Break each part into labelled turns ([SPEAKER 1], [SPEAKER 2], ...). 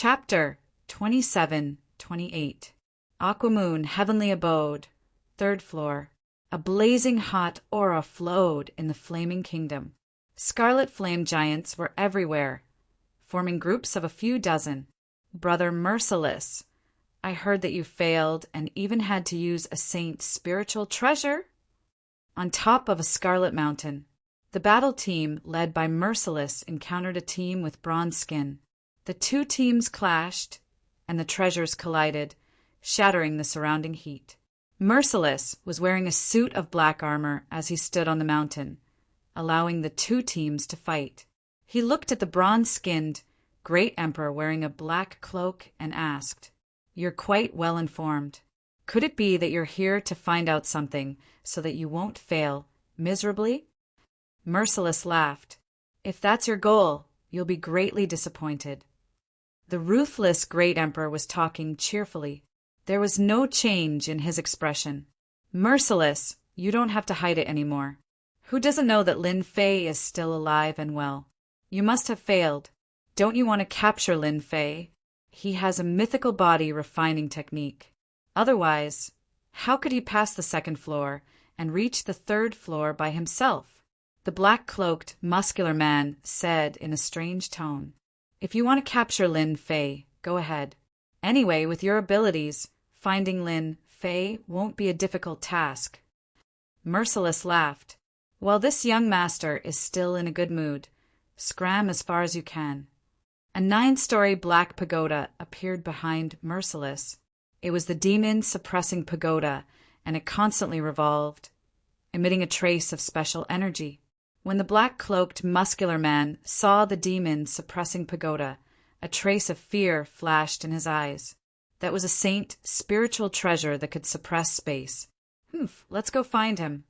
[SPEAKER 1] Chapter 27-28. Aquamoon, Heavenly Abode, 3rd floor. A blazing hot aura flowed in the flaming kingdom. Scarlet flame giants were everywhere, forming groups of a few dozen. Brother Merciless, I heard that you failed and even had to use a saint's spiritual treasure. On top of a scarlet mountain, the battle team led by Merciless encountered a team with bronze skin. The two teams clashed, and the treasures collided, shattering the surrounding heat. Merciless was wearing a suit of black armor as he stood on the mountain, allowing the two teams to fight. He looked at the bronze-skinned Great Emperor wearing a black cloak and asked, "You're quite well informed. Could it be that you're here to find out something so that you won't fail miserably?" Merciless laughed. "If that's your goal, you'll be greatly disappointed." The ruthless Great Emperor was talking cheerfully. There was no change in his expression. "Merciless, you don't have to hide it anymore. Who doesn't know that Lin Fei is still alive and well? You must have failed. Don't you want to capture Lin Fei? He has a mythical body refining technique. Otherwise, how could he pass the 2nd floor and reach the 3rd floor by himself?" The black-cloaked, muscular man said in a strange tone, "If you want to capture Lin Fei, go ahead. Anyway, with your abilities, finding Lin Fei won't be a difficult task." Merciless laughed. "Well, this young master is still in a good mood. Scram as far as you can." A 9-story black pagoda appeared behind Merciless. It was the demon-suppressing pagoda, and it constantly revolved, emitting a trace of special energy. When the black-cloaked, muscular man saw the demon-suppressing pagoda, a trace of fear flashed in his eyes. That was a saint spiritual treasure that could suppress space. Let's go find him."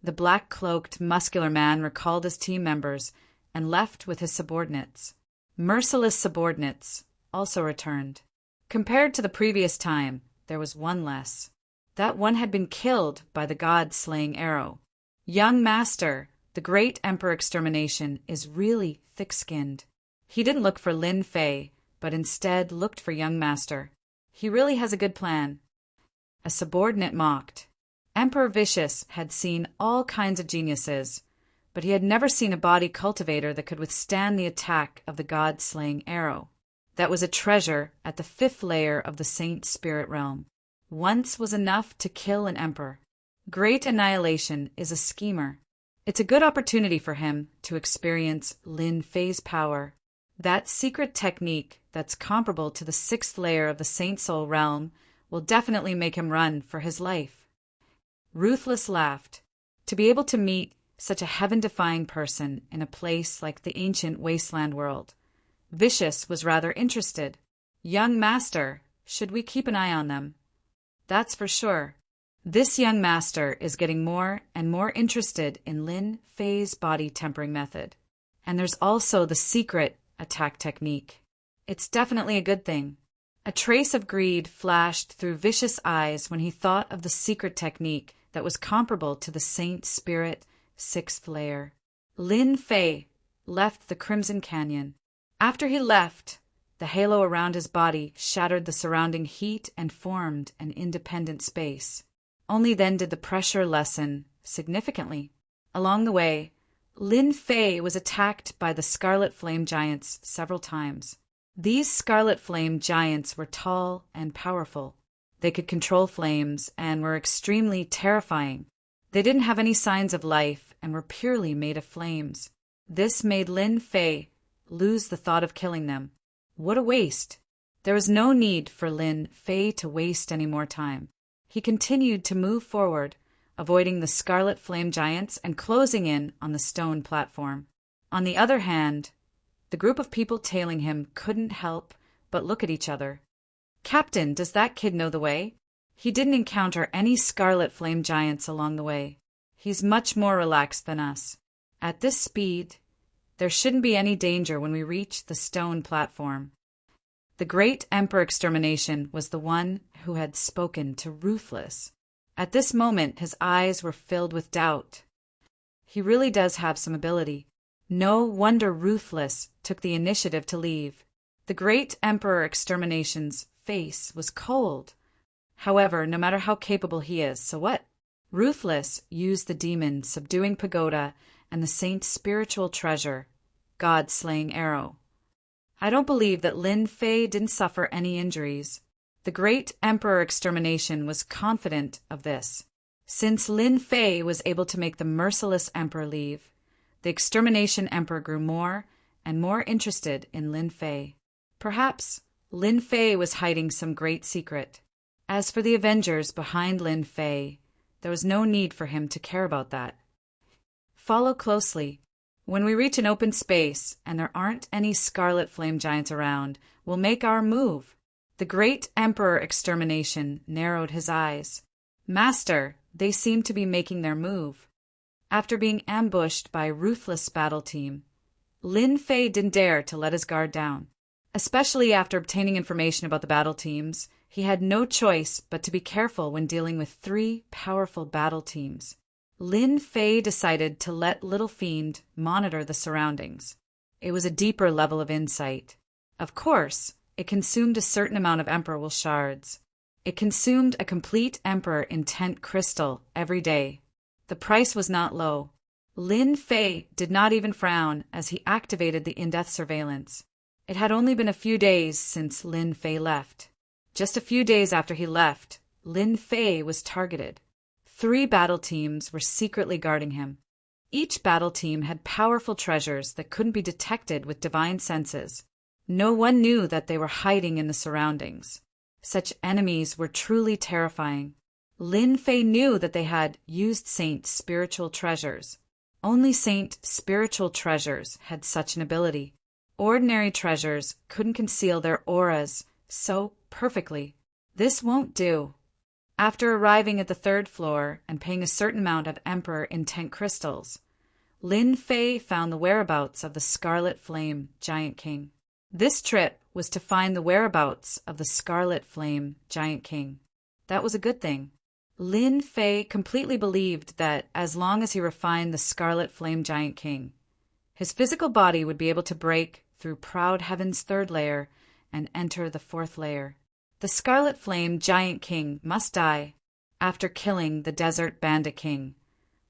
[SPEAKER 1] The black-cloaked, muscular man recalled his team members and left with his subordinates. Merciless subordinates also returned. Compared to the previous time, there was one less. That one had been killed by the god-slaying arrow. "Young master, the Great Emperor Extermination is really thick-skinned. He didn't look for Lin Fei, but instead looked for young master. He really has a good plan." A subordinate mocked. Emperor Vicious had seen all kinds of geniuses, but he had never seen a body cultivator that could withstand the attack of the god-slaying arrow. That was a treasure at the 5th layer of the saint spirit realm. Once was enough to kill an emperor. Great Annihilation is a schemer. It's a good opportunity for him to experience Lin Fei's power. That secret technique that's comparable to the 6th layer of the Saint Soul realm will definitely make him run for his life. Ruthless laughed. To be able to meet such a heaven-defying person in a place like the ancient wasteland world. Vicious was rather interested. "Young master, should we keep an eye on them?" "That's for sure. This young master is getting more and more interested in Lin Fei's body tempering method. And there's also the secret attack technique. It's definitely a good thing." A trace of greed flashed through Vicious' eyes when he thought of the secret technique that was comparable to the Saint Spirit 6th layer. Lin Fei left the Crimson Canyon. After he left, the halo around his body shattered the surrounding heat and formed an independent space. Only then did the pressure lessen significantly. Along the way, Lin Fei was attacked by the Scarlet Flame Giants several times. These Scarlet Flame Giants were tall and powerful. They could control flames and were extremely terrifying. They didn't have any signs of life and were purely made of flames. This made Lin Fei lose the thought of killing them. What a waste! There was no need for Lin Fei to waste any more time. He continued to move forward, avoiding the Scarlet Flame Giants and closing in on the stone platform. On the other hand, the group of people tailing him couldn't help but look at each other. "Captain, does that kid know the way? He didn't encounter any Scarlet Flame Giants along the way. He's much more relaxed than us. At this speed, there shouldn't be any danger when we reach the stone platform." The Great Emperor Extermination was the one who had spoken to Ruthless. At this moment, his eyes were filled with doubt. He really does have some ability. No wonder Ruthless took the initiative to leave. The great Emperor Extermination's face was cold. However, no matter how capable he is, so what? Ruthless used the demon subduing pagoda and the saint's spiritual treasure, God's slaying arrow. I don't believe that Lin Fei didn't suffer any injuries. The great Emperor Extermination was confident of this. Since Lin Fei was able to make the merciless emperor leave, the Extermination Emperor grew more and more interested in Lin Fei. Perhaps Lin Fei was hiding some great secret. As for the Avengers behind Lin Fei, there was no need for him to care about that. Follow closely. When we reach an open space and there aren't any scarlet flame giants around, we'll make our move. The great Emperor Extermination narrowed his eyes. Master, they seem to be making their move. After being ambushed by a ruthless battle team, Lin Fei didn't dare to let his guard down. Especially after obtaining information about the battle teams, he had no choice but to be careful when dealing with 3 powerful battle teams. Lin Fei decided to let Little Fiend monitor the surroundings. It was a deeper level of insight. Of course, it consumed a certain amount of Emperor shards. It consumed a complete Emperor Intent crystal every day. The price was not low. Lin Fei did not even frown as he activated the in-depth surveillance. It had only been a few days since Lin Fei left. Just a few days after he left, Lin Fei was targeted. 3 battle teams were secretly guarding him. Each battle team had powerful treasures that couldn't be detected with divine senses. No one knew that they were hiding in the surroundings. Such enemies were truly terrifying. Lin Fei knew that they had used Saint's spiritual treasures. Only Saint spiritual treasures had such an ability. Ordinary treasures couldn't conceal their auras so perfectly. This won't do. After arriving at the 3rd floor and paying a certain amount of Emperor Intent crystals, Lin Fei found the whereabouts of the Scarlet Flame Giant King. This trip was to find the whereabouts of the Scarlet Flame Giant King. That was a good thing. Lin Fei completely believed that as long as he refined the Scarlet Flame Giant King, his physical body would be able to break through Proud Heaven's 3rd layer and enter the 4th layer. The Scarlet Flame Giant King must die. After killing the Desert Bandit King,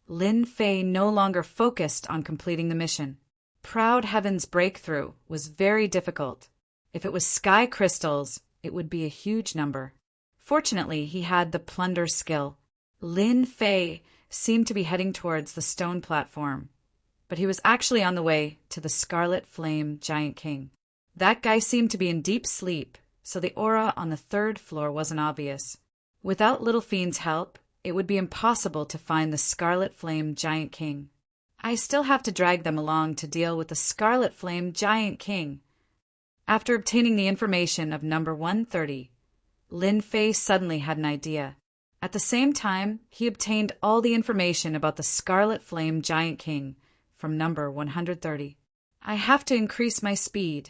[SPEAKER 1] Lin Fei no longer focused on completing the mission. Proud Heaven's breakthrough was very difficult. If it was sky crystals, it would be a huge number. Fortunately, he had the plunder skill. Lin Fei seemed to be heading towards the stone platform, but he was actually on the way to the Scarlet Flame Giant King. That guy seemed to be in deep sleep, so the aura on the 3rd floor wasn't obvious. Without Little Fiend's help, it would be impossible to find the Scarlet Flame Giant King. I still have to drag them along to deal with the Scarlet Flame Giant King. After obtaining the information of number 130, Lin Fei suddenly had an idea. At the same time, he obtained all the information about the Scarlet Flame Giant King from number 130. I have to increase my speed.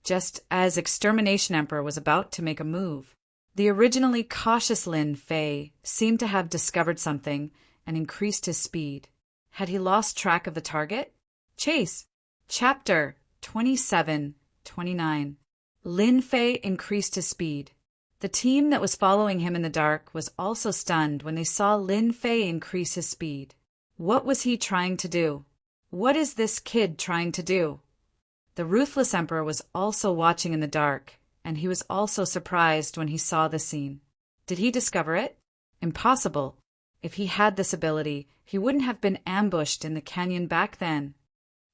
[SPEAKER 1] Just as Extermination Emperor was about to make a move, the originally cautious Lin Fei seemed to have discovered something and increased his speed. Had he lost track of the target? Chase. Chapter 27-29. Lin Fei increased his speed. The team that was following him in the dark was also stunned when they saw Lin Fei increase his speed. What was he trying to do? What is this kid trying to do? The ruthless emperor was also watching in the dark, and he was also surprised when he saw the scene. Did he discover it? Impossible. If he had this ability, he wouldn't have been ambushed in the canyon back then.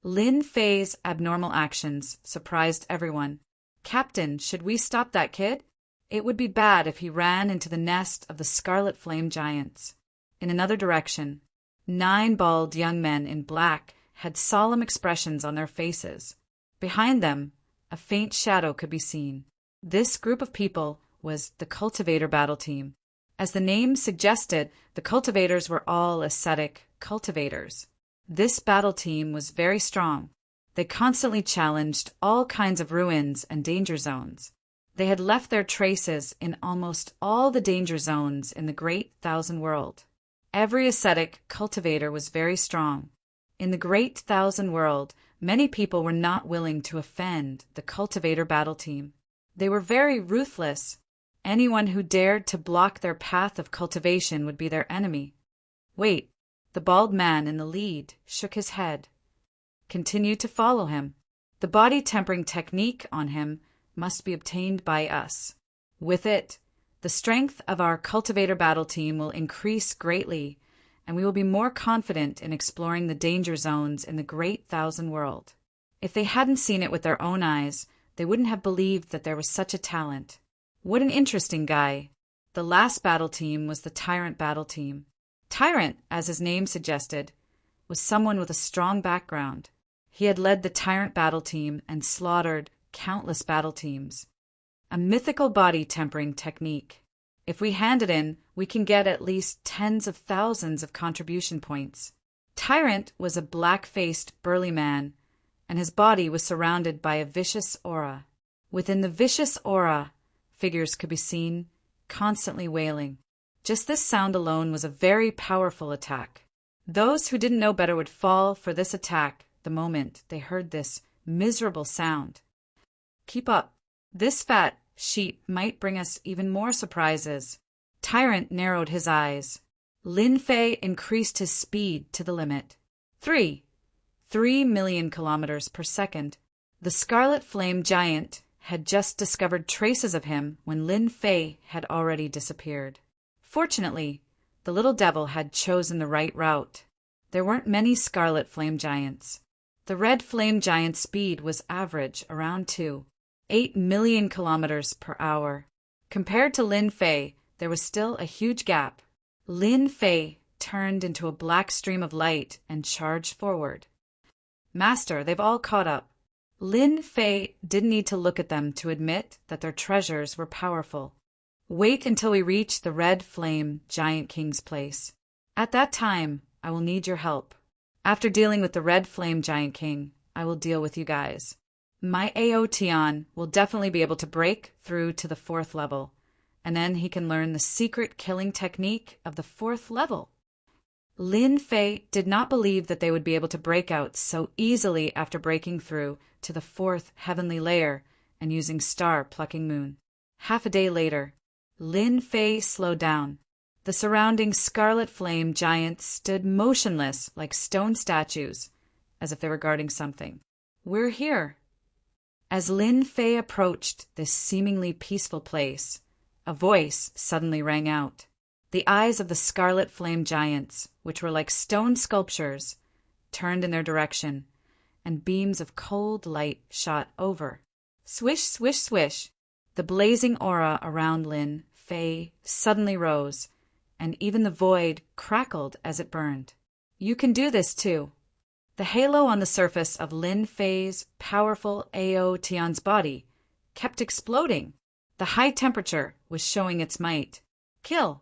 [SPEAKER 1] Lin Fei's abnormal actions surprised everyone. Captain, should we stop that kid? It would be bad if he ran into the nest of the Scarlet Flame Giants. In another direction, 9 bald young men in black had solemn expressions on their faces. Behind them, a faint shadow could be seen. This group of people was the Cultivator Battle Team. As the name suggested, the cultivators were all ascetic cultivators. This battle team was very strong. They constantly challenged all kinds of ruins and danger zones. They had left their traces in almost all the danger zones in the Great Thousand World. Every ascetic cultivator was very strong. In the Great Thousand World, Many people were not willing to offend the cultivator battle team. They were very ruthless. Anyone who dared to block their path of cultivation would be their enemy. Wait, the bald man in the lead shook his head. Continue to follow him. The body tempering technique on him must be obtained by us. With it, the strength of our cultivator battle team will increase greatly, and we will be more confident in exploring the danger zones in the great thousand world. If they hadn't seen it with their own eyes, they wouldn't have believed that there was such a talent. What an interesting guy. The last battle team was the Tyrant battle team. Tyrant, as his name suggested, was someone with a strong background. He had led the Tyrant battle team and slaughtered countless battle teams. A mythical body tempering technique. If we hand it in, we can get at least tens of thousands of contribution points. Tyrant was a black-faced, burly man, and his body was surrounded by a vicious aura. Within the vicious aura, figures could be seen, constantly wailing. Just this sound alone was a very powerful attack. Those who didn't know better would fall for this attack the moment they heard this miserable sound. Keep up. This fat sheep might bring us even more surprises. Tyrant narrowed his eyes. Lin Fei increased his speed to the limit. 3 million kilometers per second. The Scarlet Flame Giant had just discovered traces of him when Lin Fei had already disappeared. Fortunately, the little devil had chosen the right route. There weren't many Scarlet Flame Giants. The Red Flame Giant's speed was average, around 8 million kilometers per hour. Compared to Lin Fei, there was still a huge gap. Lin Fei turned into a black stream of light and charged forward. Master, they've all caught up. Lin Fei didn't need to look at them to admit that their treasures were powerful. Wait until we reach the Red Flame Giant King's place. At that time, I will need your help. After dealing with the Red Flame Giant King, I will deal with you guys. My Aotian will definitely be able to break through to the 4th level, and then he can learn the secret killing technique of the 4th level. Lin Fei did not believe that they would be able to break out so easily after breaking through to the 4th heavenly layer and using star-plucking moon. Half a day later, Lin Fei slowed down. The surrounding Scarlet Flame Giants stood motionless like stone statues, as if they were guarding something. We're here. As Lin Fei approached this seemingly peaceful place, a voice suddenly rang out. The eyes of the Scarlet Flame Giants, which were like stone sculptures, turned in their direction, and beams of cold light shot over. Swish, swish, swish. The blazing aura around Lin Fei suddenly rose, and even the void crackled as it burned. You can do this too. The halo on the surface of Lin Fei's powerful Aotian's body kept exploding. The high temperature was showing its might. Kill!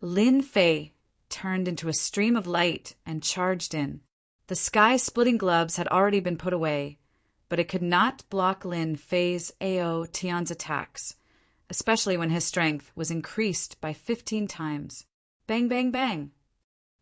[SPEAKER 1] Lin Fei turned into a stream of light and charged in. The sky-splitting gloves had already been put away, but it could not block Lin Fei's Aotian's attacks, especially when his strength was increased by 15 times. Bang, bang, bang!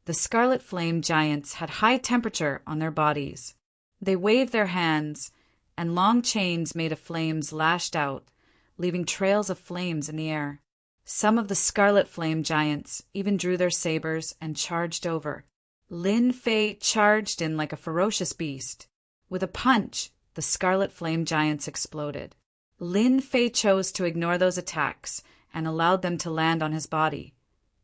[SPEAKER 1] The Scarlet Flame Giants had high temperature on their bodies. They waved their hands, and long chains made of flames lashed out, leaving trails of flames in the air. Some of the Scarlet Flame Giants even drew their sabers and charged over. Lin Fei charged in like a ferocious beast. With a punch, the Scarlet Flame Giants exploded. Lin Fei chose to ignore those attacks and allowed them to land on his body,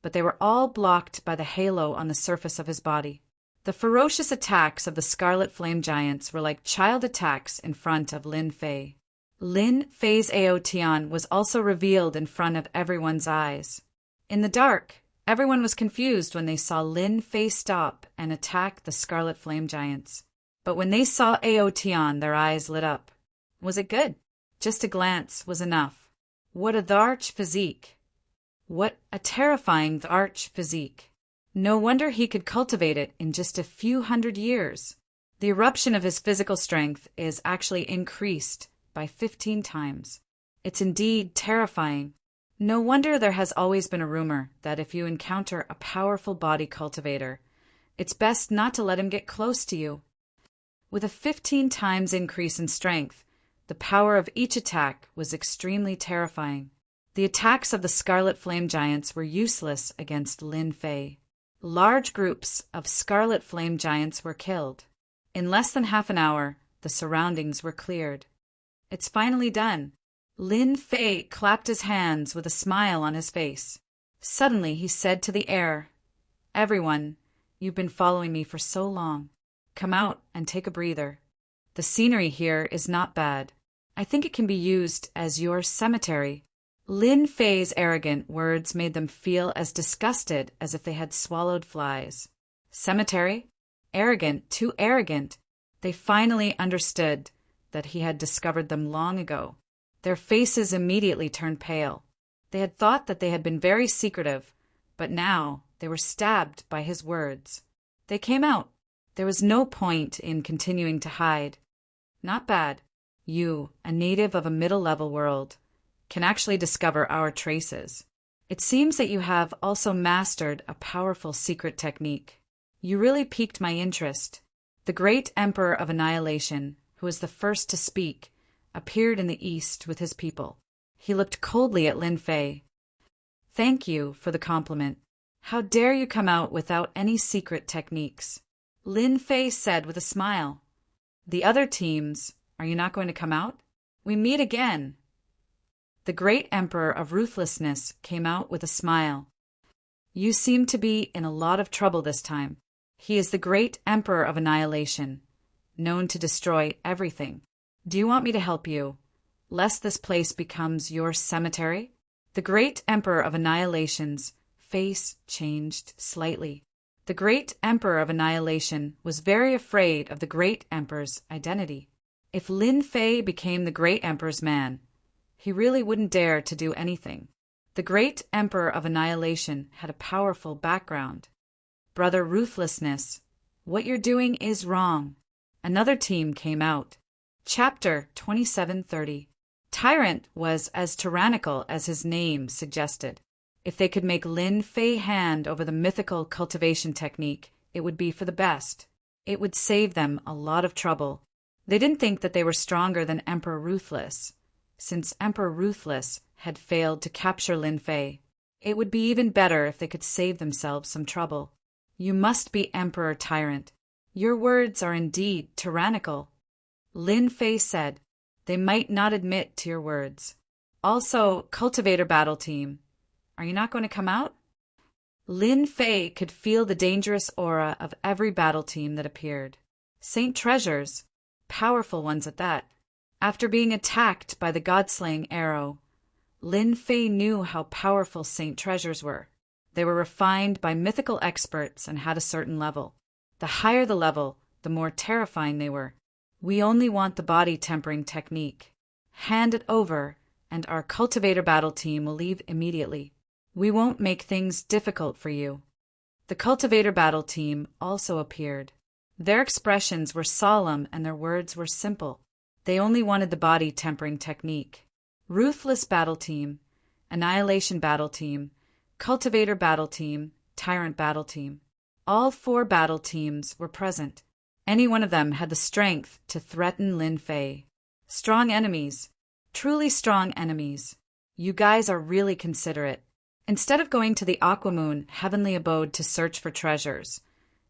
[SPEAKER 1] but they were all blocked by the halo on the surface of his body. The ferocious attacks of the Scarlet Flame Giants were like child attacks in front of Lin Fei. Lin Fei's Aotian was also revealed in front of everyone's eyes. In the dark, everyone was confused when they saw Lin Fei stop and attack the Scarlet Flame Giants. But when they saw Aotian, their eyes lit up. Was it good? Just a glance was enough. What a Tharch physique! What a terrifying Tharch physique! No wonder he could cultivate it in just a few hundred years. The eruption of his physical strength is actually increased by 15 times. It's indeed terrifying. No wonder there has always been a rumor that if you encounter a powerful body cultivator, it's best not to let him get close to you. With a 15 times increase in strength, the power of each attack was extremely terrifying. The attacks of the Scarlet Flame Giants were useless against Lin Fei. Large groups of Scarlet Flame Giants were killed. In less than half an hour, the surroundings were cleared. It's finally done. Lin Fei clapped his hands with a smile on his face. Suddenly he said to the air, "Everyone, you've been following me for so long. Come out and take a breather. The scenery here is not bad. I think it can be used as your cemetery." Lin Fei's arrogant words made them feel as disgusted as if they had swallowed flies. Cemetery? Arrogant, too arrogant. They finally understood that he had discovered them long ago. Their faces immediately turned pale. They had thought that they had been very secretive, but now they were stabbed by his words. They came out. There was no point in continuing to hide. Not bad. You, a native of a middle-level world, can actually discover our traces. It seems that you have also mastered a powerful secret technique. You really piqued my interest. The great Emperor of Annihilation, who was the first to speak, appeared in the east with his people. He looked coldly at Lin Fei. "Thank you for the compliment. How dare you come out without any secret techniques?" Lin Fei said with a smile. "The other teams, are you not going to come out? We meet again." The great Emperor of Ruthlessness came out with a smile. "You seem to be in a lot of trouble this time. He is the great Emperor of Annihilation, known to destroy everything. Do you want me to help you, lest this place becomes your cemetery?" The great Emperor of Annihilation's face changed slightly. The great Emperor of Annihilation was very afraid of the great Emperor's identity. If Lin Fei became the great Emperor's man, he really wouldn't dare to do anything. The great Emperor of Annihilation had a powerful background. "Brother Ruthlessness, what you're doing is wrong." Another team came out. Chapter 2730. Tyrant was as tyrannical as his name suggested. If they could make Lin Fei hand over the mythical cultivation technique, it would be for the best. It would save them a lot of trouble. They didn't think that they were stronger than Emperor Ruthless, since Emperor Ruthless had failed to capture Lin Fei. It would be even better if they could save themselves some trouble. "You must be Emperor Tyrant. Your words are indeed tyrannical." Lin Fei said, "They might not admit to your words. Also, Cultivator Battle Team, are you not going to come out?" Lin Fei could feel the dangerous aura of every battle team that appeared. Saint Treasures, powerful ones at that. After being attacked by the God-slaying arrow, Lin Fei knew how powerful Saint Treasures were. They were refined by mythical experts and had a certain level. The higher the level, the more terrifying they were. "We only want the body tempering technique. Hand it over, and our Cultivator Battle Team will leave immediately. We won't make things difficult for you." The Cultivator Battle Team also appeared. Their expressions were solemn and their words were simple. They only wanted the body tempering technique. Ruthless Battle Team, Annihilation Battle Team, Cultivator Battle Team, Tyrant Battle Team. All 4 battle teams were present. Any one of them had the strength to threaten Lin Fei. Strong enemies. Truly strong enemies. You guys are really considerate. Instead of going to the Aquamoon heavenly abode to search for treasures,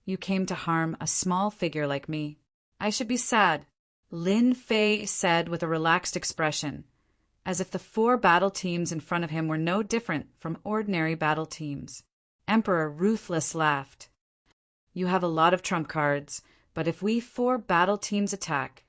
[SPEAKER 1] you came to harm a small figure like me. I should be sad, Lin Fei said with a relaxed expression, as if the 4 battle teams in front of him were no different from ordinary battle teams. Emperor Ruthless laughed. "You have a lot of trump cards, but if we 4 battle teams attack,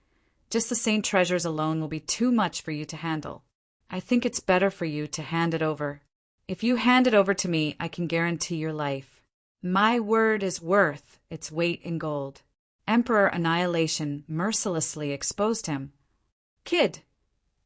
[SPEAKER 1] just the Saint Treasures alone will be too much for you to handle. I think it's better for you to hand it over. If you hand it over to me, I can guarantee your life. My word is worth its weight in gold." Emperor Annihilation mercilessly exposed him. "Kid,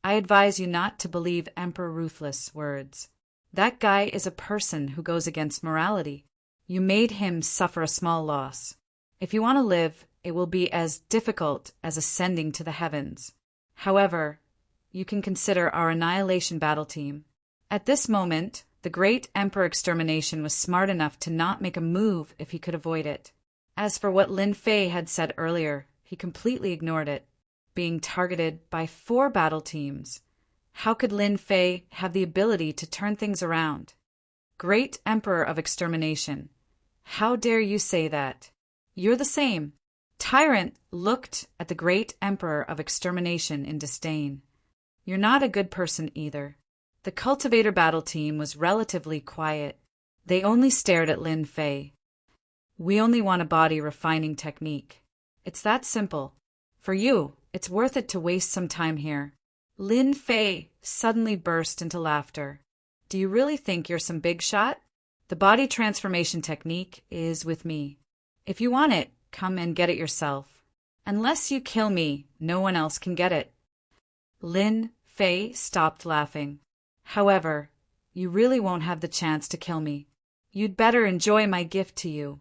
[SPEAKER 1] I advise you not to believe Emperor Ruthless' words. That guy is a person who goes against morality. You made him suffer a small loss. If you want to live, it will be as difficult as ascending to the heavens. However, you can consider our Annihilation Battle Team." At this moment, the great Emperor Extermination was smart enough to not make a move if he could avoid it. As for what Lin Fei had said earlier, He completely ignored it, being targeted by 4 battle teams. How could Lin Fei have the ability to turn things around? Great Emperor of Extermination. How dare you say that? You're the same. Tyrant looked at the Great Emperor of Extermination in disdain. You're not a good person either. The cultivator battle team was relatively quiet. They only stared at Lin Fei. We only want a body refining technique. It's that simple. For you, it's worth it to waste some time here. Lin Fei suddenly burst into laughter. Do you really think you're some big shot? The body transformation technique is with me. If you want it, come and get it yourself. Unless you kill me, no one else can get it. Lin Fei stopped laughing. However, you really won't have the chance to kill me. You'd better enjoy my gift to you.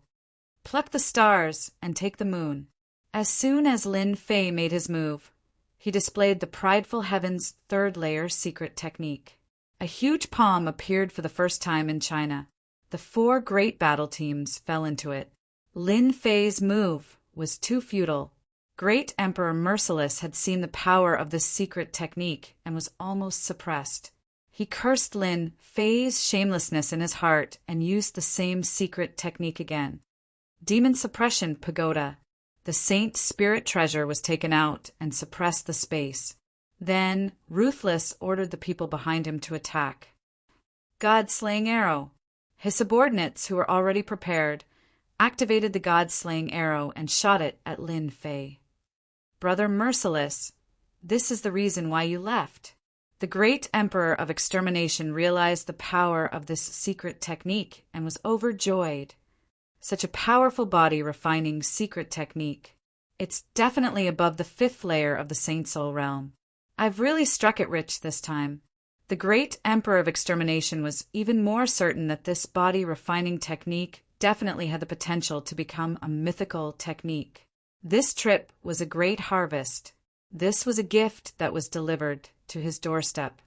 [SPEAKER 1] Pluck the stars and take the moon. As soon as Lin Fei made his move, he displayed the prideful heaven's 3rd layer secret technique. A huge palm appeared for the first time in China. The 4 great battle teams fell into it. Lin Fei's move was too futile. Great Emperor Merciless had seen the power of this secret technique and was almost suppressed. He cursed Lin Fei's shamelessness in his heart and used the same secret technique again. Demon Suppression Pagoda. The Saint Spirit Treasure was taken out and suppressed the space. Then, Ruthless ordered the people behind him to attack. God-Slaying Arrow. His subordinates, who were already prepared, activated the God-Slaying Arrow and shot it at Lin Fei. Brother Merciless, this is the reason why you left. The Great Emperor of Extermination realized the power of this secret technique and was overjoyed. Such a powerful body refining secret technique. It's definitely above the 5th layer of the Saint Soul realm. I've really struck it rich this time. The Great Emperor of Extermination was even more certain that this body refining technique definitely had the potential to become a mythical technique. This trip was a great harvest. This was a gift that was delivered to his doorstep.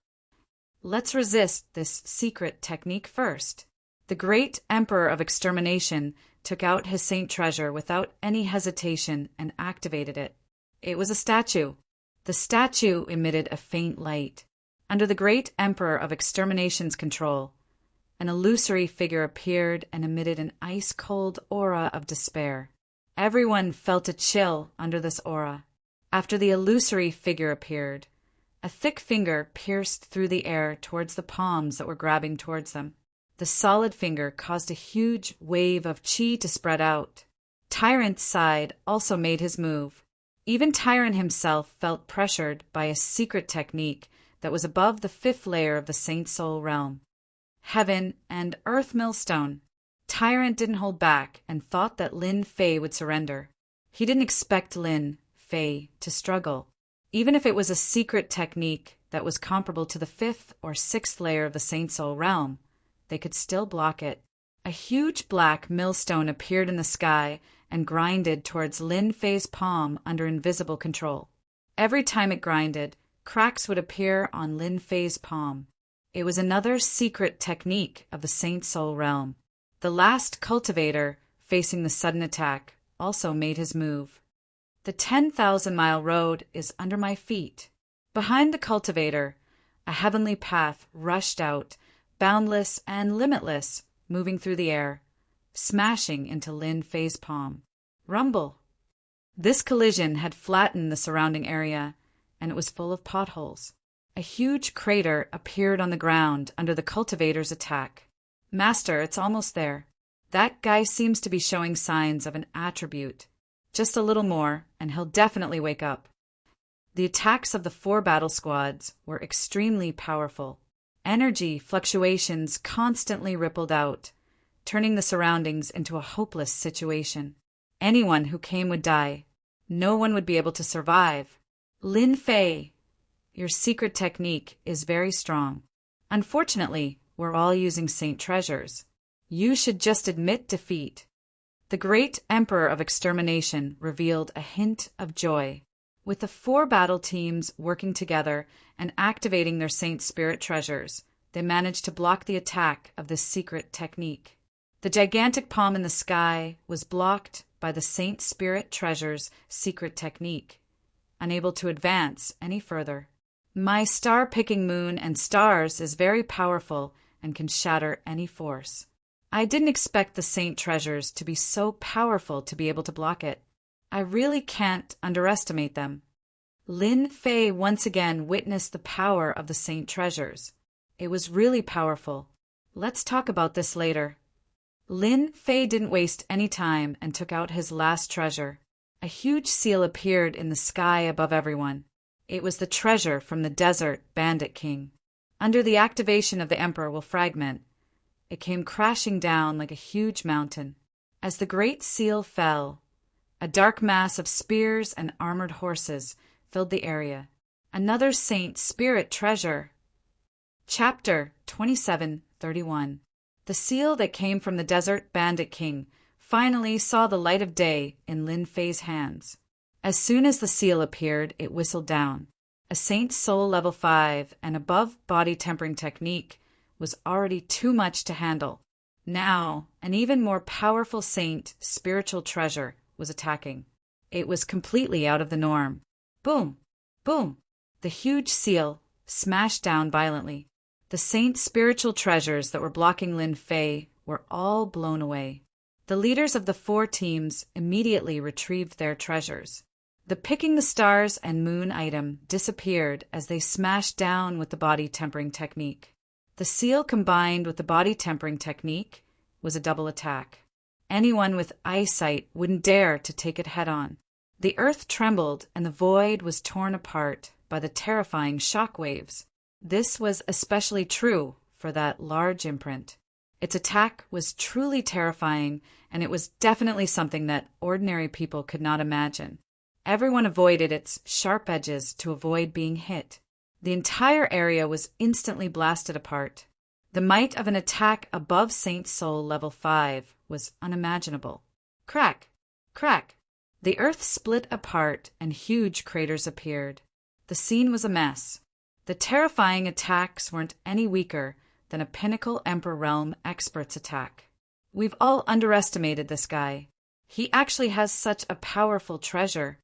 [SPEAKER 1] Let's resist this secret technique first. The Great Emperor of Extermination took out his saint treasure without any hesitation and activated it. It was a statue. The statue emitted a faint light. Under the Great Emperor of Extermination's control, an illusory figure appeared and emitted an ice-cold aura of despair. Everyone felt a chill under this aura. After the illusory figure appeared, a thick finger pierced through the air towards the palms that were grabbing towards them. The solid finger caused a huge wave of chi to spread out. Tyrant's side also made his move. Even Tyrant himself felt pressured by a secret technique that was above the 5th layer of the Saint Soul realm. Heaven and Earth Millstone. Tyrant didn't hold back and thought that Lin Fei would surrender. He didn't expect Lin Fei to struggle. Even if it was a secret technique that was comparable to the 5th or 6th layer of the Saint Soul realm, they could still block it. A huge black millstone appeared in the sky and grinded towards Lin Fei's palm under invisible control. Every time it grinded, cracks would appear on Lin Fei's palm. It was another secret technique of the Saint Soul realm. The last cultivator, facing the sudden attack, also made his move. The 10,000-mile road is under my feet. Behind the cultivator, a heavenly path rushed out, boundless and limitless, moving through the air, smashing into Lin Fei's palm. Rumble! This collision had flattened the surrounding area, and it was full of potholes. A huge crater appeared on the ground under the cultivator's attack. Master, it's almost there. That guy seems to be showing signs of an attribute. Just a little more, and he'll definitely wake up. The attacks of the 4 battle squads were extremely powerful. Energy fluctuations constantly rippled out, turning the surroundings into a hopeless situation. Anyone who came would die. No one would be able to survive. Lin Fei, your secret technique is very strong. Unfortunately, we're all using saint treasures. You should just admit defeat. The Great Emperor of Extermination revealed a hint of joy. With the 4 battle teams working together and activating their saint spirit treasures, they managed to block the attack of this secret technique. The gigantic palm in the sky was blocked by the Saint Spirit Treasure's secret technique, unable to advance any further. My star-picking moon and stars is very powerful and can shatter any force. I didn't expect the Saint Treasures to be so powerful to be able to block it. I really can't underestimate them. Lin Fei once again witnessed the power of the Saint Treasures. It was really powerful. Let's talk about this later. Lin Fei didn't waste any time and took out his last treasure. A huge seal appeared in the sky above everyone. It was the treasure from the Desert Bandit King. Under the activation of the Emperor will fragment. It came crashing down like a huge mountain. As the great seal fell, a dark mass of spears and armored horses filled the area. Another Saint Spirit treasure. Chapter 27:31. The seal that came from the Desert Bandit King finally saw the light of day in Lin Fei's hands. As soon as the seal appeared, it whistled down. A Saint Soul Level 5 and above body tempering technique was already too much to handle. Now, an even more powerful Saint Spiritual Treasure was attacking. It was completely out of the norm. Boom! Boom! The huge seal smashed down violently. The Saint Spiritual Treasures that were blocking Lin Fei were all blown away. The leaders of the 4 teams immediately retrieved their treasures. The picking the stars and moon item disappeared as they smashed down with the body tempering technique. The seal combined with the body tempering technique was a double attack. Anyone with eyesight wouldn't dare to take it head on. The earth trembled and the void was torn apart by the terrifying shock waves. This was especially true for that large imprint. Its attack was truly terrifying, and it was definitely something that ordinary people could not imagine. Everyone avoided its sharp edges to avoid being hit. The entire area was instantly blasted apart. The might of an attack above Saint Soul Level 5 was unimaginable. Crack! Crack! The earth split apart and huge craters appeared. The scene was a mess. The terrifying attacks weren't any weaker than a Pinnacle Emperor Realm expert's attack. We've all underestimated this guy. He actually has such a powerful treasure.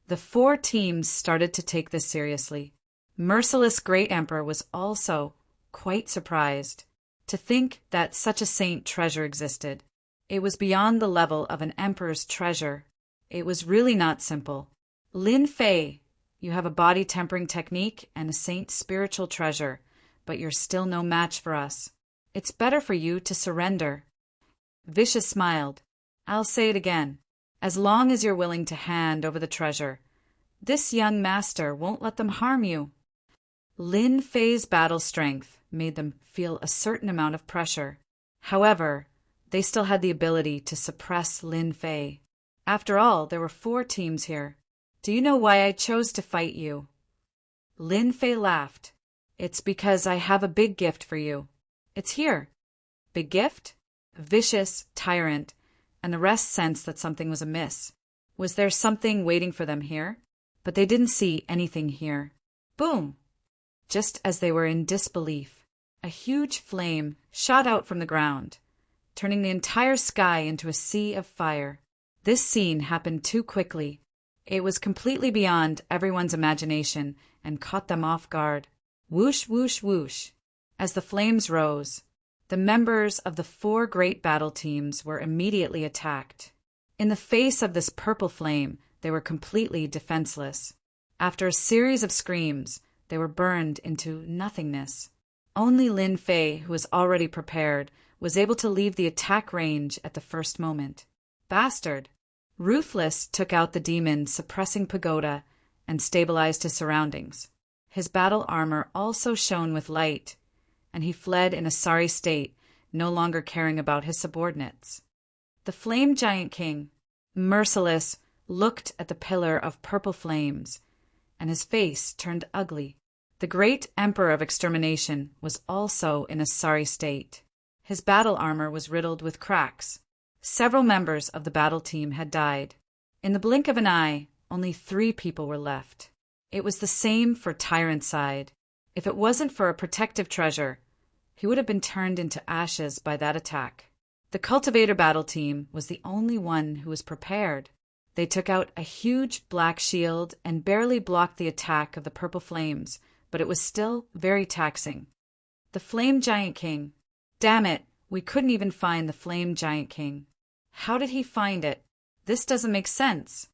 [SPEAKER 1] The 4 teams started to take this seriously. Merciless Great Emperor was also quite surprised to think that such a saint treasure existed. It was beyond the level of an emperor's treasure. It was really not simple. Lin Fei, you have a body tempering technique and a saint spiritual treasure, but you're still no match for us. It's better for you to surrender. Vicious smiled. I'll say it again. As long as you're willing to hand over the treasure, this young master won't let them harm you. Lin Fei's battle strength made them feel a certain amount of pressure. However, they still had the ability to suppress Lin Fei. After all, there were 4 teams here. Do you know why I chose to fight you? Lin Fei laughed. It's because I have a big gift for you. It's here. Big gift? Vicious, tyrant, and the rest sensed that something was amiss. Was there something waiting for them here? But they didn't see anything here. Boom! Just as they were in disbelief, a huge flame shot out from the ground, turning the entire sky into a sea of fire. This scene happened too quickly. It was completely beyond everyone's imagination and caught them off guard. Whoosh, whoosh, whoosh. As the flames rose, the members of the 4 great battle teams were immediately attacked. In the face of this purple flame, they were completely defenseless. After a series of screams, they were burned into nothingness. Only Lin Fei, who was already prepared, was able to leave the attack range at the first moment. Bastard! Ruthless took out the demon suppressing pagoda and stabilized his surroundings. His battle armor also shone with light, and he fled in a sorry state, no longer caring about his subordinates. The Flame Giant King, merciless, looked at the pillar of purple flames, and his face turned ugly. The great Emperor of Extermination was also in a sorry state. His battle armor was riddled with cracks. Several members of the battle team had died. In the blink of an eye, only 3 people were left. It was the same for Tyrant's side. If it wasn't for a protective treasure, he would have been turned into ashes by that attack. The cultivator battle team was the only one who was prepared. They took out a huge black shield and barely blocked the attack of the purple flames, but it was still very taxing. The Flame Giant King. Damn it, we couldn't even find the Flame Giant King. How did he find it? This doesn't make sense.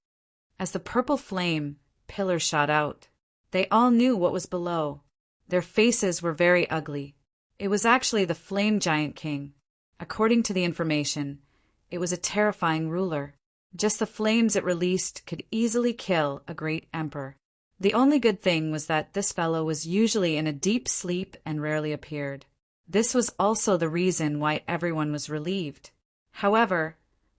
[SPEAKER 1] As the purple flame pillar shot out, they all knew what was below. Their faces were very ugly. It was actually the Flame Giant King. According to the information, it was a terrifying ruler. Just the flames it released could easily kill a great emperor. The only good thing was that this fellow was usually in a deep sleep and rarely appeared. This was also the reason why everyone was relieved. However,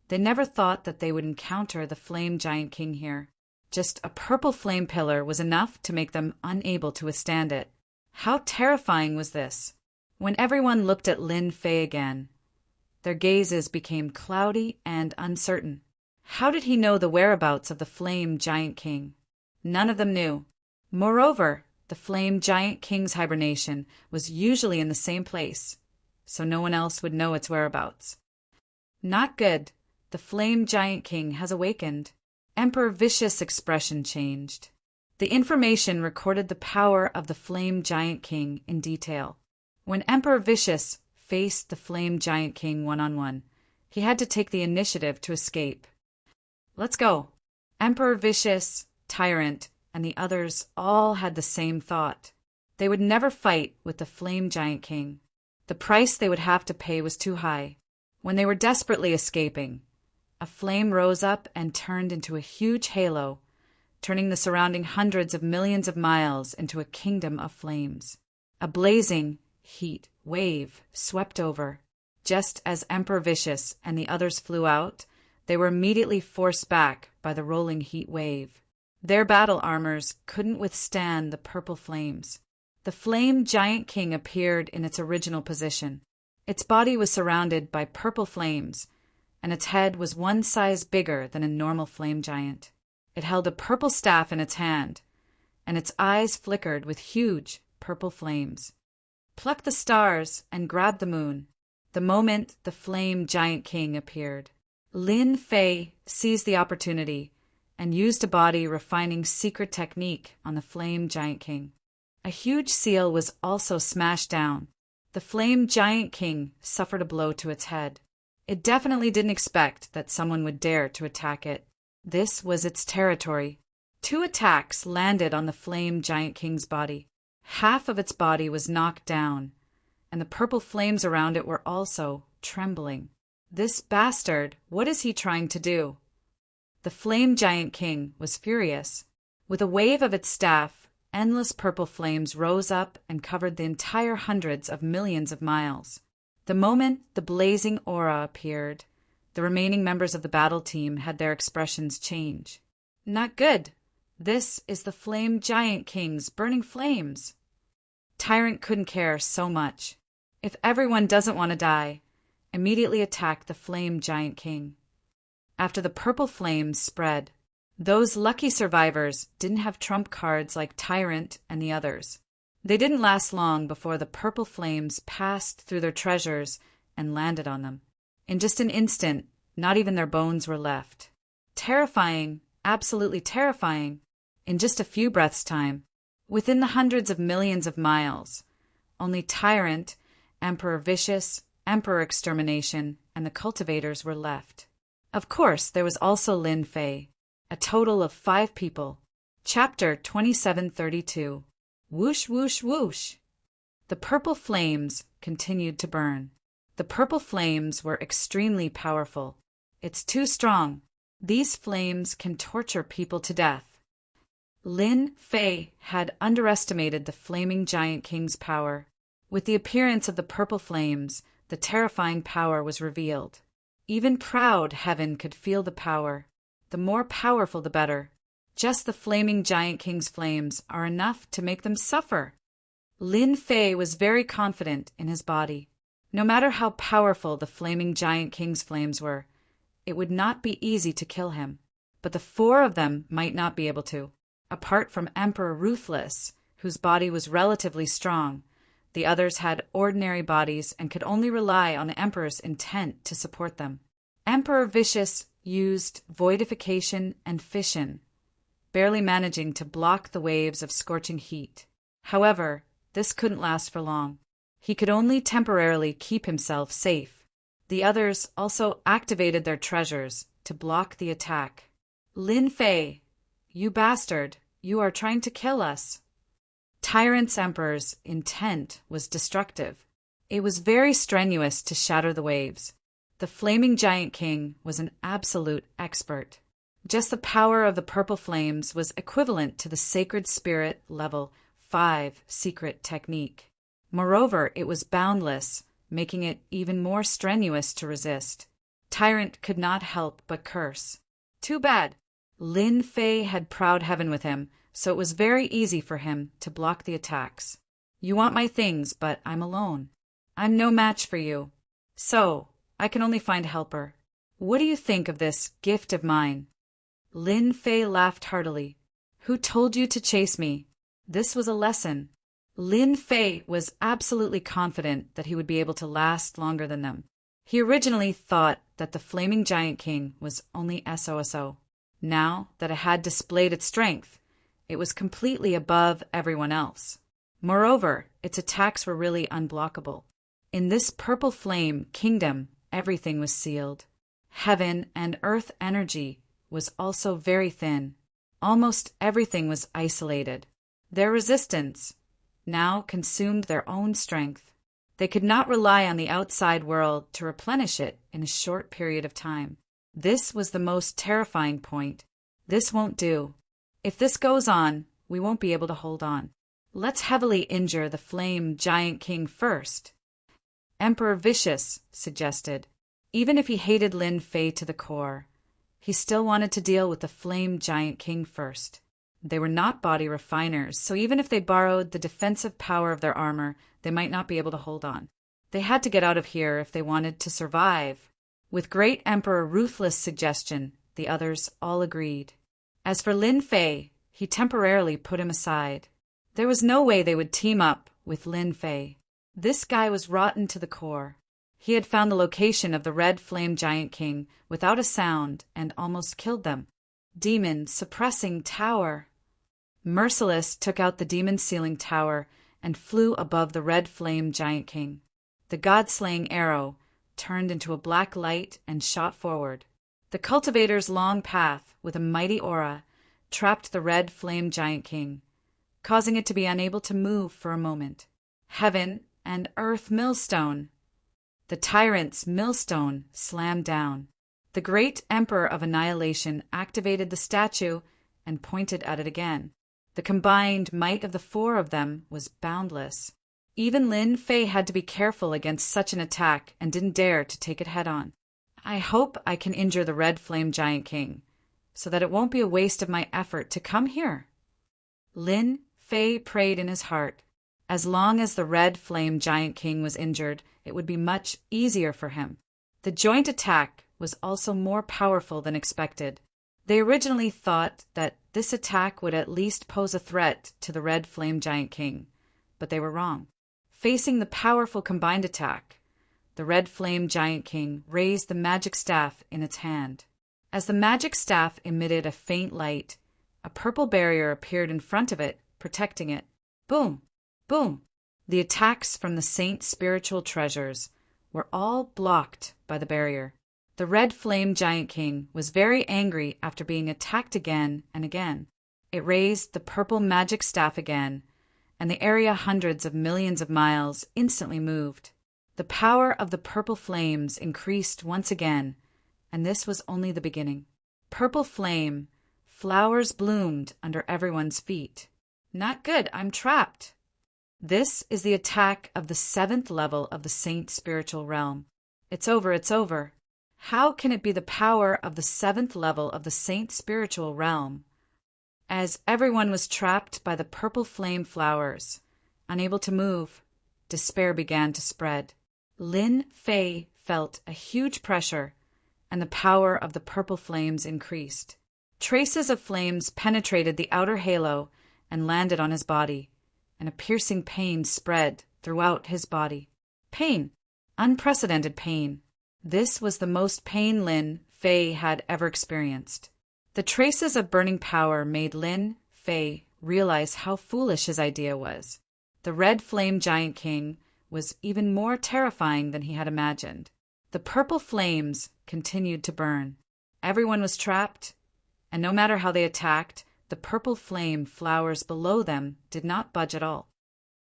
[SPEAKER 1] they never thought that they would encounter the Flame Giant King here. Just a purple flame pillar was enough to make them unable to withstand it. How terrifying was this? When everyone looked at Lin Fei again, their gazes became cloudy and uncertain. How did he know the whereabouts of the Flame Giant King? None of them knew. Moreover, the Flame Giant King's hibernation was usually in the same place, so no one else would know its whereabouts. Not good. The Flame Giant King has awakened. Emperor Vicious' expression changed. The information recorded the power of the Flame Giant King in detail. When Emperor Vicious faced the Flame Giant King one-on-one, he had to take the initiative to escape. Let's go. Emperor Vicious, Tyrant, and the others all had the same thought. They would never fight with the Flame Giant King. The price they would have to pay was too high. When they were desperately escaping, a flame rose up and turned into a huge halo, turning the surrounding hundreds of millions of miles into a kingdom of flames. A blazing heat wave swept over. Just as Emperor Vicious and the others flew out, they were immediately forced back by the rolling heat wave. Their battle armors couldn't withstand the purple flames. The Flame Giant King appeared in its original position. Its body was surrounded by purple flames, and its head was one size bigger than a normal flame giant. It held a purple staff in its hand, and its eyes flickered with huge purple flames. Pluck the stars and grab the moon. The moment the Flame Giant King appeared, Lin Fei seized the opportunity and used a body-refining secret technique on the Flame Giant King. A huge seal was also smashed down. The Flame Giant King suffered a blow to its head. It definitely didn't expect that someone would dare to attack it. This was its territory. 2 attacks landed on the Flame Giant King's body. Half of its body was knocked down, and the purple flames around it were also trembling. This bastard, what is he trying to do? The Flame Giant King was furious. With a wave of its staff, endless purple flames rose up and covered the entire hundreds of millions of miles. The moment the blazing aura appeared, the remaining members of the battle team had their expressions change. Not good. This is the Flame Giant King's burning flames. Tyrant couldn't care so much. If everyone doesn't want to die, immediately attack the Flame Giant King. After the purple flames spread, those lucky survivors didn't have trump cards like Tyrant and the others. They didn't last long before the purple flames passed through their treasures and landed on them. In just an instant, not even their bones were left. Terrifying, absolutely terrifying. In just a few breaths' time, within the hundreds of millions of miles, only Tyrant, Emperor Vicious, Emperor Extermination, and the cultivators were left. Of course, there was also Lin Fei. A total of 5 people. Chapter 2732. Whoosh, whoosh, whoosh. The purple flames continued to burn. The purple flames were extremely powerful. It's too strong. These flames can torture people to death. Lin Fei had underestimated the Flaming Giant King's power. With the appearance of the purple flames, the terrifying power was revealed. Even proud heaven could feel the power. The more powerful, the better. Just the Flaming Giant King's flames are enough to make them suffer. Lin Fei was very confident in his body. No matter how powerful the Flaming Giant King's flames were, it would not be easy to kill him. But the 4 of them might not be able to. Apart from Emperor Ruthless, whose body was relatively strong, The others had ordinary bodies and could only rely on the Emperor's intent to support them. Emperor Vicious used voidification and fission, barely managing to block the waves of scorching heat. However, this couldn't last for long. He could only temporarily keep himself safe. The others also activated their treasures to block the attack. Lin Fei, you bastard, you are trying to kill us. Tyrant's Emperor's intent was destructive. It was very strenuous to shatter the waves. The Flaming Giant King was an absolute expert. Just the power of the purple flames was equivalent to the Sacred Spirit Level 5 secret technique. Moreover, it was boundless, making it even more strenuous to resist. Tyrant could not help but curse. Too bad. Lin Fei had proud heaven with him, so it was very easy for him to block the attacks. You want my things, but I'm alone. I'm no match for you. So, I can only find a helper. What do you think of this gift of mine? Lin Fei laughed heartily. Who told you to chase me? This was a lesson. Lin Fei was absolutely confident that he would be able to last longer than them. He originally thought that the Flaming Giant King was only SOSO. Now that it had displayed its strength, it was completely above everyone else. Moreover, its attacks were really unblockable. In this purple flame kingdom, everything was sealed. Heaven and earth energy was also very thin. Almost everything was isolated. Their resistance now consumed their own strength. They could not rely on the outside world to replenish it in a short period of time. This was the most terrifying point. This won't do. If this goes on, we won't be able to hold on. Let's heavily injure the Flame Giant King first. Emperor Vicious suggested. Even if he hated Lin Fei to the core, he still wanted to deal with the Flame Giant King first. They were not body refiners, so even if they borrowed the defensive power of their armor, they might not be able to hold on. They had to get out of here if they wanted to survive. With Great Emperor Ruthless' suggestion, the others all agreed. As for Lin Fei, he temporarily put him aside. There was no way they would team up with Lin Fei. This guy was rotten to the core. He had found the location of the Red Flame Giant King without a sound and almost killed them. Demon suppressing tower. Merciless took out the demon sealing tower and flew above the Red Flame Giant King. The god-slaying arrow turned into a black light and shot forward. The cultivator's long path, with a mighty aura, trapped the Red Flame Giant King, causing it to be unable to move for a moment. Heaven and Earth Millstone. The tyrant's millstone slammed down. The great Emperor of Annihilation activated the statue and pointed at it again. The combined might of the four of them was boundless. Even Lin Fei had to be careful against such an attack and didn't dare to take it head-on. I hope I can injure the Red Flame Giant King, so that it won't be a waste of my effort to come here. Lin Fei prayed in his heart. As long as the Red Flame Giant King was injured, it would be much easier for him. The joint attack was also more powerful than expected. They originally thought that this attack would at least pose a threat to the Red Flame Giant King, but they were wrong. Facing the powerful combined attack, the Red Flame Giant King raised the magic staff in its hand. As the magic staff emitted a faint light, a purple barrier appeared in front of it, protecting it. Boom! Boom! The attacks from the saint's spiritual treasures were all blocked by the barrier. The Red Flame Giant King was very angry after being attacked again and again. It raised the purple magic staff again, and the area hundreds of millions of miles instantly moved. The power of the purple flames increased once again, and this was only the beginning. Purple flame, flowers bloomed under everyone's feet. Not good, I'm trapped. This is the attack of the 7th level of the Saint's spiritual realm. It's over, it's over. How can it be the power of the 7th level of the Saint's spiritual realm? As everyone was trapped by the purple flame flowers, unable to move, despair began to spread. Lin Fei felt a huge pressure, and the power of the purple flames increased. Traces of flames penetrated the outer halo and landed on his body, and a piercing pain spread throughout his body. Pain. Unprecedented pain. This was the most pain Lin Fei had ever experienced. The traces of burning power made Lin Fei realize how foolish his idea was. The red flame giant king was even more terrifying than he had imagined. The purple flames continued to burn. Everyone was trapped, and no matter how they attacked, the purple flame flowers below them did not budge at all.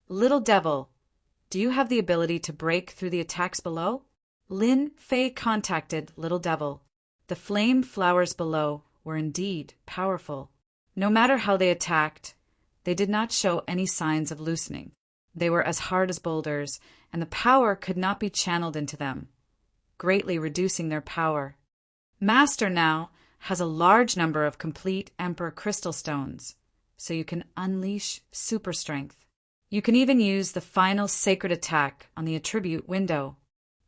[SPEAKER 1] Little devil, do you have the ability to break through the attacks below? Lin Fei contacted Little Devil. The flame flowers below were indeed powerful. No matter how they attacked, they did not show any signs of loosening. They were as hard as boulders, and the power could not be channeled into them, greatly reducing their power. Master now has a large number of complete Emperor Crystal Stones, so you can unleash super strength. You can even use the final sacred attack on the attribute window.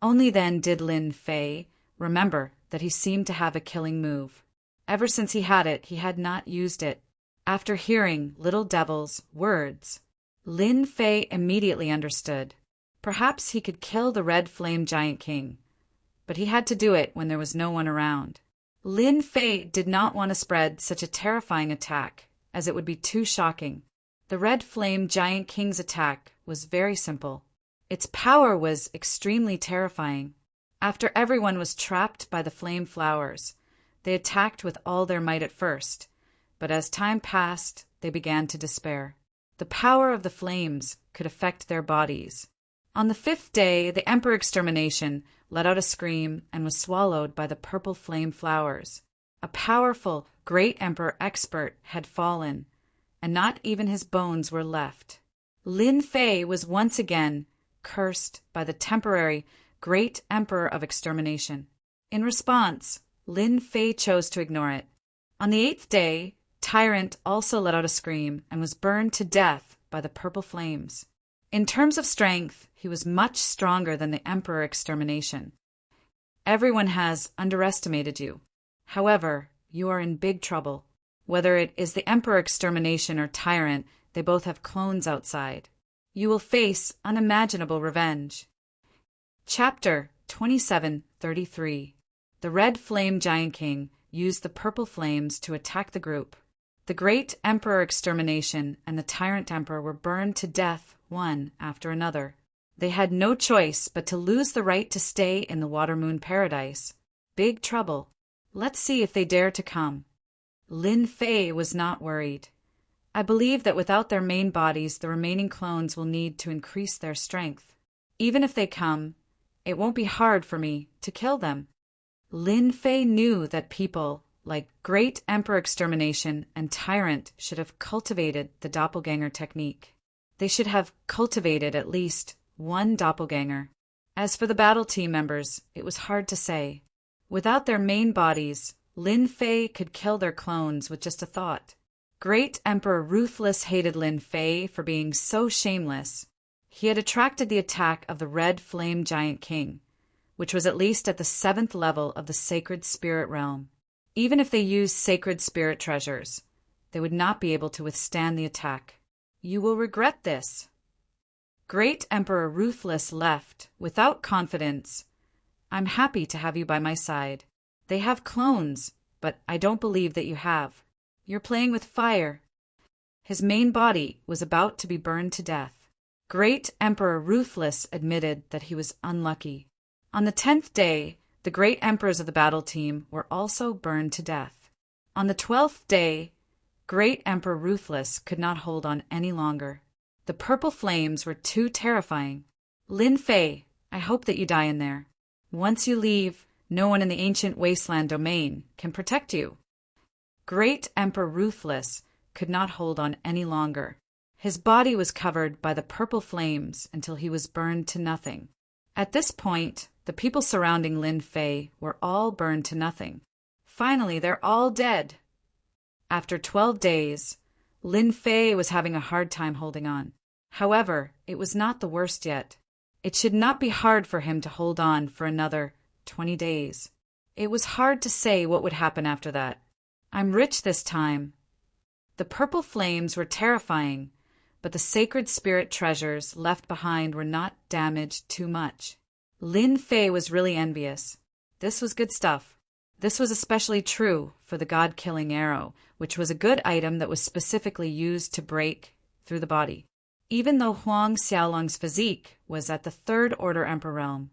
[SPEAKER 1] Only then did Lin Fei remember that he seemed to have a killing move. Ever since he had it, he had not used it. After hearing Little Devil's words, Lin Fei immediately understood. Perhaps he could kill the red flame giant king, but he had to do it when there was no one around. Lin Fei did not want to spread such a terrifying attack, as it would be too shocking. The red flame giant king's attack was very simple. Its power was extremely terrifying. After everyone was trapped by the flame flowers, they attacked with all their might at first, but as time passed, they began to despair. The power of the flames could affect their bodies. On the 5th day, the Emperor Extermination let out a scream and was swallowed by the purple flame flowers. A powerful, great Emperor expert had fallen, and not even his bones were left. Lin Fei was once again cursed by the temporary Great Emperor of Extermination. In response, Lin Fei chose to ignore it. On the 8th day, Tyrant also let out a scream and was burned to death by the purple flames. In terms of strength, he was much stronger than the Emperor Extermination. Everyone has underestimated you. However, you are in big trouble. Whether it is the Emperor Extermination or Tyrant, they both have clones outside. You will face unimaginable revenge. Chapter 2733. The Red Flame Giant King used the purple flames to attack the group. The Great Emperor Extermination and the Tyrant Emperor were burned to death one after another. They had no choice but to lose the right to stay in the Water Moon Paradise. Big trouble. Let's see if they dare to come. Lin Fei was not worried. I believe that without their main bodies, the remaining clones will need to increase their strength. Even if they come, it won't be hard for me to kill them. Lin Fei knew that people like Great Emperor Extermination and Tyrant should have cultivated the doppelganger technique. They should have cultivated at least one doppelganger. As for the battle team members, it was hard to say. Without their main bodies, Lin Fei could kill their clones with just a thought. Great Emperor Ruthless hated Lin Fei for being so shameless. He had attracted the attack of the Red Flame Giant King, which was at least at the 7th level of the Sacred Spirit Realm. Even if they used sacred spirit treasures, they would not be able to withstand the attack. You will regret this. Great Emperor Ruthless left, without confidence. I'm happy to have you by my side. They have clones, but I don't believe that you have. You're playing with fire. His main body was about to be burned to death. Great Emperor Ruthless admitted that he was unlucky. On the 10th day, the great emperors of the battle team were also burned to death. On the 12th day, Great Emperor Ruthless could not hold on any longer. The purple flames were too terrifying. Lin Fei, I hope that you die in there. Once you leave, no one in the ancient wasteland domain can protect you. Great Emperor Ruthless could not hold on any longer. His body was covered by the purple flames until he was burned to nothing. At this point, the people surrounding Lin Fei were all burned to nothing. Finally, they're all dead. After 12 days, Lin Fei was having a hard time holding on. However, it was not the worst yet. It should not be hard for him to hold on for another 20 days. It was hard to say what would happen after that. I'm rich this time. The purple flames were terrifying, but the sacred spirit treasures left behind were not damaged too much. Lin Fei was really envious. This was good stuff. This was especially true for the god-killing arrow, which was a good item that was specifically used to break through the body. Even though Huang Xiaolong's physique was at the Third Order Emperor realm,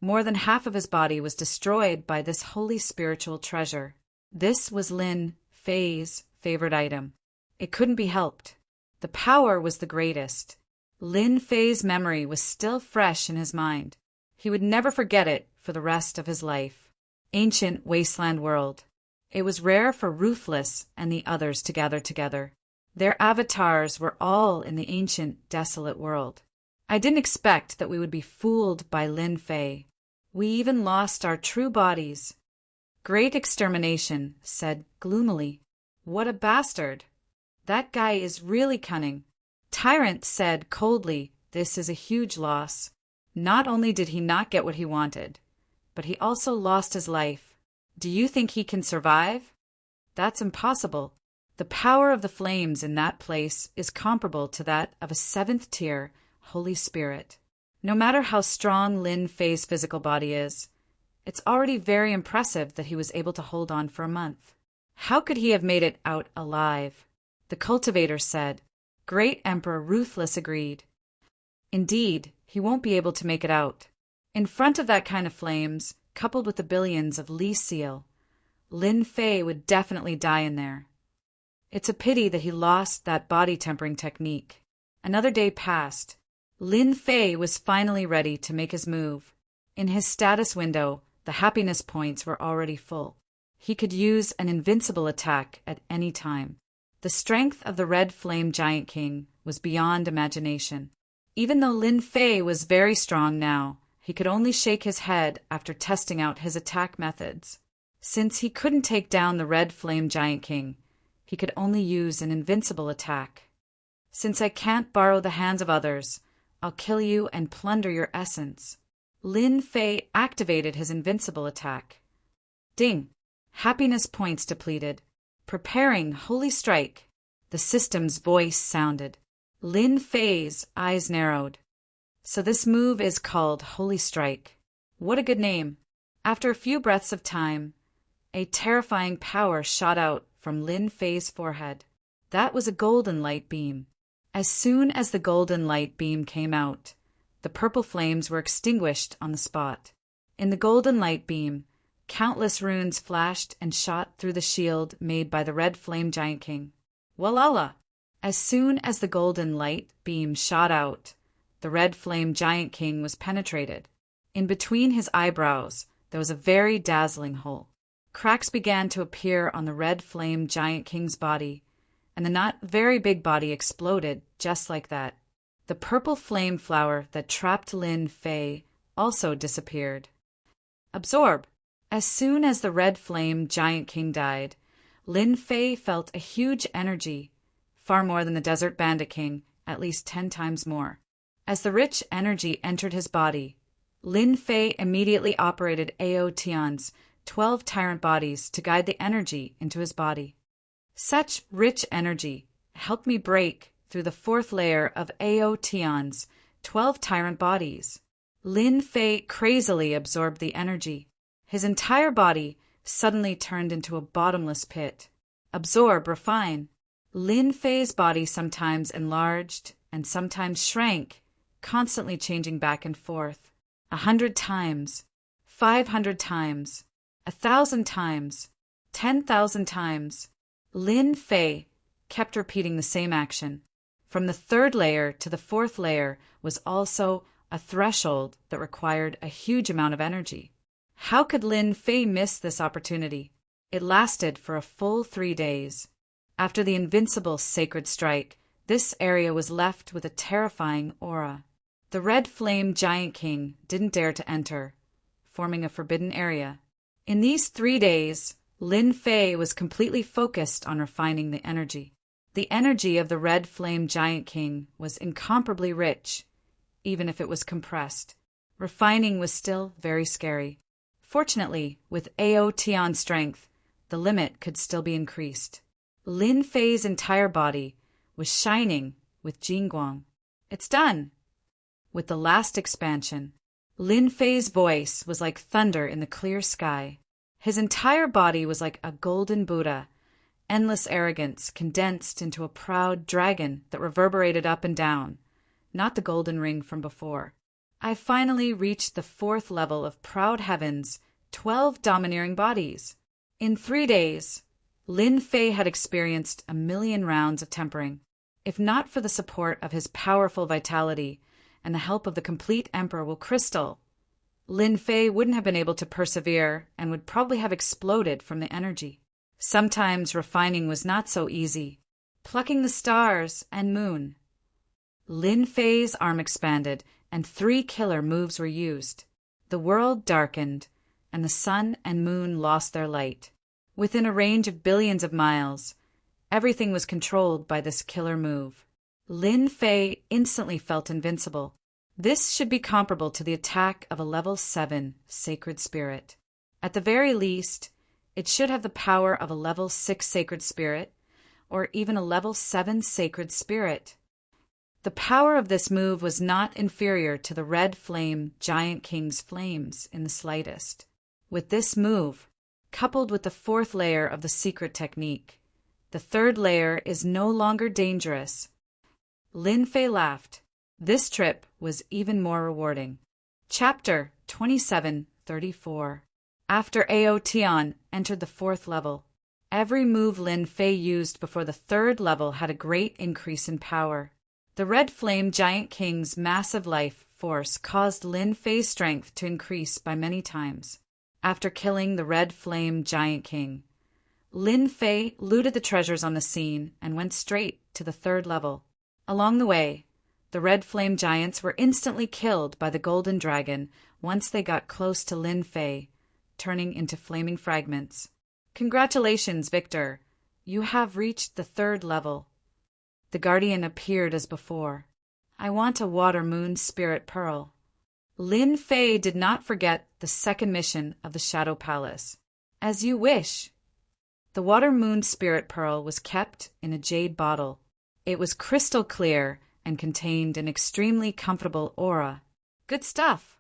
[SPEAKER 1] more than half of his body was destroyed by this holy spiritual treasure. This was Lin Fei's favorite item. It couldn't be helped. The power was the greatest. Lin Fei's memory was still fresh in his mind. He would never forget it for the rest of his life. Ancient wasteland world. It was rare for Ruthless and the others to gather together. Their avatars were all in the ancient, desolate world. I didn't expect that we would be fooled by Lin Fei. We even lost our true bodies. Great Extermination said gloomily, "What a bastard! That guy is really cunning." Tyrant said coldly, "This is a huge loss. Not only did he not get what he wanted, but he also lost his life. Do you think he can survive? That's impossible. The power of the flames in that place is comparable to that of a 7th-tier Holy Spirit. No matter how strong Lin Fei's physical body is, it's already very impressive that he was able to hold on for a month. How could he have made it out alive?" The cultivator said. Great Emperor Ruthless agreed. Indeed, he won't be able to make it out. In front of that kind of flames, coupled with the billions of Li Seal, Lin Fei would definitely die in there. It's a pity that he lost that body tempering technique. Another day passed. Lin Fei was finally ready to make his move. In his status window, the happiness points were already full. He could use an invincible attack at any time. The strength of the Red Flame Giant King was beyond imagination. Even though Lin Fei was very strong now, he could only shake his head after testing out his attack methods. Since he couldn't take down the Red Flame Giant King, he could only use an invincible attack. "Since I can't borrow the hands of others, I'll kill you and plunder your essence." Lin Fei activated his invincible attack. Ding! Happiness points depleted. Preparing Holy Strike. The system's voice sounded. Lin Fei's eyes narrowed. So this move is called Holy Strike. What a good name. After a few breaths of time, a terrifying power shot out from Lin Fei's forehead. That was a golden light beam. As soon as the golden light beam came out, the purple flames were extinguished on the spot. In the golden light beam, countless runes flashed and shot through the shield made by the Red Flame Giant King. Walala! As soon as the golden light beam shot out, the Red Flame Giant King was penetrated. In between his eyebrows, there was a very dazzling hole. Cracks began to appear on the Red Flame Giant King's body, and the not very big body exploded just like that. The purple flame flower that trapped Lin Fei also disappeared. Absorb! As soon as the Red Flame Giant King died, Lin Fei felt a huge energy, far more than the Desert Bandit King, at least 10 times more. As the rich energy entered his body, Lin Fei immediately operated Ao Tian's 12 tyrant bodies to guide the energy into his body. Such rich energy helped me break through the 4th layer of Ao Tian's 12 tyrant bodies. Lin Fei crazily absorbed the energy. His entire body suddenly turned into a bottomless pit. Absorb, refine. Lin Fei's body sometimes enlarged and sometimes shrank, constantly changing back and forth. 100 times, 500 times, 1,000 times, 10,000 times. Lin Fei kept repeating the same action. From the 3rd layer to the 4th layer was also a threshold that required a huge amount of energy. How could Lin Fei miss this opportunity? It lasted for a full 3 days. After the invincible sacred strike, this area was left with a terrifying aura. The Red Flame Giant King didn't dare to enter, forming a forbidden area. In these 3 days, Lin Fei was completely focused on refining the energy. The energy of the Red Flame Giant King was incomparably rich, even if it was compressed. Refining was still very scary. Fortunately, with Ao Tian's strength, the limit could still be increased. Lin Fei's entire body was shining with Jingguang. It's done. With the last expansion, Lin Fei's voice was like thunder in the clear sky. His entire body was like a golden Buddha, endless arrogance condensed into a proud dragon that reverberated up and down, not the golden ring from before. I finally reached the 4th level of proud heaven's 12 domineering bodies. In 3 days, Lin Fei had experienced 1,000,000 rounds of tempering. If not for the support of his powerful vitality and the help of the complete Emperor Will Crystal, Lin Fei wouldn't have been able to persevere and would probably have exploded from the energy. Sometimes refining was not so easy. Plucking the stars and moon. Lin Fei's arm expanded and 3 killer moves were used. The world darkened and the sun and moon lost their light. Within a range of billions of miles, everything was controlled by this killer move. Lin Fei instantly felt invincible. This should be comparable to the attack of a level 7 sacred spirit. At the very least, it should have the power of a level 6 sacred spirit, or even a level 7 sacred spirit. The power of this move was not inferior to the red flame Giant King's flames in the slightest. With this move, coupled with the 4th layer of the secret technique, the 3rd layer is no longer dangerous. Lin Fei laughed. This trip was even more rewarding. Chapter 2734. After Ao Tian entered the 4th level, every move Lin Fei used before the 3rd level had a great increase in power. The Red Flame Giant King's massive life force caused Lin Fei's strength to increase by many times. After killing the Red Flame Giant King, Lin Fei looted the treasures on the scene and went straight to the 3rd level. Along the way, the Red Flame Giants were instantly killed by the Golden Dragon once they got close to Lin Fei, turning into flaming fragments. Congratulations, Victor. You have reached the 3rd level. The Guardian appeared as before. I want a Water Moon Spirit Pearl. Lin Fei did not forget the 2nd mission of the Shadow Palace. As you wish. The Water Moon Spirit Pearl was kept in a jade bottle. It was crystal clear and contained an extremely comfortable aura. Good stuff.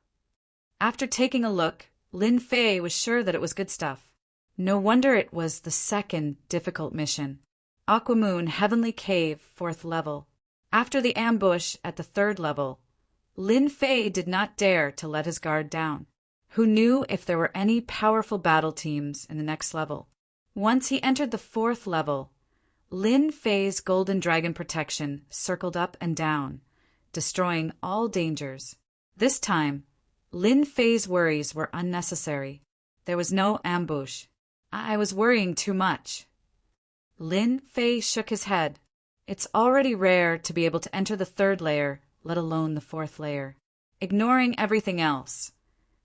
[SPEAKER 1] After taking a look, Lin Fei was sure that it was good stuff. No wonder it was the 2nd difficult mission. Aquamoon Heavenly Cave, 4th level. After the ambush at the 3rd level, Lin Fei did not dare to let his guard down. Who knew if there were any powerful battle teams in the next level? Once he entered the 4th level, Lin Fei's Golden Dragon protection circled up and down, destroying all dangers. This time, Lin Fei's worries were unnecessary. There was no ambush. I was worrying too much. Lin Fei shook his head. It's already rare to be able to enter the 3rd layer, let alone the 4th layer. Ignoring everything else,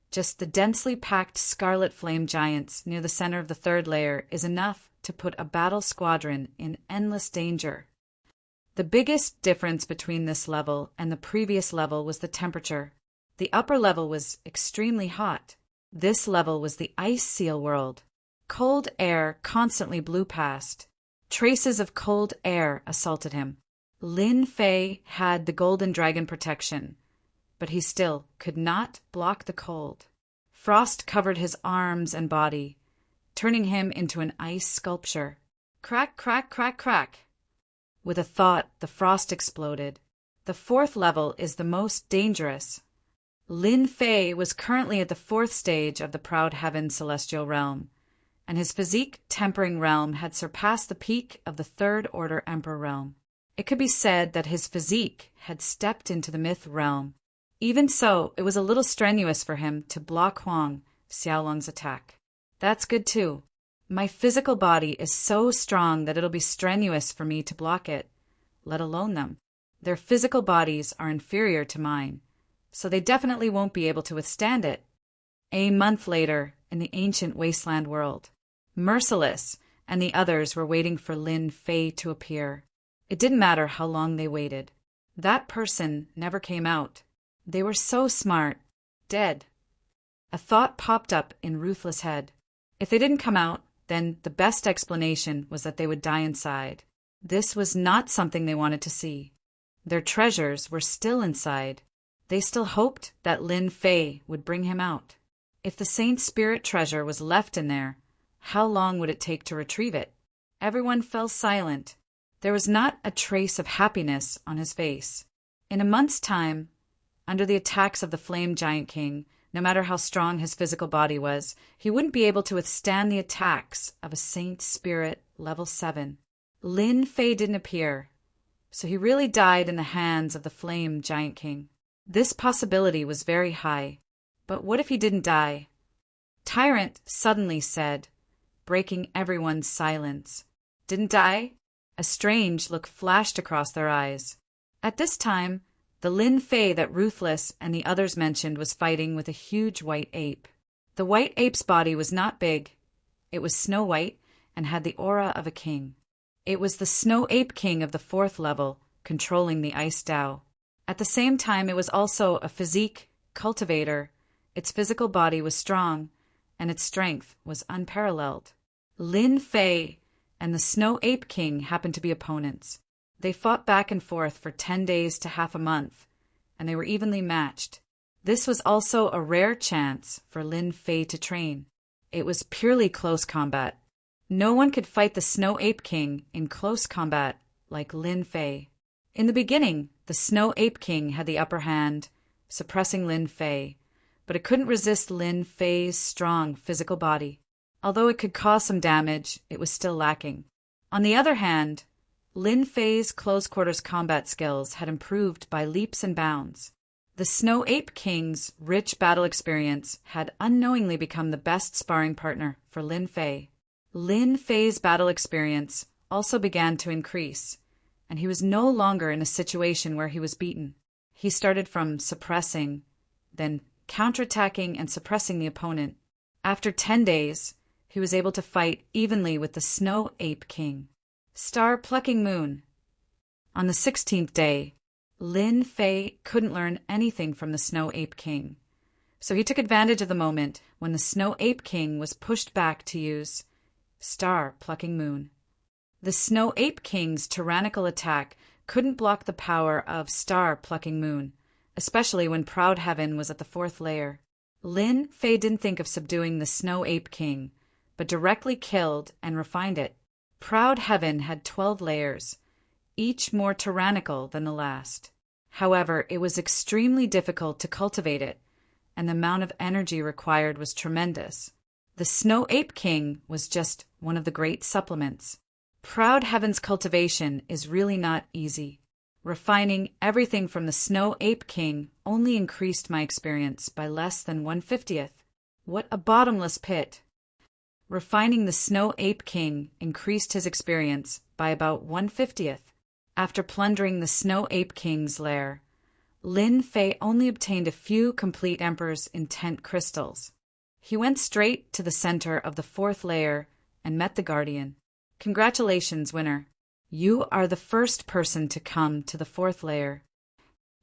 [SPEAKER 1] just the densely packed scarlet flame giants near the center of the 3rd layer is enough to put a battle squadron in endless danger. The biggest difference between this level and the previous level was the temperature. The upper level was extremely hot. This level was the ice seal world. Cold air constantly blew past. Traces of cold air assaulted him. Lin Fei had the Golden Dragon protection, but he still could not block the cold. Frost covered his arms and body, turning him into an ice sculpture. Crack, crack, crack, crack. With a thought, the frost exploded. The 4th level is the most dangerous. Lin Fei was currently at the 4th stage of the Proud Heaven Celestial Realm, and his physique tempering realm had surpassed the peak of the 3rd Order Emperor realm. It could be said that his physique had stepped into the myth realm. Even so, it was a little strenuous for him to block Huang Xiaolong's attack. That's good too. My physical body is so strong that it'll be strenuous for me to block it, let alone them. Their physical bodies are inferior to mine, so they definitely won't be able to withstand it. A month later, in the ancient wasteland world, Merciless and the others were waiting for Lin Fei to appear. It didn't matter how long they waited. That person never came out. They were so smart. Dead. A thought popped up in Ruthless' head. If they didn't come out, then the best explanation was that they would die inside. This was not something they wanted to see. Their treasures were still inside. They still hoped that Lin Fei would bring him out. If the saint's spirit treasure was left in there, how long would it take to retrieve it? Everyone fell silent. There was not a trace of happiness on his face. In a month's time, under the attacks of the Flame Giant King, no matter how strong his physical body was, he wouldn't be able to withstand the attacks of a saint spirit level 7. Lin Fei didn't appear, so he really died in the hands of the Flame Giant King. This possibility was very high. But what if he didn't die? Tyrant suddenly said, breaking everyone's silence. Didn't die? A strange look flashed across their eyes. At this time, the Lin Fei that Ruthless and the others mentioned was fighting with a huge white ape. The white ape's body was not big. It was snow white and had the aura of a king. It was the Snow Ape King of the 4th level, controlling the Ice Dao. At the same time, it was also a physique cultivator. Its physical body was strong, and its strength was unparalleled. Lin Fei and the Snow Ape King happened to be opponents. They fought back and forth for 10 days to half a month, and they were evenly matched. This was also a rare chance for Lin Fei to train. It was purely close combat. No one could fight the Snow Ape King in close combat like Lin Fei. In the beginning, the Snow Ape King had the upper hand, suppressing Lin Fei, but it couldn't resist Lin Fei's strong physical body. Although it could cause some damage, it was still lacking. On the other hand, Lin Fei's close-quarters combat skills had improved by leaps and bounds. The Snow Ape King's rich battle experience had unknowingly become the best sparring partner for Lin Fei. Lin Fei's battle experience also began to increase, and he was no longer in a situation where he was beaten. He started from suppressing, then counterattacking and suppressing the opponent. After 10 days, he was able to fight evenly with the Snow Ape King. Star-plucking moon. On the 16th day, Lin Fei couldn't learn anything from the Snow Ape King, so he took advantage of the moment when the Snow Ape King was pushed back to use Star-plucking moon. The Snow Ape King's tyrannical attack couldn't block the power of Star-plucking moon, especially when Proud Heaven was at the 4th layer. Lin Fei didn't think of subduing the Snow Ape King, but directly killed and refined it. Proud Heaven had 12 layers, each more tyrannical than the last. However, it was extremely difficult to cultivate it, and the amount of energy required was tremendous. The Snow Ape King was just one of the great supplements. Proud Heaven's cultivation is really not easy. Refining everything from the Snow Ape King only increased my experience by less than 1/50th. What a bottomless pit! Refining the Snow Ape King increased his experience by about 1/50th. After plundering the Snow Ape King's lair, Lin Fei only obtained a few complete Emperor's Intent crystals. He went straight to the center of the 4th layer and met the Guardian. Congratulations, winner. You are the first person to come to the 4th layer.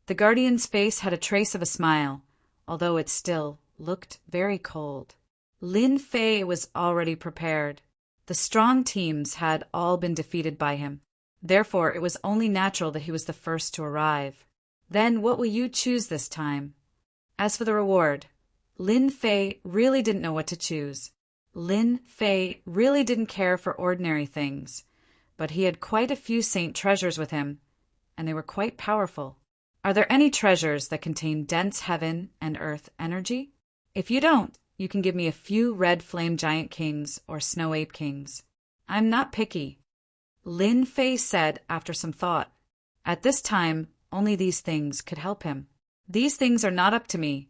[SPEAKER 1] The Guardian's face had a trace of a smile, although it still looked very cold. Lin Fei was already prepared. The strong teams had all been defeated by him. Therefore, it was only natural that he was the first to arrive. Then what will you choose this time? As for the reward, Lin Fei really didn't know what to choose. Lin Fei really didn't care for ordinary things, but he had quite a few saint treasures with him, and they were quite powerful. Are there any treasures that contain dense heaven and earth energy? If you don't, you can give me a few red flame giant kings or snow ape kings. I'm not picky. Lin Fei said after some thought. At this time, only these things could help him. These things are not up to me,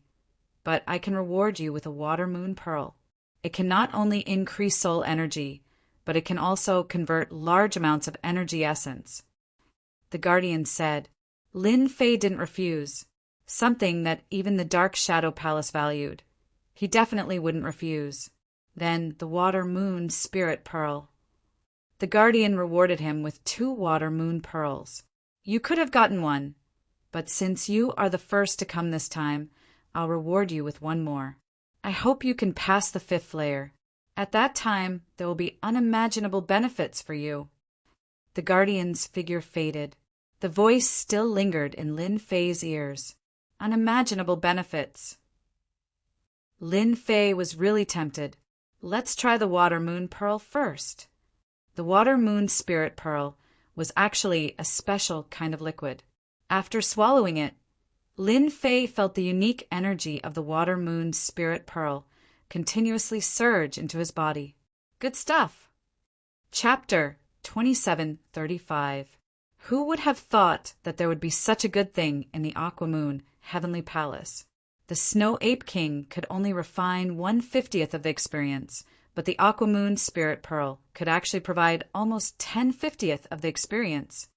[SPEAKER 1] but I can reward you with a water moon pearl. It can not only increase soul energy, but it can also convert large amounts of energy essence. The Guardian said. Lin Fei didn't refuse, something that even the Dark Shadow Palace valued. He definitely wouldn't refuse. Then the water moon spirit pearl. The Guardian rewarded him with 2 water moon pearls. You could have gotten one, but since you are the first to come this time, I'll reward you with 1 more. I hope you can pass the 5th layer. At that time, there will be unimaginable benefits for you. The Guardian's figure faded. The voice still lingered in Lin Fei's ears. Unimaginable benefits. Lin Fei was really tempted. Let's try the water moon pearl first. The water moon spirit pearl was actually a special kind of liquid. After swallowing it, Lin Fei felt the unique energy of the water moon spirit pearl continuously surge into his body. Good stuff. Chapter 2735. Who would have thought that there would be such a good thing in the Aquamoon Heavenly Palace? The Snow Ape King could only refine 1/50th of the experience, but the Aquamoon Spirit Pearl could actually provide almost 10/50th of the experience.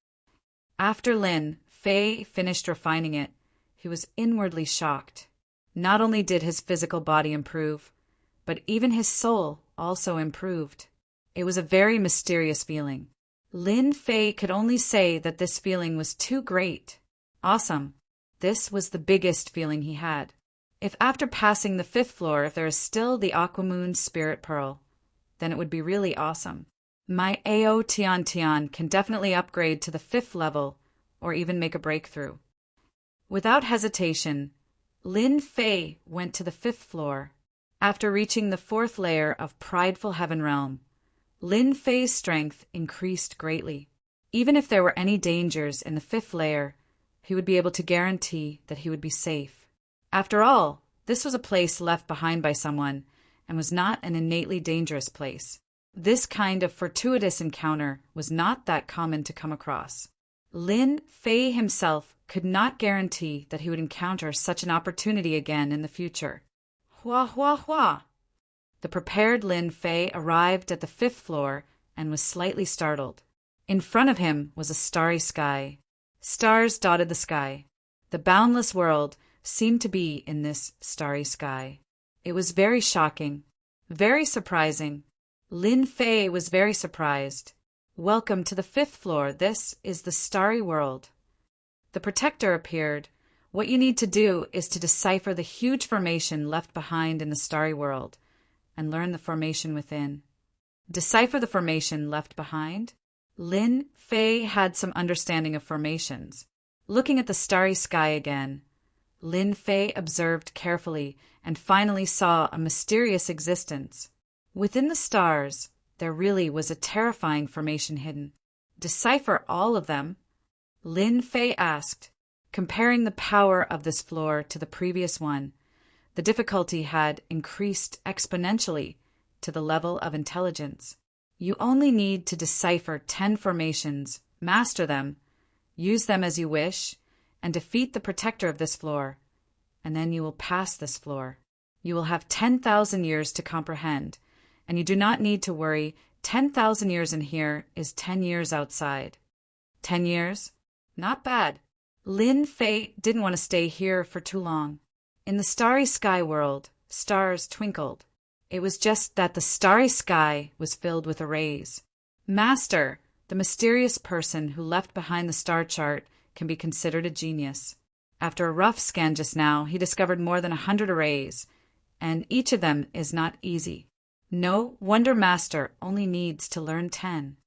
[SPEAKER 1] After Lin Fei finished refining it, he was inwardly shocked. Not only did his physical body improve, but even his soul also improved. It was a very mysterious feeling. Lin Fei could only say that this feeling was too great. Awesome. This was the biggest feeling he had. If after passing the 5th floor, if there is still the Aquamoon Spirit Pearl, then it would be really awesome. My Ao Tian Tian can definitely upgrade to the 5th level or even make a breakthrough. Without hesitation, Lin Fei went to the 5th floor. After reaching the 4th layer of Prideful Heaven Realm, Lin Fei's strength increased greatly. Even if there were any dangers in the 5th layer, he would be able to guarantee that he would be safe. After all, this was a place left behind by someone and was not an innately dangerous place. This kind of fortuitous encounter was not that common to come across. Lin Fei himself could not guarantee that he would encounter such an opportunity again in the future. Hua hua hua! The prepared Lin Fei arrived at the 5th floor and was slightly startled. In front of him was a starry sky. Stars dotted the sky. The boundless world seemed to be in this starry sky. It was very shocking, very surprising. Lin Fei was very surprised. Welcome to the 5th floor. This is the starry world. The protector appeared. What you need to do is to decipher the huge formation left behind in the starry world and learn the formation within. Decipher the formation left behind? Lin Fei had some understanding of formations. Looking at the starry sky again, Lin Fei observed carefully and finally saw a mysterious existence. Within the stars, there really was a terrifying formation hidden. Decipher all of them? Lin Fei asked, comparing the power of this floor to the previous one. The difficulty had increased exponentially to the level of intelligence. You only need to decipher 10 formations, master them, use them as you wish, and defeat the protector of this floor, and then you will pass this floor. You will have 10,000 years to comprehend, and you do not need to worry. 10,000 years in here is 10 years outside. 10 years? Not bad. Lin Fei didn't want to stay here for too long. In the starry sky world, stars twinkled. It was just that the starry sky was filled with arrays. Master, the mysterious person who left behind the star chart, can be considered a genius. After a rough scan just now, he discovered more than 100 arrays, and each of them is not easy. No wonder Master only needs to learn 10.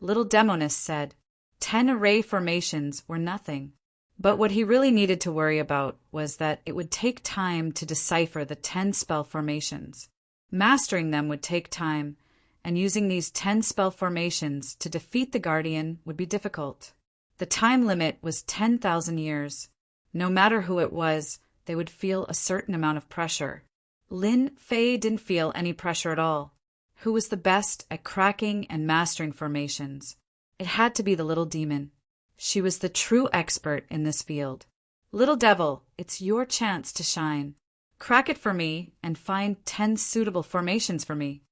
[SPEAKER 1] Little Demoness said 10 array formations were nothing. But what he really needed to worry about was that it would take time to decipher the 10 spell formations. Mastering them would take time, and using these 10 spell formations to defeat the Guardian would be difficult. The time limit was 10,000 years. No matter who it was, they would feel a certain amount of pressure. Lin Fei didn't feel any pressure at all. Who was the best at cracking and mastering formations? It had to be the little demon. She was the true expert in this field. Little devil, it's your chance to shine. Crack it for me and find 10 suitable formations for me.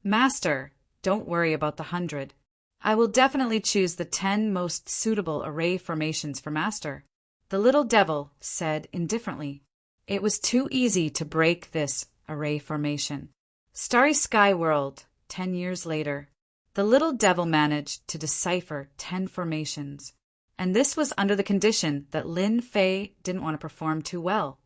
[SPEAKER 1] Master, don't worry about the 100. I will definitely choose the 10 most suitable array formations for Master. The little devil said indifferently. It was too easy to break this array formation. Starry Sky World, 10 years later. The little devil managed to decipher 10 formations. And this was under the condition that Lin Fei didn't want to perform too well.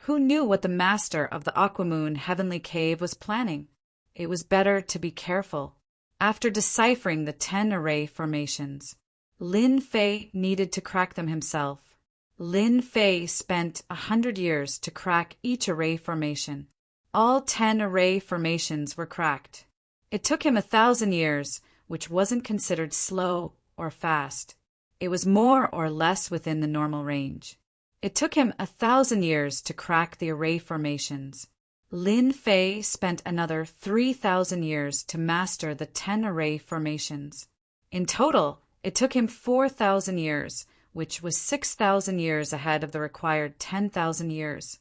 [SPEAKER 1] Who knew what the master of the Aquamoon Heavenly Cave was planning? It was better to be careful. After deciphering the 10 array formations, Lin Fei needed to crack them himself. Lin Fei spent 100 years to crack each array formation. All 10 array formations were cracked. It took him 1,000 years, which wasn't considered slow or fast. It was more or less within the normal range. It took him 1,000 years to crack the array formations. Lin Fei spent another 3,000 years to master the 10 array formations. In total, it took him 4,000 years, which was 6,000 years ahead of the required 10,000 years.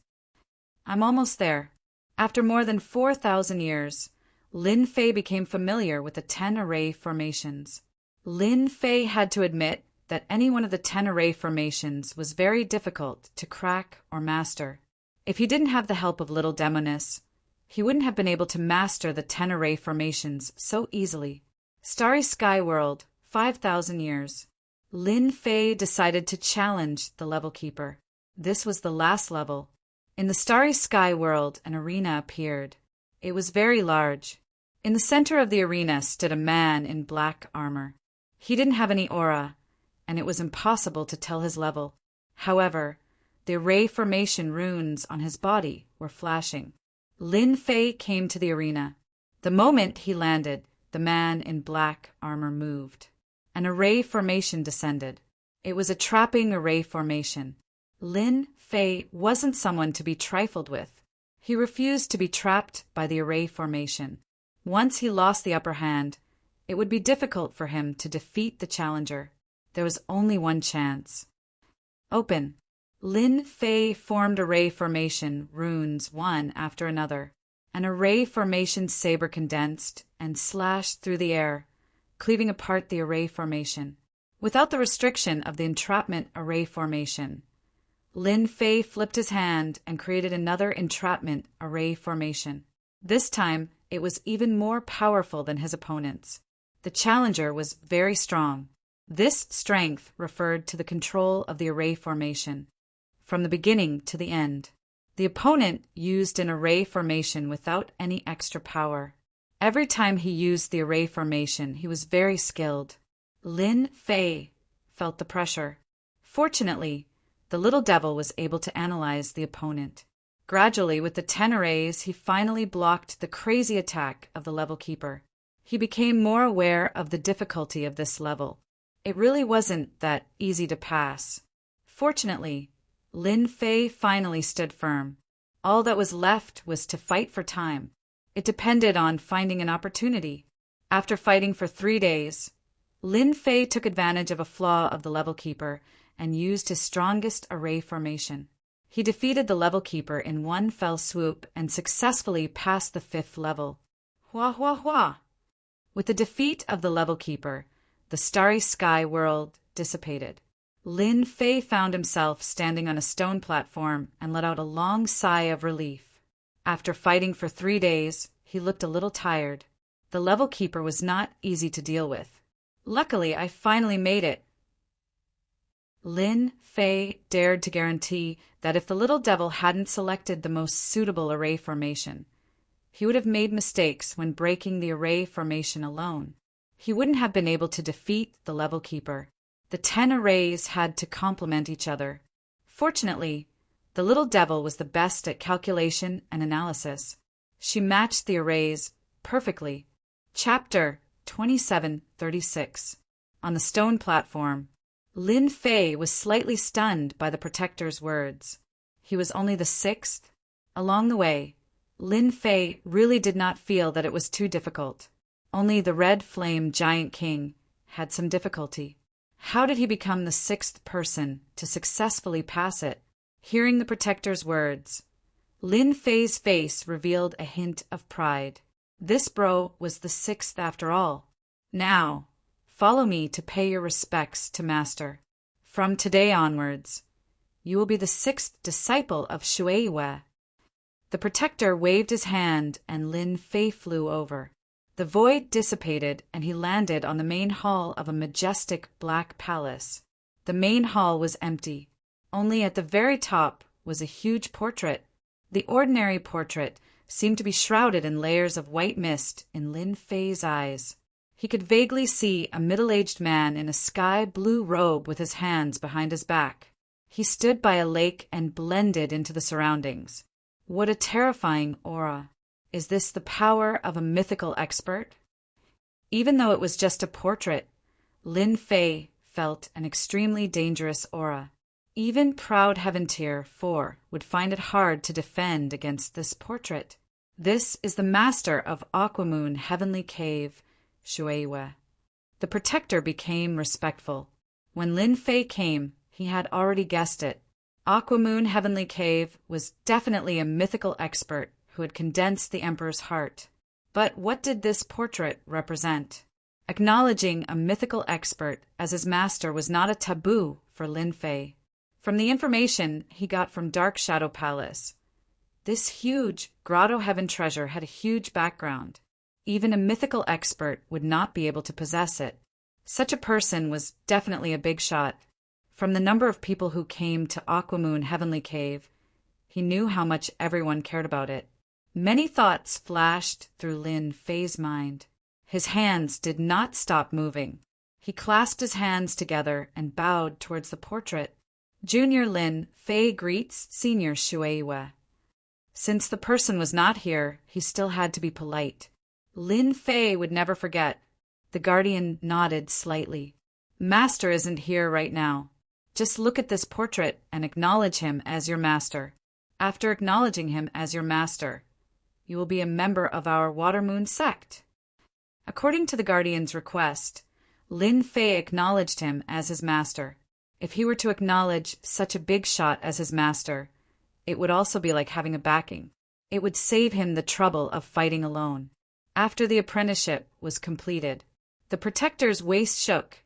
[SPEAKER 1] I'm almost there. After more than 4,000 years, Lin Fei became familiar with the 10 array formations. Lin Fei had to admit that any one of the 10 array formations was very difficult to crack or master. If he didn't have the help of Little Demoness, he wouldn't have been able to master the 10 array formations so easily. Starry Sky World, 5,000 years. Lin Fei decided to challenge the level keeper. This was the last level. In the Starry Sky World, an arena appeared. It was very large. In the center of the arena stood a man in black armor. He didn't have any aura, and it was impossible to tell his level. However, the array formation runes on his body were flashing. Lin Fei came to the arena. The moment he landed, the man in black armor moved. An array formation descended. It was a trapping array formation. Lin Fei wasn't someone to be trifled with. He refused to be trapped by the array formation. Once he lost the upper hand, it would be difficult for him to defeat the challenger. There was only one chance. Open. Lin Fei formed array formation runes one after another. An array formation saber condensed and slashed through the air, cleaving apart the array formation. Without the restriction of the entrapment array formation, Lin Fei flipped his hand and created another entrapment array formation. This time, it was even more powerful than his opponent's. The challenger was very strong. This strength referred to the control of the array formation, from the beginning to the end. The opponent used an array formation without any extra power. Every time he used the array formation, he was very skilled. Lin Fei felt the pressure. Fortunately, the little devil was able to analyze the opponent. Gradually, with the 10 arrays, he finally blocked the crazy attack of the level keeper. He became more aware of the difficulty of this level. It really wasn't that easy to pass. Fortunately, Lin Fei finally stood firm. All that was left was to fight for time. It depended on finding an opportunity. After fighting for 3 days, Lin Fei took advantage of a flaw of the level keeper and used his strongest array formation. He defeated the level keeper in one fell swoop and successfully passed the 5th level. Hua hua hua! With the defeat of the level keeper, the Starry Sky World dissipated. Lin Fei found himself standing on a stone platform and let out a long sigh of relief. After fighting for 3 days, he looked a little tired. The level keeper was not easy to deal with. Luckily, I finally made it. Lin Fei dared to guarantee that if the little devil hadn't selected the most suitable array formation, he would have made mistakes when breaking the array formation alone. He wouldn't have been able to defeat the level keeper. The 10 arrays had to complement each other. Fortunately, the little devil was the best at calculation and analysis. She matched the arrays perfectly. Chapter 2736. On the stone platform, Lin Fei was slightly stunned by the protector's words. He was only the 6th. Along the way, Lin Fei really did not feel that it was too difficult. Only the Red Flame Giant King had some difficulty. How did he become the 6th person to successfully pass it? Hearing the protector's words, Lin Fei's face revealed a hint of pride. This bro was the 6th after all. Now, follow me to pay your respects to Master. From today onwards, you will be the 6th disciple of Shuiwei. The protector waved his hand and Lin Fei flew over. The void dissipated and he landed on the main hall of a majestic black palace. The main hall was empty. Only at the very top was a huge portrait. The ordinary portrait seemed to be shrouded in layers of white mist in Lin Fei's eyes. He could vaguely see a middle-aged man in a sky-blue robe with his hands behind his back. He stood by a lake and blended into the surroundings. What a terrifying aura! Is this the power of a mythical expert? Even though it was just a portrait, Lin Fei felt an extremely dangerous aura. Even proud Heaven-Tier 4 would find it hard to defend against this portrait. This is the master of Aquamoon Heavenly Cave, Shueiwe. The protector became respectful. When Lin Fei came, he had already guessed it. Aquamoon Heavenly Cave was definitely a mythical expert who had condensed the Emperor's heart. But what did this portrait represent? Acknowledging a mythical expert as his master was not a taboo for Lin Fei. From the information he got from Dark Shadow Palace, this huge Grotto Heaven treasure had a huge background. Even a mythical expert would not be able to possess it. Such a person was definitely a big shot. From the number of people who came to Aquamoon Heavenly Cave, he knew how much everyone cared about it. Many thoughts flashed through Lin Fei's mind. His hands did not stop moving. He clasped his hands together and bowed towards the portrait. Junior Lin Fei greets Senior Shueiwe. Since the person was not here, he still had to be polite. Lin Fei would never forget. The guardian nodded slightly. Master isn't here right now. Just look at this portrait and acknowledge him as your master. After acknowledging him as your master, you will be a member of our Watermoon sect. According to the guardian's request, Lin Fei acknowledged him as his master. If he were to acknowledge such a big shot as his master, it would also be like having a backing. It would save him the trouble of fighting alone. After the apprenticeship was completed, the protector's waist shook,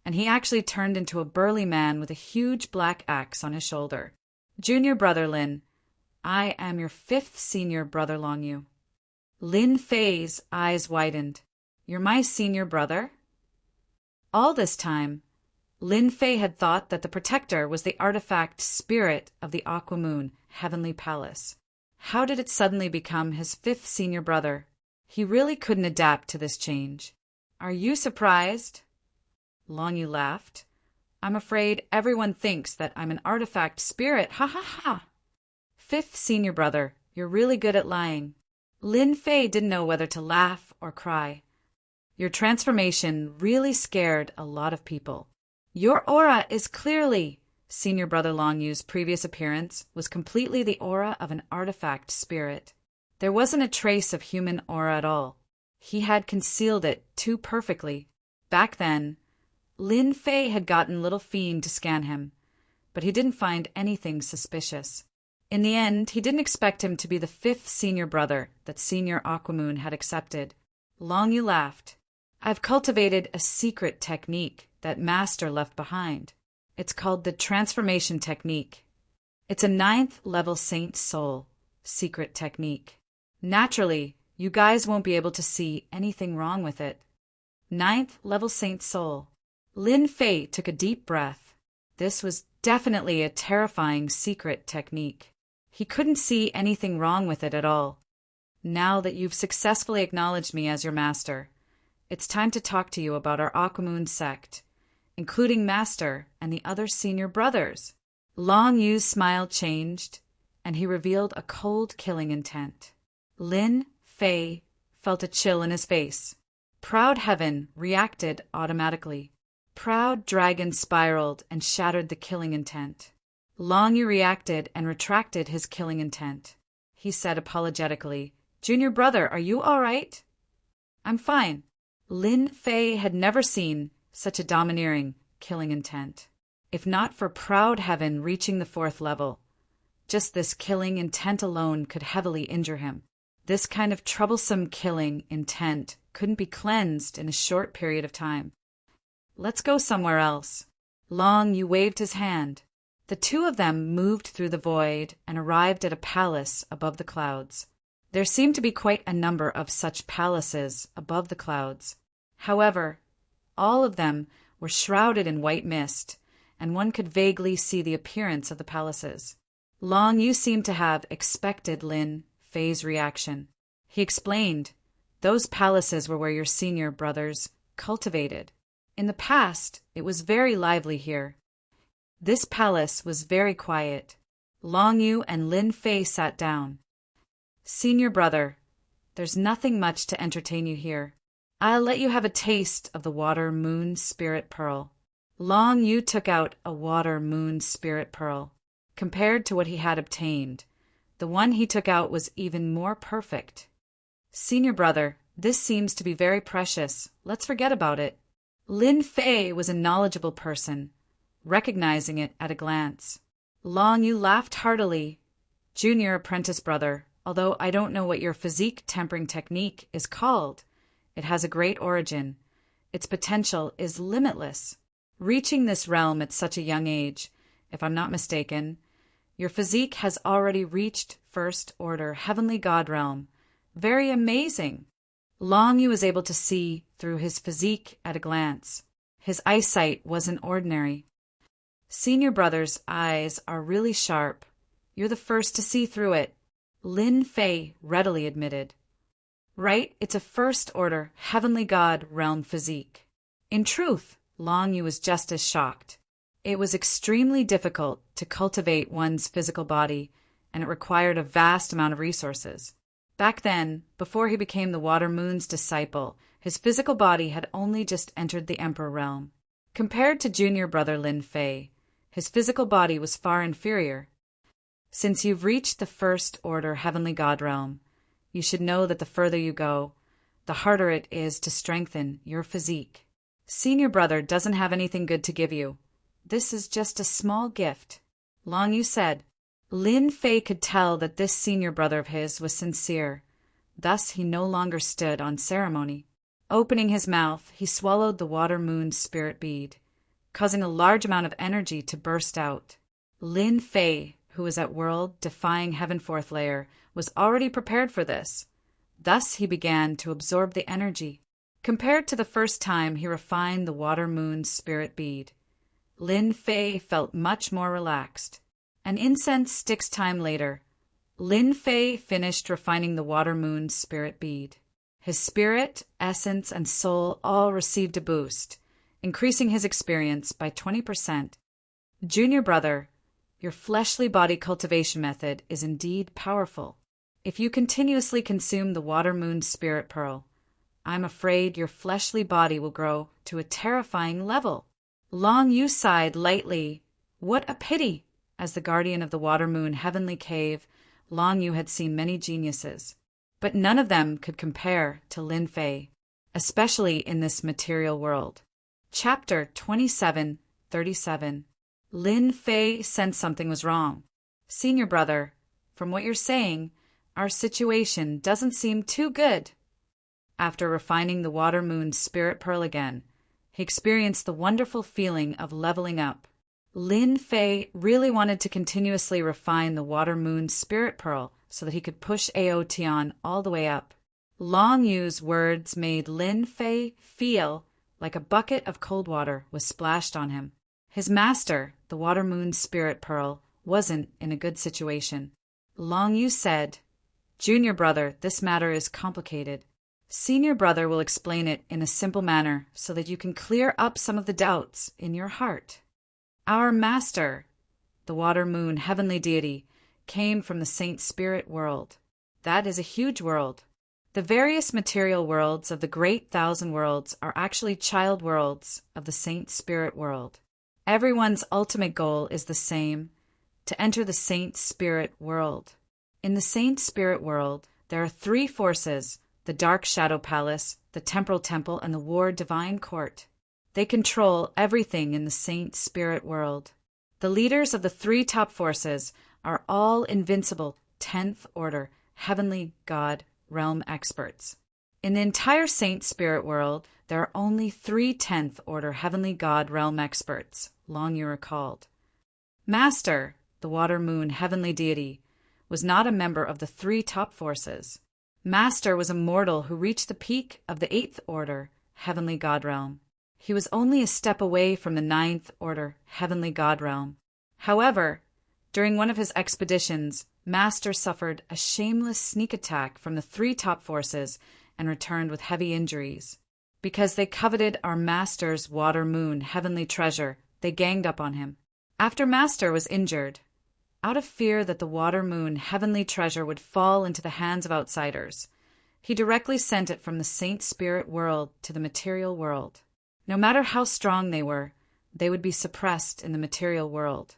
[SPEAKER 1] and he actually turned into a burly man with a huge black axe on his shoulder. Junior brother Lin, I am your 5th senior brother Longyu. Lin Fei's eyes widened. You're my senior brother? All this time, Lin Fei had thought that the protector was the artifact spirit of the Aquamoon Heavenly Palace. How did it suddenly become his 5th senior brother? He really couldn't adapt to this change. Are you surprised? Longyu laughed. I'm afraid everyone thinks that I'm an artifact spirit. Ha ha ha. 5th senior brother, you're really good at lying. Lin Fei didn't know whether to laugh or cry. Your transformation really scared a lot of people. Your aura is clearly, senior brother Longyu's previous appearance was completely the aura of an artifact spirit. There wasn't a trace of human aura at all. He had concealed it too perfectly. Back then, Lin Fei had gotten Little Fiend to scan him, but he didn't find anything suspicious. In the end, he didn't expect him to be the 5th senior brother that Senior Aquamoon had accepted. Longyu laughed. I've cultivated a secret technique that Master left behind. It's called the transformation technique. It's a 9th level Saint Soul secret technique. Naturally, you guys won't be able to see anything wrong with it. 9th level Saint Soul. Lin Fei took a deep breath. This was definitely a terrifying secret technique. He couldn't see anything wrong with it at all. Now that you've successfully acknowledged me as your master, it's time to talk to you about our Aquamoon sect, including Master and the other senior brothers. Long Yu's smile changed, and he revealed a cold killing intent. Lin Fei felt a chill in his face. Proud Heaven reacted automatically. Proud Dragon spiraled and shattered the killing intent. Long Yu reacted and retracted his killing intent. He said apologetically, Junior brother, are you all right? I'm fine. Lin Fei had never seen such a domineering killing intent. If not for Proud Heaven reaching the 4th level, just this killing intent alone could heavily injure him. This kind of troublesome killing intent couldn't be cleansed in a short period of time. Let's go somewhere else. Long Yu waved his hand. The two of them moved through the void and arrived at a palace above the clouds. There seemed to be quite a number of such palaces above the clouds. However, all of them were shrouded in white mist, and one could vaguely see the appearance of the palaces. Long Yu seemed to have expected Lin Fei's reaction. He explained, Those palaces were where your senior brothers cultivated. In the past, it was very lively here. This palace was very quiet. Long Yu and Lin Fei sat down. Senior brother, there's nothing much to entertain you here. I'll let you have a taste of the water moon spirit pearl. Long Yu took out a water moon spirit pearl. Compared to what he had obtained, the one he took out was even more perfect. Senior brother, this seems to be very precious. Let's forget about it. Lin Fei was a knowledgeable person, recognizing it at a glance. Long Yu laughed heartily. Junior apprentice brother, although I don't know what your physique tempering technique is called, it has a great origin. Its potential is limitless. Reaching this realm at such a young age, if I'm not mistaken, your physique has already reached first order heavenly god realm. Very amazing. Long Yu was able to see through his physique at a glance. His eyesight wasn't ordinary. Senior brother's eyes are really sharp. You're the first to see through it, Lin Fei readily admitted. Right, it's a first-order, heavenly god realm physique. In truth, Long Yu was just as shocked. It was extremely difficult to cultivate one's physical body, and it required a vast amount of resources. Back then, before he became the Water Moon's disciple, his physical body had only just entered the Emperor realm. Compared to junior brother Lin Fei, his physical body was far inferior. Since you've reached the first-order heavenly god realm, you should know that the further you go, the harder it is to strengthen your physique. Senior brother doesn't have anything good to give you. This is just a small gift. Long Yu said. Lin Fei could tell that this senior brother of his was sincere. Thus he no longer stood on ceremony. Opening his mouth, he swallowed the Water Moon spirit bead, causing a large amount of energy to burst out. Lin Fei, who was at world-defying Heaven Fourth Layer, was already prepared for this. Thus he began to absorb the energy. Compared to the first time he refined the Water Moon spirit bead, Lin Fei felt much more relaxed. An incense stick's time later, Lin Fei finished refining the Water Moon spirit bead. His spirit, essence, and soul all received a boost, increasing his experience by 20%. Junior brother, your fleshly body cultivation method is indeed powerful. If you continuously consume the Water Moon spirit pearl, I'm afraid your fleshly body will grow to a terrifying level. Long Yu sighed lightly. What a pity! As the guardian of the Water Moon heavenly cave, Long Yu had seen many geniuses, but none of them could compare to Lin Fei, especially in this material world. Chapter 27:37. Lin Fei sensed something was wrong. Senior brother, from what you're saying, our situation doesn't seem too good. After refining the Water Moon spirit pearl again, he experienced the wonderful feeling of leveling up. Lin Fei really wanted to continuously refine the Water Moon spirit pearl so that he could push Aotian all the way up. Long Yu's words made Lin Fei feel like a bucket of cold water was splashed on him. His master, the Water Moon spirit pearl, wasn't in a good situation. Long Yu said, Junior brother, this matter is complicated. Senior brother will explain it in a simple manner so that you can clear up some of the doubts in your heart. Our master, the Water Moon heavenly deity, came from the Saint Spirit world. That is a huge world. The various material worlds of the Great Thousand Worlds are actually child worlds of the Saint Spirit world. Everyone's ultimate goal is the same, to enter the Saint Spirit world. In the Saint Spirit world, there are three forces: the Dark Shadow Palace, the Temporal Temple, and the War Divine Court. They control everything in the Saint Spirit world. The leaders of the three top forces are all invincible 10th Order Heavenly God realm experts. In the entire Saint Spirit world, there are only 3 10th Order Heavenly God realm experts, Long Yu recalled. Master, the Water Moon heavenly deity, was not a member of the 3 top forces. Master was a mortal who reached the peak of the 8th Order Heavenly God realm. He was only a step away from the 9th Order Heavenly God realm. However, during one of his expeditions, Master suffered a shameless sneak attack from the 3 top forces and returned with heavy injuries. Because they coveted our master's water-moon heavenly treasure, they ganged up on him. After Master was injured, out of fear that the water-moon heavenly treasure would fall into the hands of outsiders, he directly sent it from the Saint Spirit world to the material world. No matter how strong they were, they would be suppressed in the material world.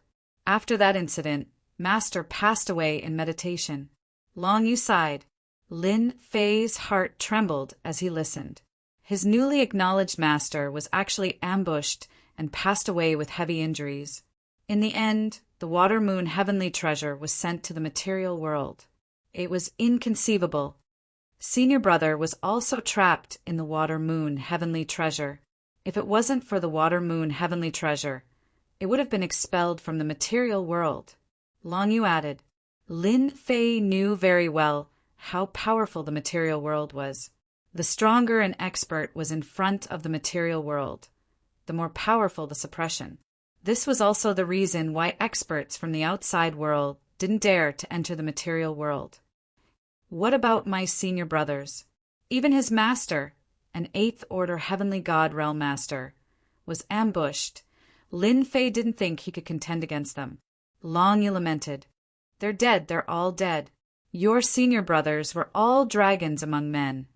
[SPEAKER 1] After that incident, Master passed away in meditation. Long Yu sighed. Lin Fei's heart trembled as he listened. His newly acknowledged master was actually ambushed and passed away with heavy injuries. In the end, the water-moon heavenly treasure was sent to the material world. It was inconceivable. Senior brother was also trapped in the water-moon heavenly treasure. If it wasn't for the water-moon heavenly treasure, it would have been expelled from the material world. Long Yu added, Lin Fei knew very well how powerful the material world was. The stronger an expert was in front of the material world, the more powerful the suppression. This was also the reason why experts from the outside world didn't dare to enter the material world. What about my senior brothers? Even his master, an 8th Order Heavenly God Realm Master, was ambushed. Lin Fei didn't think he could contend against them. Long Yu lamented. They're dead, they're all dead. Your senior brothers were all dragons among men,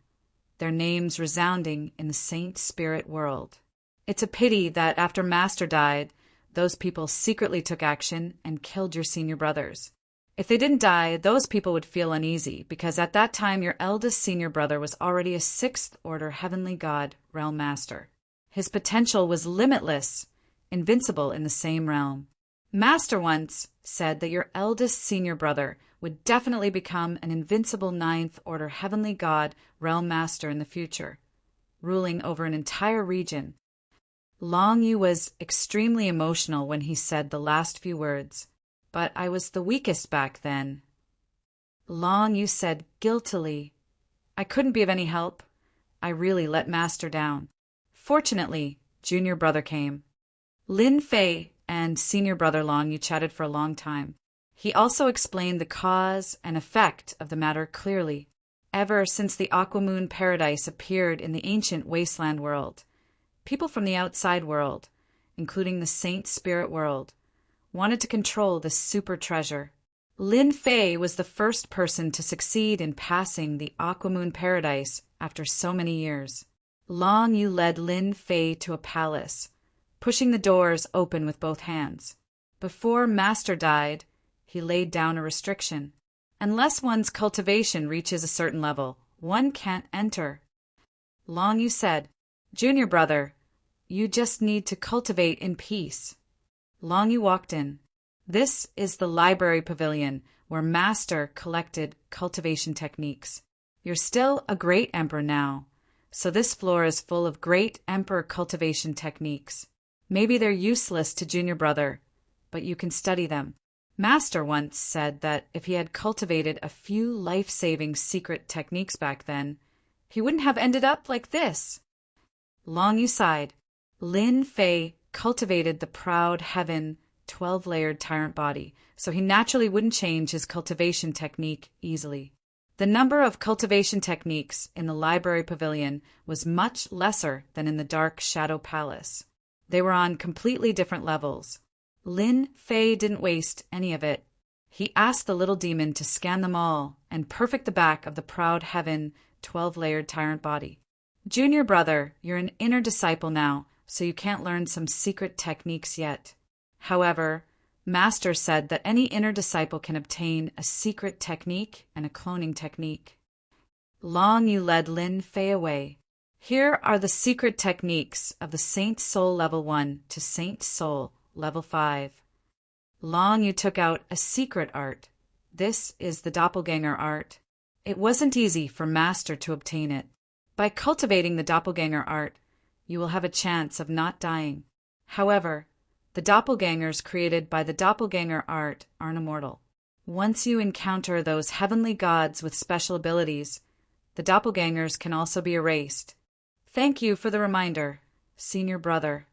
[SPEAKER 1] their names resounding in the Saint Spirit world. It's a pity that after Master died, those people secretly took action and killed your senior brothers. If they didn't die, those people would feel uneasy, because at that time your eldest senior brother was already a 6th Order Heavenly God Realm Master. His potential was limitless, invincible in the same realm. Master once said that your eldest senior brother would definitely become an invincible 9th Order Heavenly God Realm Master in the future, ruling over an entire region. Long Yu was extremely emotional when he said the last few words. But I was the weakest back then. Long Yu said guiltily, I couldn't be of any help. I really let Master down. Fortunately, junior brother came. Lin Fei and senior brother Long Yu chatted for a long time. He also explained the cause and effect of the matter clearly. Ever since the Aquamoon Paradise appeared in the ancient wasteland world, people from the outside world, including the Saint Spirit world, wanted to control this super treasure. Lin Fei was the first person to succeed in passing the Aquamoon Paradise after so many years. Long Yu led Lin Fei to a palace, pushing the doors open with both hands. Before Master died, he laid down a restriction. Unless one's cultivation reaches a certain level, one can't enter. Long Yu said, Junior brother, you just need to cultivate in peace. Long Yu walked in. This is the library pavilion where Master collected cultivation techniques. You're still a great emperor now, so this floor is full of great emperor cultivation techniques. Maybe they're useless to junior brother, but you can study them. Master once said that if he had cultivated a few life-saving secret techniques back then, he wouldn't have ended up like this. Long Yu sighed. Lin Fei cultivated the proud heaven 12-layered tyrant body, so he naturally wouldn't change his cultivation technique easily. The number of cultivation techniques in the library pavilion was much lesser than in the dark shadow palace. They were on completely different levels. Lin Fei didn't waste any of it. He asked the little demon to scan them all and perfect the back of the proud heaven 12-layered tyrant body. Junior brother, you're an inner disciple now, so you can't learn some secret techniques yet. However, Master said that any inner disciple can obtain a secret technique and a cloning technique. Long Yu led Lin Fei away. Here are the secret techniques of the Saint Soul Level 1 to Saint Soul Level 5. Long Yu took out a secret art. This is the doppelganger art. It wasn't easy for Master to obtain it. By cultivating the doppelganger art, you will have a chance of not dying. However, the doppelgangers created by the doppelganger art aren't immortal. Once you encounter those heavenly gods with special abilities, the doppelgangers can also be erased. Thank you for the reminder, senior brother.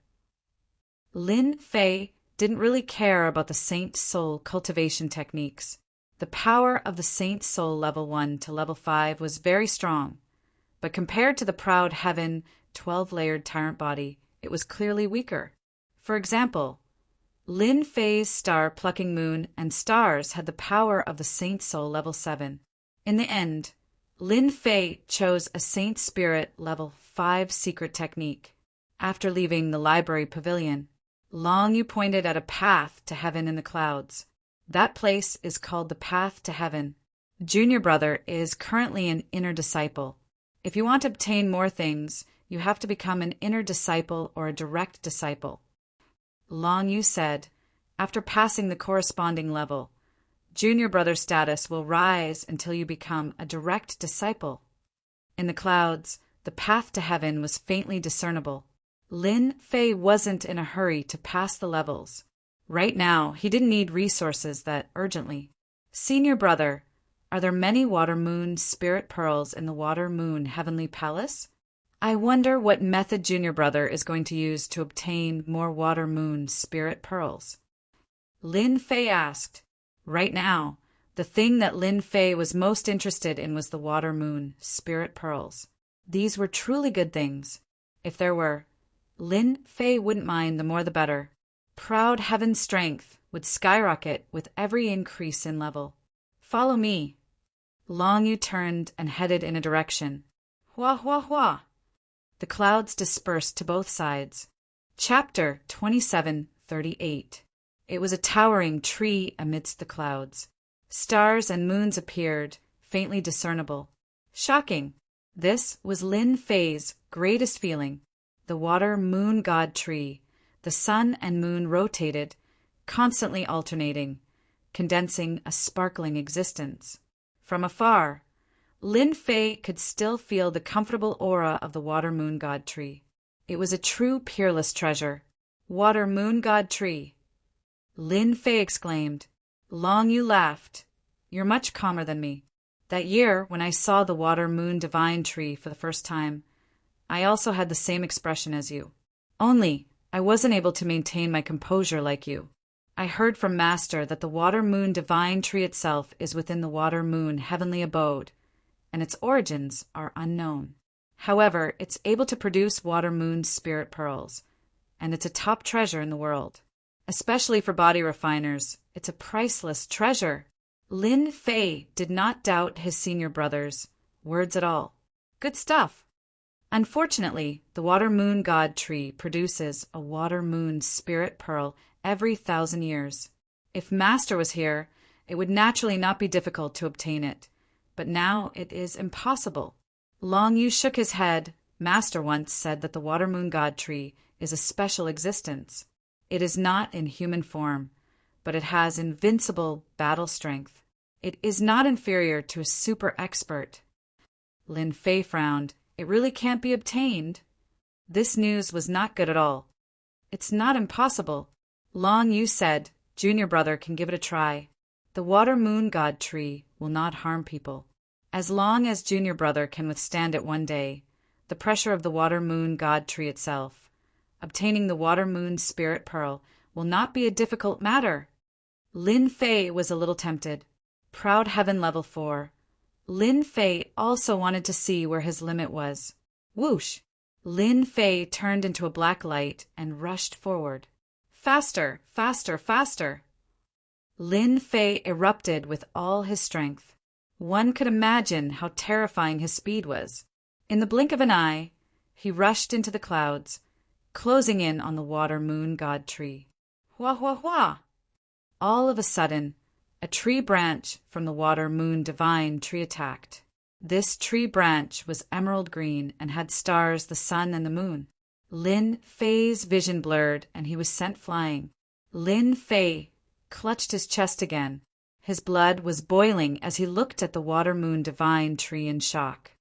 [SPEAKER 1] Lin Fei didn't really care about the Saint Soul cultivation techniques. The power of the Saint Soul Level 1 to Level 5 was very strong, but compared to the proud heaven, 12-layered tyrant body, it was clearly weaker. For example, Lin Fei's star-plucking moon and stars had the power of the Saint Soul level 7. In the end, Lin Fei chose a Saint Spirit level 5 secret technique. After leaving the library pavilion, Long Yu pointed at a path to heaven in the clouds. That place is called the Path to Heaven. Junior brother is currently an inner disciple. If you want to obtain more things, you have to become an inner disciple or a direct disciple. Long Yu said, after passing the corresponding level, junior brother status will rise until you become a direct disciple. In the clouds, the path to heaven was faintly discernible. Lin Fei wasn't in a hurry to pass the levels. Right now, he didn't need resources that urgently. Senior brother, are there many Water Moon spirit pearls in the Water Moon Heavenly Palace? I wonder what method junior brother is going to use to obtain more Water Moon spirit pearls. Lin Fei asked. Right now, the thing that Lin Fei was most interested in was the Water Moon spirit pearls. These were truly good things. If there were, Lin Fei wouldn't mind, the more the better. Proud heaven's strength would skyrocket with every increase in level. Follow me. Long Yu turned and headed in a direction. Hua hua hua. The clouds dispersed to both sides. Chapter 2738. It was a towering tree amidst the clouds. Stars and moons appeared, faintly discernible. Shocking! This was Lin Fei's greatest feeling. The Water Moon God tree. The sun and moon rotated, constantly alternating, condensing a sparkling existence. From afar, Lin Fei could still feel the comfortable aura of the Water Moon God tree. It was a true peerless treasure. Water Moon God tree. Lin Fei exclaimed. Long Yu laughed. You're much calmer than me. That year, when I saw the Water Moon Divine tree for the first time, I also had the same expression as you. Only, I wasn't able to maintain my composure like you. I heard from Master that the Water Moon Divine tree itself is within the Water Moon Heavenly Abode, and its origins are unknown. However, it's able to produce Water Moon spirit pearls, and it's a top treasure in the world. Especially for body refiners, it's a priceless treasure. Lin Fei did not doubt his senior brother's words at all. Good stuff. Unfortunately, the Water Moon God tree produces a Water Moon spirit pearl every 1,000 years. If Master was here, it would naturally not be difficult to obtain it, but now it is impossible. Long Yu shook his head. Master once said that the Water Moon God tree is a special existence. It is not in human form, but it has invincible battle strength. It is not inferior to a super expert. Lin Fei frowned. It really can't be obtained. This news was not good at all. It's not impossible. Long Yu said, junior brother can give it a try. The Water Moon God tree will not harm people. As long as junior brother can withstand it one day, the pressure of the Water Moon God tree itself, obtaining the Water Moon spirit pearl will not be a difficult matter. Lin Fei was a little tempted. Proud heaven level 4. Lin Fei also wanted to see where his limit was. Whoosh! Lin Fei turned into a black light and rushed forward. Faster, faster, faster! Lin Fei erupted with all his strength. One could imagine how terrifying his speed was. In the blink of an eye, he rushed into the clouds, closing in on the Water Moon God tree. Hua hua hua! All of a sudden, a tree branch from the Water Moon Divine tree attacked. This tree branch was emerald green and had stars, the sun and the moon. Lin Fei's vision blurred and he was sent flying. Lin Fei clutched his chest again. His blood was boiling as he looked at the Water Moon Divine tree in shock.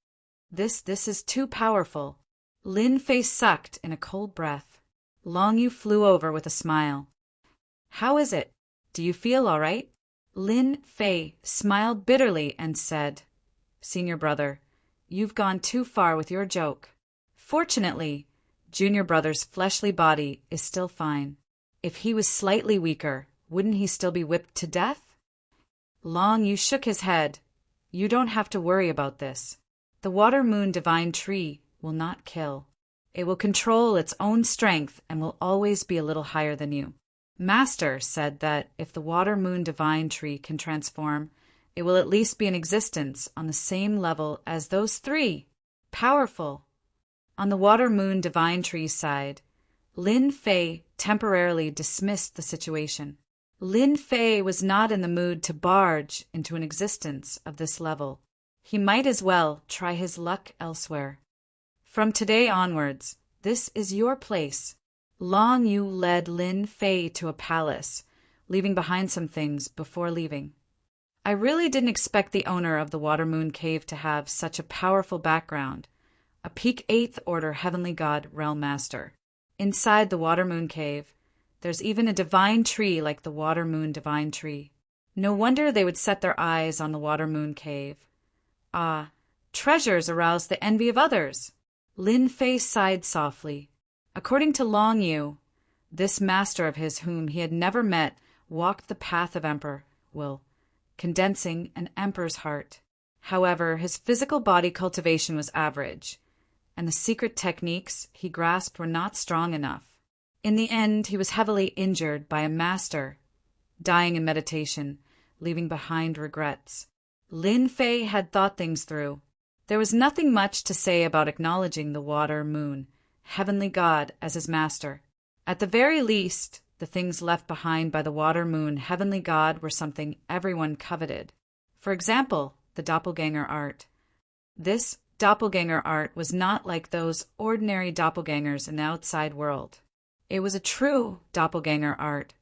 [SPEAKER 1] This is too powerful. Lin Fei sucked in a cold breath. Long Yu flew over with a smile. How is it? Do you feel all right? Lin Fei smiled bitterly and said, Senior brother, you've gone too far with your joke. Fortunately, junior brother's fleshly body is still fine. If he was slightly weaker, wouldn't he still be whipped to death? Long Yu shook his head. You don't have to worry about this. The water moon divine tree will not kill. It will control its own strength and will always be a little higher than you. Master said that if the water moon divine tree can transform, it will at least be in existence on the same level as those three. Powerful. On the water moon divine tree's side, Lin Fei temporarily dismissed the situation. Lin Fei was not in the mood to barge into an existence of this level. He might as well try his luck elsewhere. From today onwards, this is your place. Long Yu led Lin Fei to a palace, leaving behind some things before leaving. I really didn't expect the owner of the Water Moon Cave to have such a powerful background, a peak 8th Order Heavenly God Realm Master. Inside the Water Moon Cave, there's even a divine tree like the Water Moon Divine Tree. No wonder they would set their eyes on the Water Moon Cave. Ah, treasures arouse the envy of others. Lin Fei sighed softly. According to Long Yu, this master of his whom he had never met walked the path of Emperor will, condensing an emperor's heart. However, his physical body cultivation was average, and the secret techniques he grasped were not strong enough. In the end, he was heavily injured by a master, dying in meditation, leaving behind regrets. Lin Fei had thought things through. There was nothing much to say about acknowledging the Water Moon, Heavenly God, as his master. At the very least, the things left behind by the Water Moon, Heavenly God, were something everyone coveted. For example, the doppelganger art. This doppelganger art was not like those ordinary doppelgangers in the outside world. It was a true doppelganger art.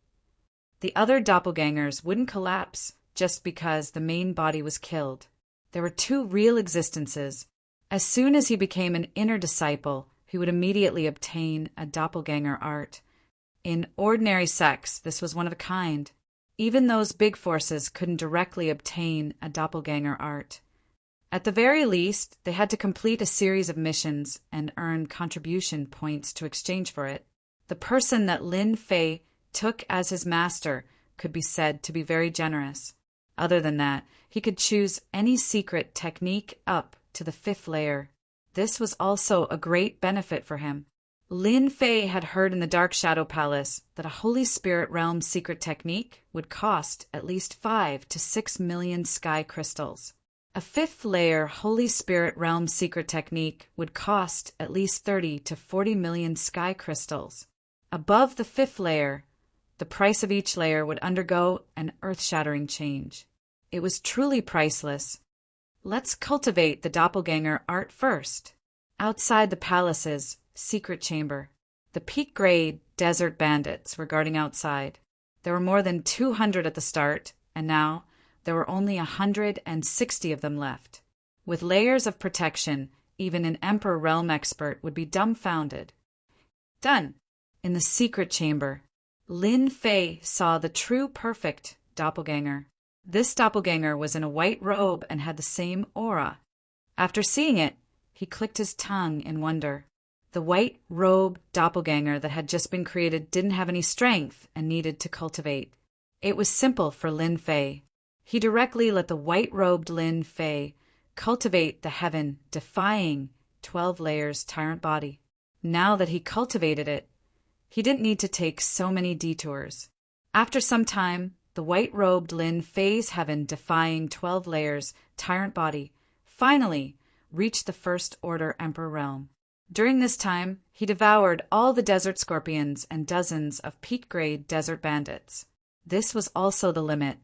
[SPEAKER 1] The other doppelgangers wouldn't collapse just because the main body was killed. There were two real existences. As soon as he became an inner disciple, he would immediately obtain a doppelganger art. In ordinary sects, this was one of a kind. Even those big forces couldn't directly obtain a doppelganger art. At the very least, they had to complete a series of missions and earn contribution points to exchange for it. The person that Lin Fei took as his master could be said to be very generous. Other than that, he could choose any secret technique up to the 5th layer. This was also a great benefit for him. Lin Fei had heard in the Dark Shadow Palace that a Holy Spirit Realm secret technique would cost at least 5 to 6 million sky crystals. A 5th layer Holy Spirit Realm secret technique would cost at least 30 to 40 million sky crystals. Above the 5th layer, the price of each layer would undergo an earth-shattering change. It was truly priceless. Let's cultivate the doppelganger art first. Outside the palace's secret chamber, the peak-grade desert bandits were guarding outside. There were more than 200 at the start, and now there were only 160 of them left. With layers of protection, even an Emperor Realm expert would be dumbfounded. Done. In the secret chamber, Lin Fei saw the true perfect doppelganger. This doppelganger was in a white robe and had the same aura. After seeing it, he clicked his tongue in wonder. The white robe doppelganger that had just been created didn't have any strength and needed to cultivate. It was simple for Lin Fei. He directly let the white-robed Lin Fei cultivate the heaven-defying 12 layers tyrant body. Now that he cultivated it, he didn't need to take so many detours. After some time, the white-robed Lin Fei's heaven-defying 12 layers tyrant body finally reached the First Order Emperor realm. During this time, he devoured all the desert scorpions and dozens of peak-grade desert bandits. This was also the limit.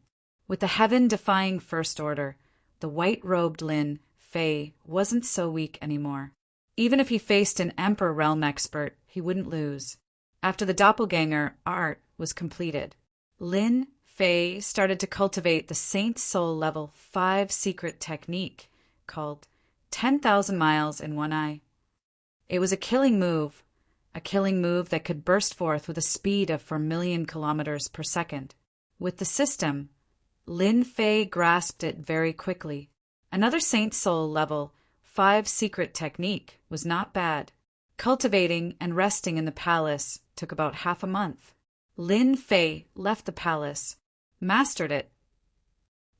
[SPEAKER 1] With the heaven-defying First Order, the white-robed Lin Fei wasn't so weak anymore. Even if he faced an Emperor Realm expert, he wouldn't lose. After the doppelganger art was completed, Lin Fei started to cultivate the Saint Soul Level 5 secret technique called 10,000 miles in one eye. It was a killing move that could burst forth with a speed of 4 million kilometers per second. With the system, Lin Fei grasped it very quickly. Another Saint Soul Level 5 secret technique was not bad. Cultivating and resting in the palace took about half a month. Lin Fei left the palace, mastered it.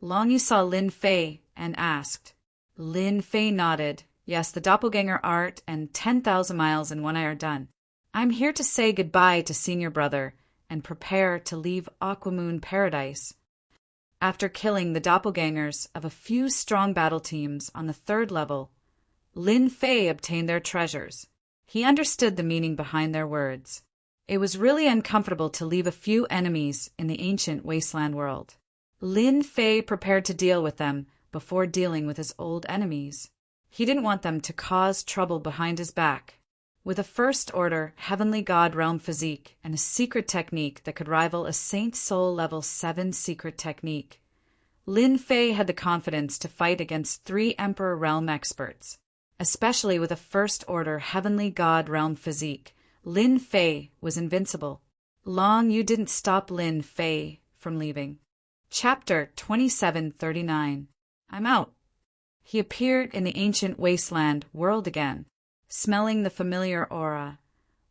[SPEAKER 1] Long Yu saw Lin Fei and asked. Lin Fei nodded Yes, the doppelganger art and 10,000 miles in one eye are done. I'm here to say goodbye to Senior Brother and prepare to leave Aquamoon Paradise. After killing the doppelgangers of a few strong battle teams on the 3rd level, Lin Fei obtained their treasures. He understood the meaning behind their words. It was really uncomfortable to leave a few enemies in the ancient wasteland world. Lin Fei prepared to deal with them before dealing with his old enemies. He didn't want them to cause trouble behind his back. With a First Order Heavenly God Realm physique and a secret technique that could rival a Saint Soul Level 7 secret technique, Lin Fei had the confidence to fight against 3 Emperor Realm experts. Especially with a First Order Heavenly God Realm physique, Lin Fei was invincible. Long Yu didn't stop Lin Fei from leaving. Chapter 2739. I'm out. He appeared in the ancient wasteland world again. Smelling the familiar aura,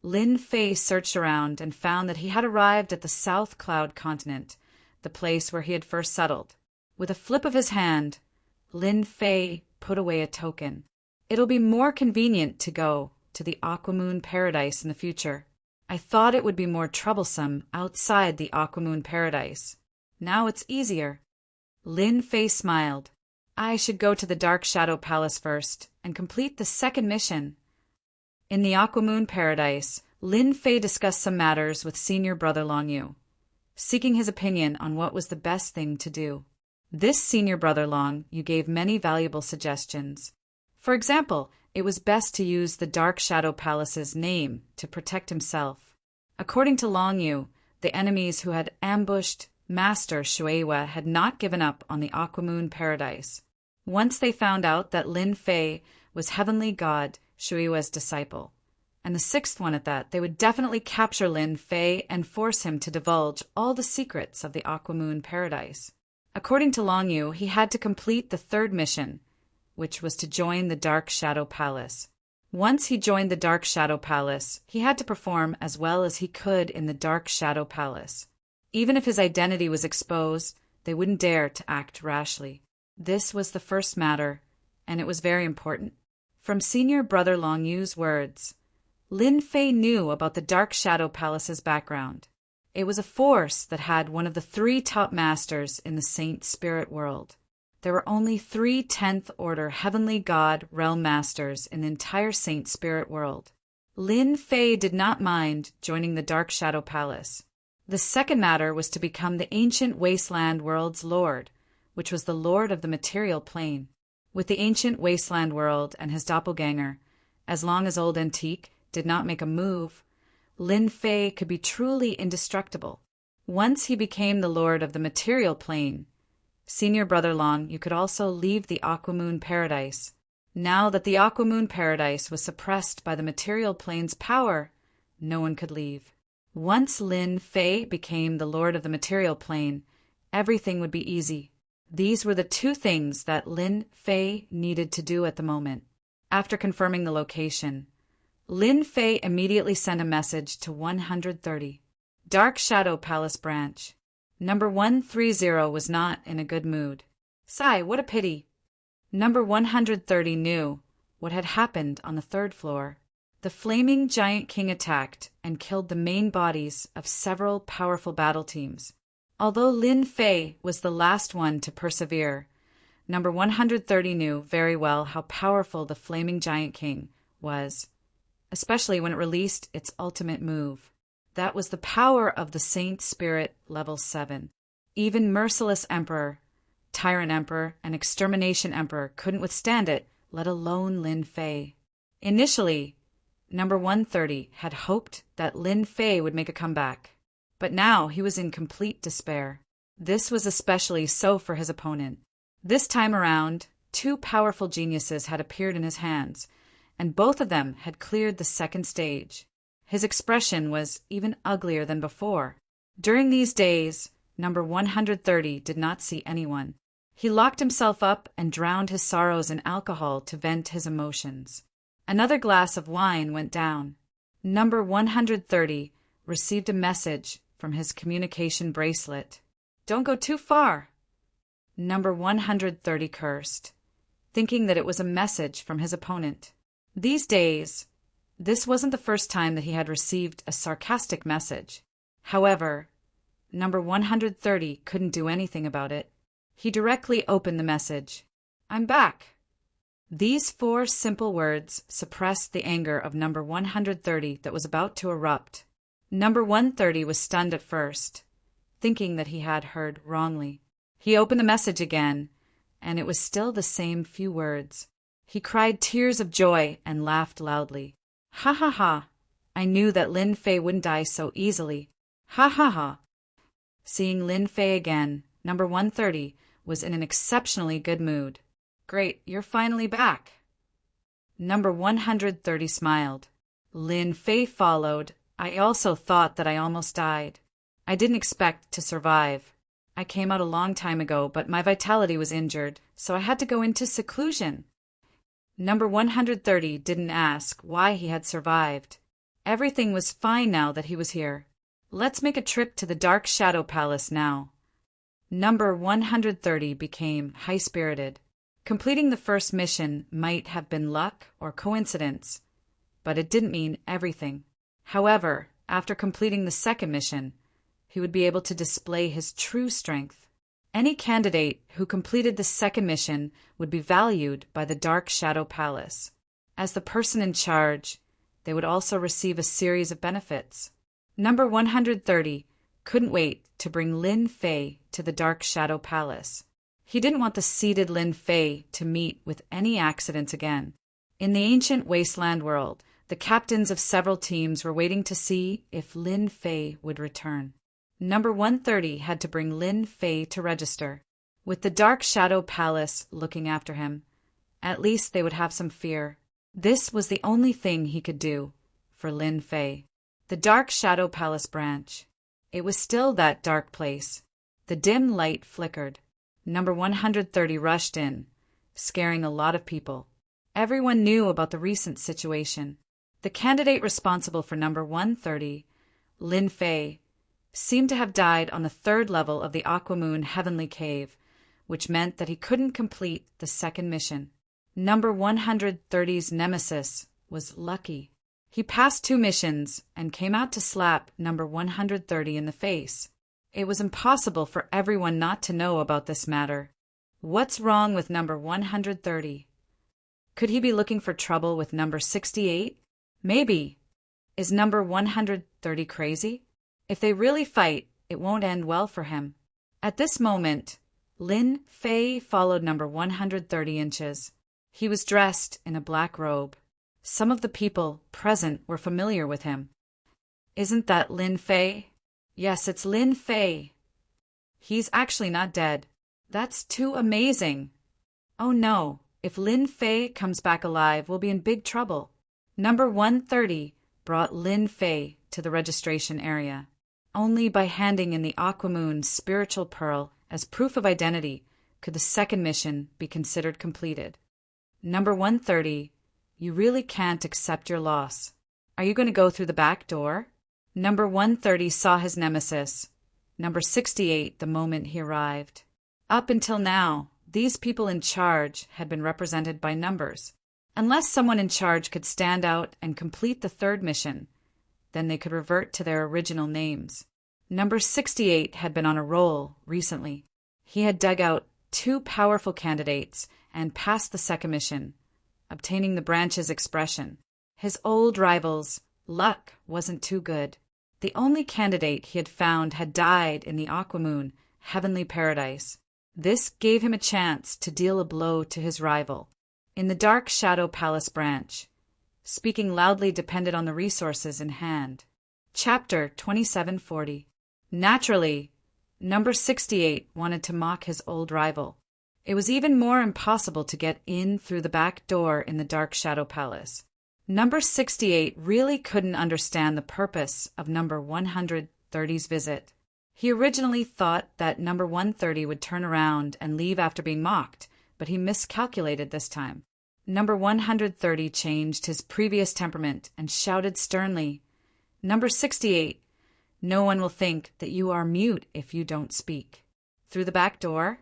[SPEAKER 1] Lin Fei searched around and found that he had arrived at the South Cloud continent, the place where he had first settled. With a flip of his hand, Lin Fei put away a token. It'll be more convenient to go to the Aquamoon Paradise in the future. I thought it would be more troublesome outside the Aquamoon Paradise. Now it's easier. Lin Fei smiled. I should go to the Dark Shadow Palace first and complete the 2nd mission. In the Aquamoon Paradise, Lin Fei discussed some matters with Senior Brother Long Yu, seeking his opinion on what was the best thing to do. This Senior Brother Long Yu gave many valuable suggestions. For example, it was best to use the Dark Shadow Palace's name to protect himself. According to Long Yu, the enemies who had ambushed Master Shueiwa had not given up on the Aquamoon Paradise. Once they found out that Lin Fei was Heavenly God Shueiwa's disciple, and the 6th one at that, they would definitely capture Lin Fei and force him to divulge all the secrets of the Aquamoon Paradise. According to Long Yu, he had to complete the 3rd mission, which was to join the Dark Shadow Palace. Once he joined the Dark Shadow Palace, he had to perform as well as he could in the Dark Shadow Palace. Even if his identity was exposed, they wouldn't dare to act rashly. This was the first matter, and it was very important. From Senior Brother Long Yu's words, Lin Fei knew about the Dark Shadow Palace's background. It was a force that had one of the 3 top masters in the Saint Spirit world. There were only 3 10th Order Heavenly God Realm Masters in the entire Saint Spirit world. Lin Fei did not mind joining the Dark Shadow Palace. The 2nd matter was to become the ancient wasteland world's lord, which was the lord of the material plane. With the ancient wasteland world and his doppelganger, as long as Old Antique did not make a move, Lin Fei could be truly indestructible. Once he became the lord of the material plane, Senior Brother Long Yu could also leave the Aquamoon Paradise. Now that the Aquamoon Paradise was suppressed by the material plane's power, no one could leave. Once Lin Fei became the lord of the material plane, everything would be easy. These were the 2 things that Lin Fei needed to do at the moment. After confirming the location, Lin Fei immediately sent a message to 130. Dark Shadow Palace Branch. Number 130 was not in a good mood. Sigh, what a pity. Number 130 knew what had happened on the 3rd floor. The flaming giant king attacked and killed the main bodies of several powerful battle teams. Although Lin Fei was the last one to persevere, Number 130 knew very well how powerful the flaming giant king was, especially when it released its ultimate move. That was the power of the Saint Spirit Level 7. Even Merciless Emperor, Tyrant Emperor, and Extermination Emperor couldn't withstand it, let alone Lin Fei. Initially, Number 130 had hoped that Lin Fei would make a comeback, but now he was in complete despair. This was especially so for his opponent. This time around, 2 powerful geniuses had appeared in his hands, and both of them had cleared the 2nd stage. His expression was even uglier than before. During these days, Number 130 did not see anyone. He locked himself up and drowned his sorrows in alcohol to vent his emotions. Another glass of wine went down. Number 130 received a message from his communication bracelet. Don't go too far. Number 130 cursed. thinking that it was a message from his opponent. These days, this wasn't the first time that he had received a sarcastic message. However, number 130 couldn't do anything about it. He directly opened the message. "I'm back." These 4 simple words suppressed the anger of number 130 that was about to erupt. Number 130 was stunned at first, thinking that he had heard wrongly. He opened the message again, and it was still the same few words. He cried tears of joy and laughed loudly. "Ha ha ha! I knew that Lin Fei wouldn't die so easily. Ha ha ha!" Seeing Lin Fei again, number 130 was in an exceptionally good mood. "Great, you're finally back." Number 130 smiled. Lin Fei followed. "I also thought that I almost died. I didn't expect to survive. I came out a long time ago, but my vitality was injured, so I had to go into seclusion." Number 130 didn't ask why he had survived. Everything was fine now that he was here. "Let's make a trip to the Dark Shadow Palace now." Number 130 became high-spirited. Completing the first mission might have been luck or coincidence, but it didn't mean everything. However, after completing the second mission, he would be able to display his true strength. Any candidate who completed the second mission would be valued by the Dark Shadow Palace. As the person in charge, they would also receive a series of benefits. Number 130 couldn't wait to bring Lin Fei to the Dark Shadow Palace. He didn't want the seated Lin Fei to meet with any accidents again. In the ancient wasteland world, the captains of several teams were waiting to see if Lin Fei would return. Number 130 had to bring Lin Fei to register. With the Dark Shadow Palace looking after him, at least they would have some fear. This was the only thing he could do for Lin Fei. The Dark Shadow Palace branch. It was still that dark place. The dim light flickered. Number 130 rushed in, scaring a lot of people. Everyone knew about the recent situation. The candidate responsible for number 130, Lin Fei, seemed to have died on the 3rd level of the Aquamoon Heavenly Cave, which meant that he couldn't complete the second mission. Number 130's nemesis was lucky. He passed 2 missions and came out to slap number 130 in the face. It was impossible for everyone not to know about this matter. What's wrong with number 130? Could he be looking for trouble with number 68? Maybe. Is number 130 crazy? If they really fight, it won't end well for him. At this moment, Lin Fei followed number 130 inches. He was dressed in a black robe. Some of the people present were familiar with him. "Isn't that Lin Fei?" "Yes, it's Lin Fei." "He's actually not dead." "That's too amazing." "Oh no, if Lin Fei comes back alive, we'll be in big trouble." Number 130 brought Lin Fei to the registration area. Only by handing in the Aquamoon spiritual pearl as proof of identity could the second mission be considered completed. Number 130, you really can't accept your loss. Are you going to go through the back door? Number 130 saw his nemesis, number 68, the moment he arrived. Up until now, these people in charge had been represented by numbers. Unless someone in charge could stand out and complete the third mission, then they could revert to their original names. Number 68 had been on a roll recently. He had dug out 2 powerful candidates and passed the second mission, obtaining the branch's expression. His old rival's luck wasn't too good. The only candidate he had found had died in the Aquamoon Heavenly Paradise. This gave him a chance to deal a blow to his rival. In the Dark Shadow Palace branch, speaking loudly depended on the resources in hand. Chapter 2740. Naturally, number 68 wanted to mock his old rival. It was even more impossible to get in through the back door in the Dark Shadow Palace. Number 68 really couldn't understand the purpose of number 130's visit. He originally thought that number 130 would turn around and leave after being mocked, but he miscalculated this time. Number 130 changed his previous temperament and shouted sternly, "Number 68, no one will think that you are mute if you don't speak." Through the back door?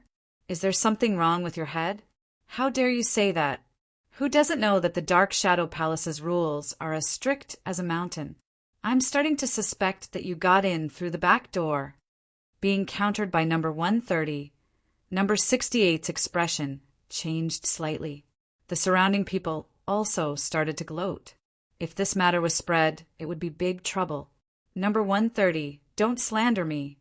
[SPEAKER 1] Is there something wrong with your head? How dare you say that? Who doesn't know that the Dark Shadow Palace's rules are as strict as a mountain? I'm starting to suspect that you got in through the back door. Being countered by number 130, number 68's expression changed slightly. The surrounding people also started to gloat. If this matter was spread, it would be big trouble. Number 130, don't slander me.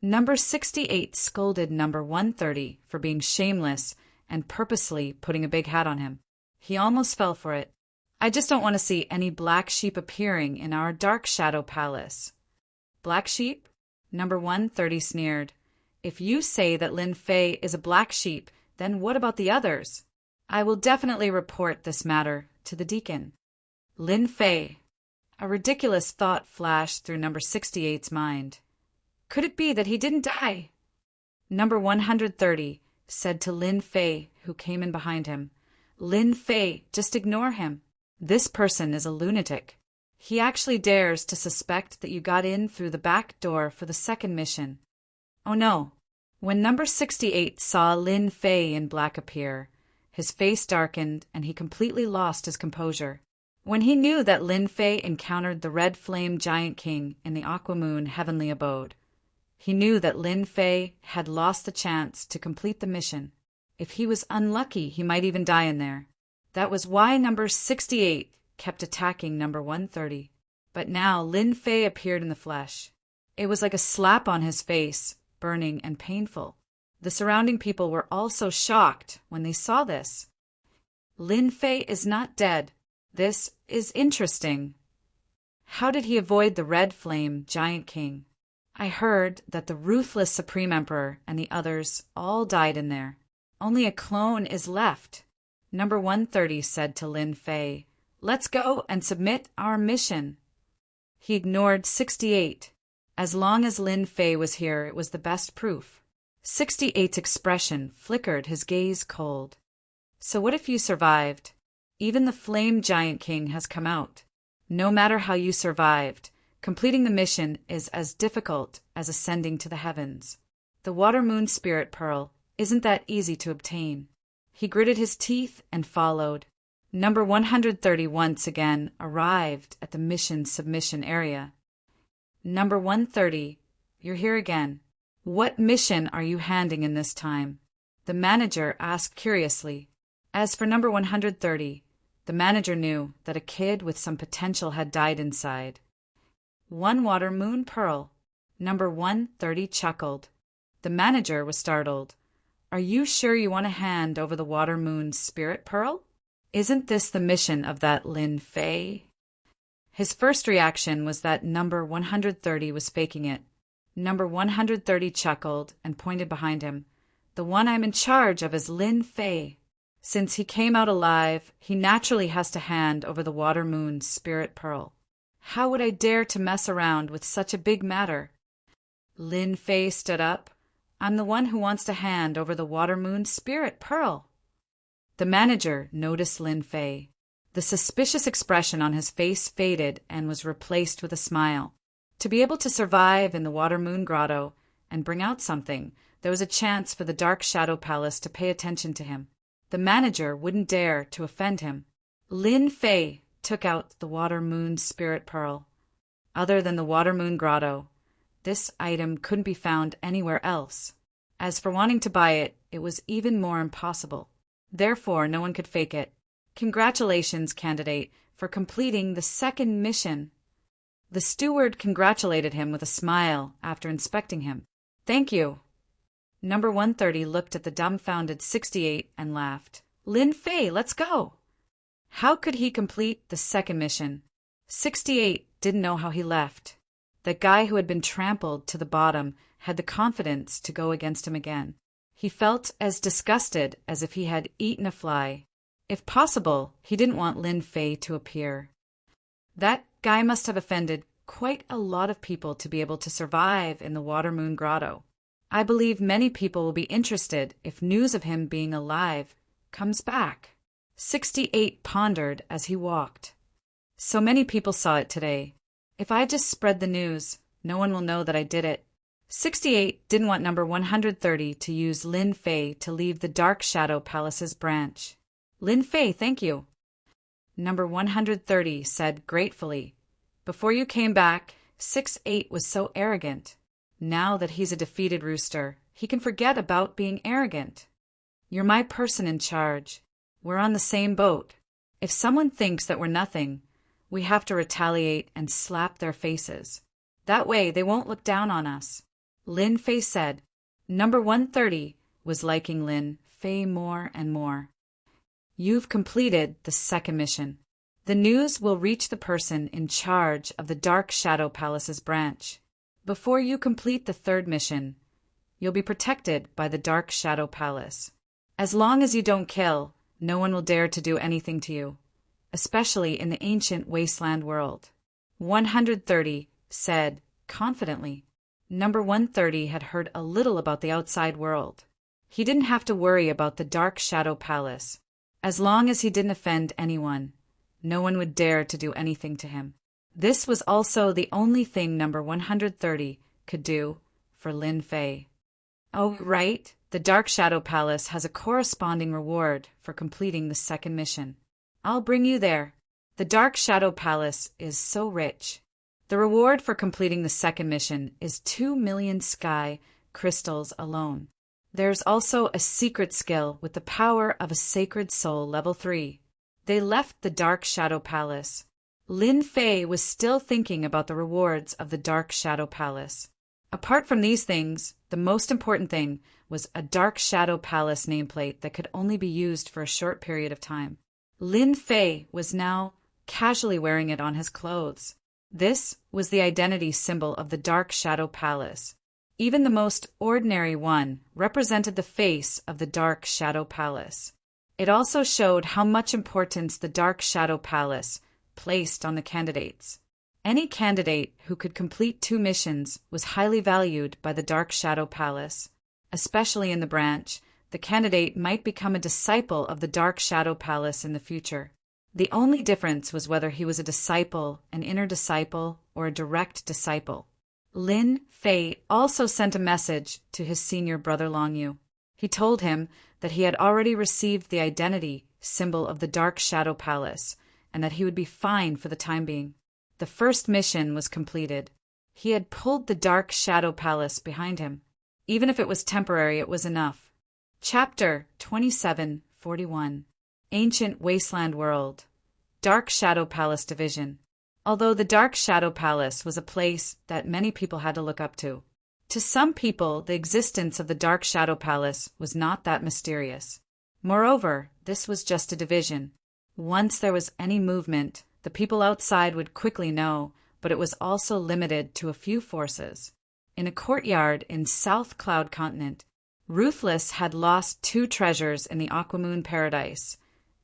[SPEAKER 1] Number 68 scolded number 130 for being shameless and purposely putting a big hat on him. He almost fell for it. I just don't want to see any black sheep appearing in our Dark Shadow Palace. Black sheep? Number 130 sneered. If you say that Lin Fei is a black sheep, then what about the others? I will definitely report this matter to the deacon. Lin Fei. A ridiculous thought flashed through number 68's mind. Could it be that he didn't die? Number 130 said to Lin Fei, who came in behind him, Lin Fei, just ignore him. This person is a lunatic. He actually dares to suspect that you got in through the back door for the second mission. Oh no. When number 68 saw Lin Fei in black appear, his face darkened and he completely lost his composure. When he knew that Lin Fei encountered the Red Flame Giant King in the Aquamoon Heavenly Abode, he knew that Lin Fei had lost the chance to complete the mission. If he was unlucky, he might even die in there. That was why number 68 kept attacking number 130. But now Lin Fei appeared in the flesh. It was like a slap on his face, burning and painful. The surrounding people were also shocked when they saw this. Lin Fei is not dead. This is interesting. How did he avoid the Red Flame Giant King? I heard that the ruthless Supreme Emperor and the others all died in there. Only a clone is left. Number 130 said to Lin Fei, let's go and submit our mission. He ignored 68. As long as Lin Fei was here, it was the best proof. 68's expression flickered, his gaze cold. So what if you survived? Even the Flame Giant King has come out. No matter how you survived, completing the mission is as difficult as ascending to the heavens. The Water Moon Spirit Pearl isn't that easy to obtain. He gritted his teeth and followed. Number 130 once again arrived at the mission submission area. Number 130, you're here again. What mission are you handing in this time? The manager asked curiously. As for number 130, the manager knew that a kid with some potential had died inside. One Water Moon Pearl. Number 130 chuckled. The manager was startled. Are you sure you want to hand over the Water Moon Spirit Pearl? Isn't this the mission of that Lin Fei? His first reaction was that number 130 was faking it. Number 130 chuckled and pointed behind him. The one I'm in charge of is Lin Fei. Since he came out alive, he naturally has to hand over the Water Moon Spirit Pearl. How would I dare to mess around with such a big matter? Lin Fei stood up. I'm the one who wants to hand over the Water Moon Spirit Pearl. The manager noticed Lin Fei. The suspicious expression on his face faded and was replaced with a smile. To be able to survive in the Water Moon Grotto and bring out something, there was a chance for the Dark Shadow Palace to pay attention to him. The manager wouldn't dare to offend him. Lin Fei took out the Water Moon Spirit Pearl. Other than the Water Moon Grotto, this item couldn't be found anywhere else. As for wanting to buy it, it was even more impossible. Therefore, no one could fake it. Congratulations, candidate, for completing the second mission. The steward congratulated him with a smile after inspecting him. Thank you. Number 130 looked at the dumbfounded 68 and laughed. Lin Fei, let's go. How could he complete the second mission? 68 didn't know how he left. The guy who had been trampled to the bottom had the confidence to go against him again. He felt as disgusted as if he had eaten a fly. If possible, he didn't want Lin Fei to appear. That guy must have offended quite a lot of people to be able to survive in the Water Moon Grotto. I believe many people will be interested if news of him being alive comes back. 68 pondered as he walked. So many people saw it today. If I just spread the news, no one will know that I did it. 68 didn't want number 130 to use Lin Fei to leave the Dark Shadow Palace's branch. Lin Fei, thank you. Number 130 said gratefully, "Before you came back, 68 was so arrogant. Now that he's a defeated rooster, he can forget about being arrogant. You're my person in charge. We're on the same boat. If someone thinks that we're nothing, we have to retaliate and slap their faces. That way they won't look down on us." Lin Fei said. Number 130 was liking Lin Fei more and more. You've completed the second mission. The news will reach the person in charge of the Dark Shadow Palace's branch. Before you complete the third mission, you'll be protected by the Dark Shadow Palace. As long as you don't kill, no one will dare to do anything to you, especially in the ancient wasteland world. 130 said confidently. Number 130 had heard a little about the outside world. He didn't have to worry about the Dark Shadow Palace. As long as he didn't offend anyone, no one would dare to do anything to him. This was also the only thing number 130 could do for Lin Fei. Oh, right, the Dark Shadow Palace has a corresponding reward for completing the second mission. I'll bring you there. The Dark Shadow Palace is so rich. The reward for completing the second mission is 2 million sky crystals alone. There's also a secret skill with the power of a sacred soul level 3. They left the Dark Shadow Palace. Lin Fei was still thinking about the rewards of the Dark Shadow Palace. Apart from these things, the most important thing was a Dark Shadow Palace nameplate that could only be used for a short period of time. Lin Fei was now casually wearing it on his clothes. This was the identity symbol of the Dark Shadow Palace. Even the most ordinary one represented the face of the Dark Shadow Palace. It also showed how much importance the Dark Shadow Palace placed on the candidates. Any candidate who could complete 2 missions was highly valued by the Dark Shadow Palace. Especially in the branch, the candidate might become a disciple of the Dark Shadow Palace in the future. The only difference was whether he was a disciple, an inner disciple, or a direct disciple. Lin Fei also sent a message to his senior brother Longyu. He told him that he had already received the identity symbol of the Dark Shadow Palace, and that he would be fine for the time being. The first mission was completed. He had pulled the Dark Shadow Palace behind him. Even if it was temporary, it was enough. Chapter 2741. Ancient Wasteland World. Dark Shadow Palace Division. Although the Dark Shadow Palace was a place that many people had to look up to. To some people, the existence of the Dark Shadow Palace was not that mysterious. Moreover, this was just a division. Once there was any movement, the people outside would quickly know, but it was also limited to a few forces. In a courtyard in South Cloud Continent, Ruthless had lost 2 treasures in the Aquamoon Paradise,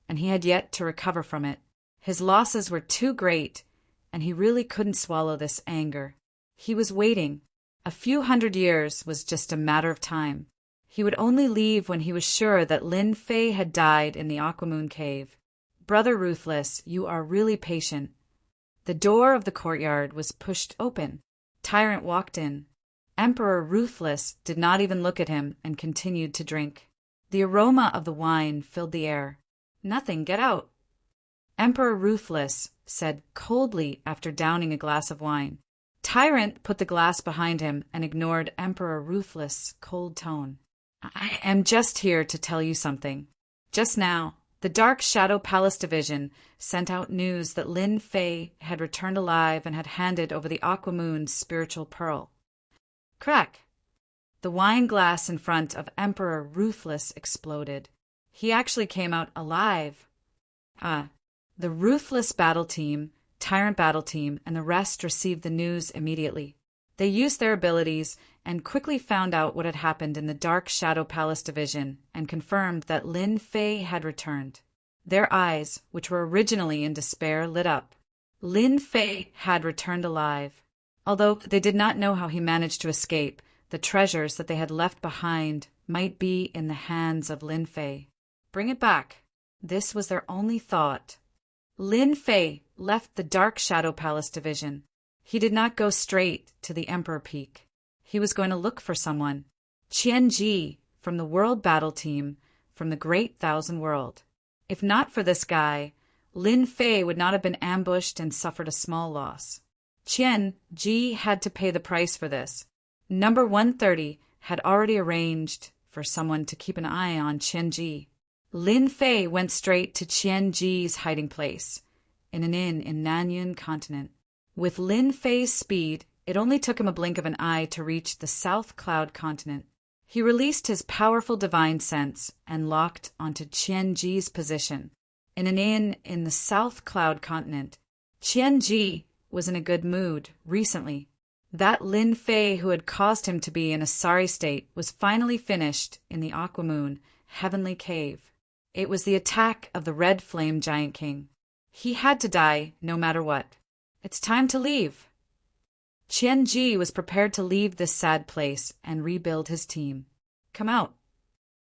[SPEAKER 1] and he had yet to recover from it. His losses were too great, and he really couldn't swallow this anger. He was waiting. A few hundred years was just a matter of time. He would only leave when he was sure that Lin Fei had died in the Aquamoon Cave. Brother Ruthless, you are really patient. The door of the courtyard was pushed open. Tyrant walked in. Emperor Ruthless did not even look at him and continued to drink. The aroma of the wine filled the air. Nothing, get out. Emperor Ruthless said coldly after downing a glass of wine. Tyrant put the glass behind him and ignored Emperor Ruthless' cold tone. I am just here to tell you something. Just now, the Dark Shadow Palace Division sent out news that Lin Fei had returned alive and had handed over the Aquamoon's spiritual pearl. Crack! The wine glass in front of Emperor Ruthless exploded. He actually came out alive. The Ruthless battle team, Tyrant battle team, and the rest received the news immediately. They used their abilities and quickly found out what had happened in the Dark Shadow Palace Division and confirmed that Lin Fei had returned. Their eyes, which were originally in despair, lit up. Lin Fei had returned alive. Although they did not know how he managed to escape, the treasures that they had left behind might be in the hands of Lin Fei. Bring it back. This was their only thought. Lin Fei left the Dark Shadow Palace Division. He did not go straight to the Emperor Peak. He was going to look for someone. Qian-ji, from the World Battle Team, from the Great Thousand World. If not for this guy, Lin Fei would not have been ambushed and suffered a small loss. Qian-ji had to pay the price for this. Number 130 had already arranged for someone to keep an eye on Qian-ji. Lin Fei went straight to Qian-ji's hiding place, in an inn in Nanyun Continent. With Lin Fei's speed, it only took him a blink of an eye to reach the South Cloud Continent. He released his powerful divine sense and locked onto Qian-ji's position, in an inn in the South Cloud Continent. Qian-ji was in a good mood recently. That Lin Fei who had caused him to be in a sorry state was finally finished in the Aquamoon Heavenly Cave. It was the attack of the Red Flame Giant King. He had to die no matter what. It's time to leave. Qian-ji was prepared to leave this sad place and rebuild his team. Come out.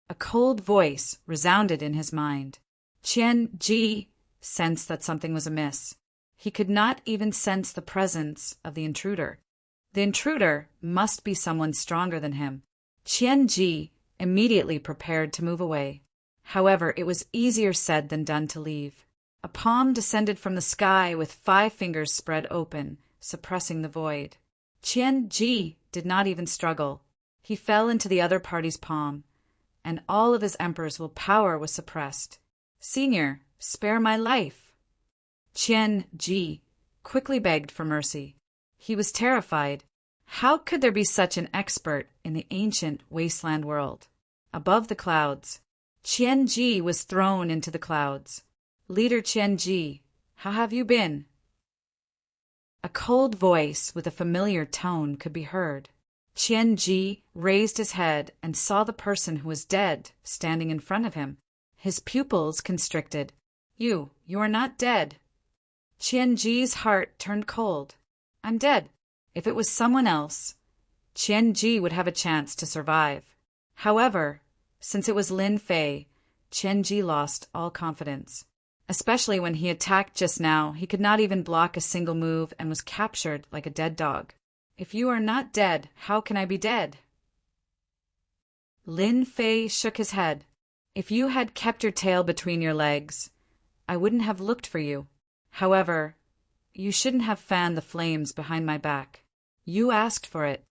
[SPEAKER 1] A cold voice resounded in his mind. Qian-ji sensed that something was amiss. He could not even sense the presence of the intruder. The intruder must be someone stronger than him. Qian-ji immediately prepared to move away. However, it was easier said than done to leave. A palm descended from the sky with 5 fingers spread open, suppressing the void. Qian-ji did not even struggle. He fell into the other party's palm, and all of his emperor's willpower was suppressed. Senior, spare my life. Qian-ji quickly begged for mercy. He was terrified. How could there be such an expert in the ancient wasteland world? Above the clouds, Qian-ji was thrown into the clouds. Leader Qian-ji, how have you been? A cold voice with a familiar tone could be heard. Qian-ji raised his head and saw the person who was dead standing in front of him. His pupils constricted. You are not dead. Qian-ji's heart turned cold. I'm dead. If it was someone else, Qian-ji would have a chance to survive. However, since it was Lin Fei, Qian-ji lost all confidence. Especially when he attacked just now, he could not even block a single move and was captured like a dead dog. If you are not dead, how can I be dead? Lin Fei shook his head. If you had kept your tail between your legs, I wouldn't have looked for you. However, you shouldn't have fanned the flames behind my back. You asked for it.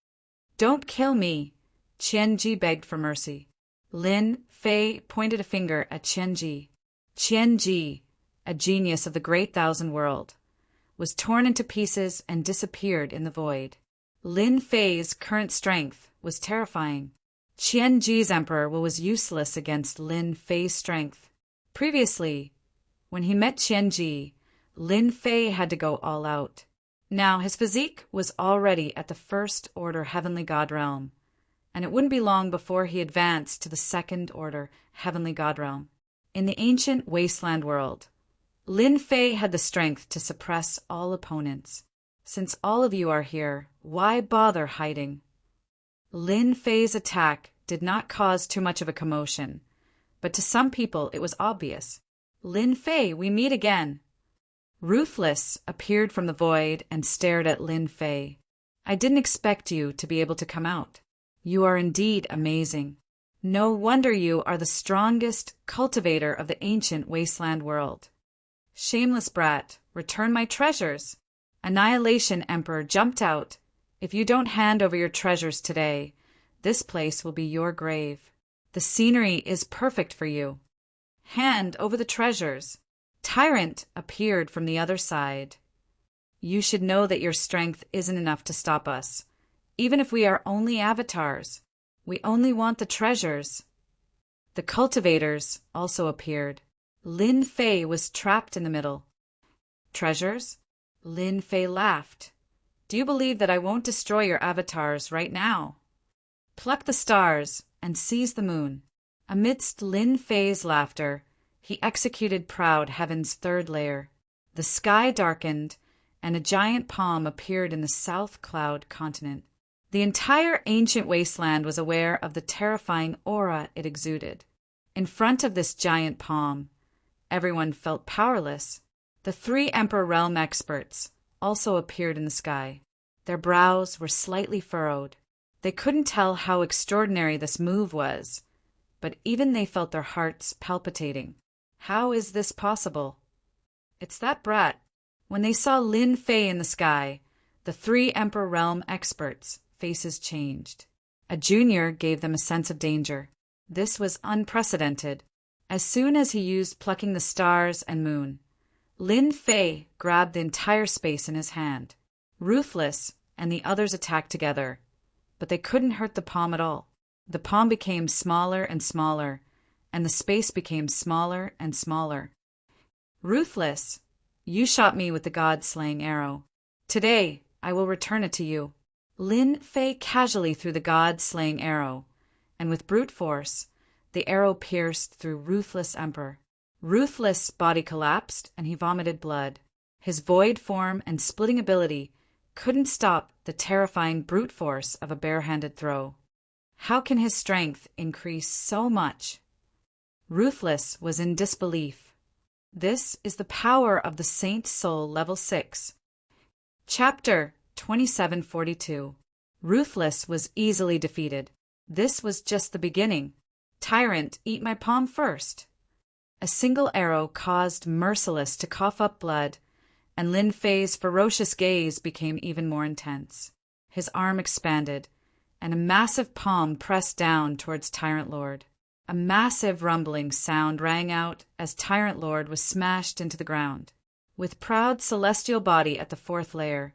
[SPEAKER 1] Don't kill me. Qian-ji begged for mercy. Lin Fei pointed a finger at Qian-ji. Qian-ji, a genius of the Great Thousand World, was torn into pieces and disappeared in the void. Lin Fei's current strength was terrifying. Qian-ji's emperor was useless against Lin Fei's strength. Previously, when he met Qian-ji, Lin Fei had to go all out. Now his physique was already at the First Order Heavenly God Realm, and it wouldn't be long before he advanced to the Second Order Heavenly God Realm. In the ancient wasteland world, Lin Fei had the strength to suppress all opponents. Since all of you are here, why bother hiding? Lin Fei's attack did not cause too much of a commotion, but to some people it was obvious. Lin Fei, we meet again. Ruthless appeared from the void and stared at Lin Fei. I didn't expect you to be able to come out. You are indeed amazing. No wonder you are the strongest cultivator of the ancient wasteland world. Shameless brat, return my treasures. Annihilation Emperor jumped out. If you don't hand over your treasures today, this place will be your grave. The scenery is perfect for you. Hand over the treasures. Tyrant appeared from the other side. You should know that your strength isn't enough to stop us. Even if we are only avatars, we only want the treasures. The cultivators also appeared. Lin Fei was trapped in the middle. Treasures? Lin Fei laughed. Do you believe that I won't destroy your avatars right now? Pluck the stars and seize the moon. Amidst Lin Fei's laughter, he executed Proud Heaven's third layer. The sky darkened, and a giant palm appeared in the South Cloud Continent. The entire ancient wasteland was aware of the terrifying aura it exuded. In front of this giant palm, everyone felt powerless. The 3 Emperor Realm experts also appeared in the sky. Their brows were slightly furrowed. They couldn't tell how extraordinary this move was, but even they felt their hearts palpitating. How is this possible? It's that brat. When they saw Lin Fei in the sky, the three Emperor Realm experts' faces changed. A junior gave them a sense of danger. This was unprecedented. As soon as he used plucking the stars and moon, Lin Fei grabbed the entire space in his hand. Ruthless and the others attacked together, but they couldn't hurt the palm at all. The palm became smaller and smaller, and the space became smaller and smaller. Ruthless, you shot me with the god-slaying arrow. Today, I will return it to you. Lin Fei casually threw the god-slaying arrow, and with brute force, the arrow pierced through Ruthless Emperor. Ruthless' body collapsed, and he vomited blood. His void form and splitting ability couldn't stop the terrifying brute force of a barehanded throw. How can his strength increase so much? Ruthless was in disbelief. This is the power of the Saint's Soul Level 6. Chapter 2742. Ruthless was easily defeated. This was just the beginning. Tyrant, eat my palm first. A single arrow caused Merciless to cough up blood, and Lin Fei's ferocious gaze became even more intense. His arm expanded, and a massive palm pressed down towards Tyrant Lord. A massive rumbling sound rang out as Tyrant Lord was smashed into the ground. With proud celestial body at the fourth layer,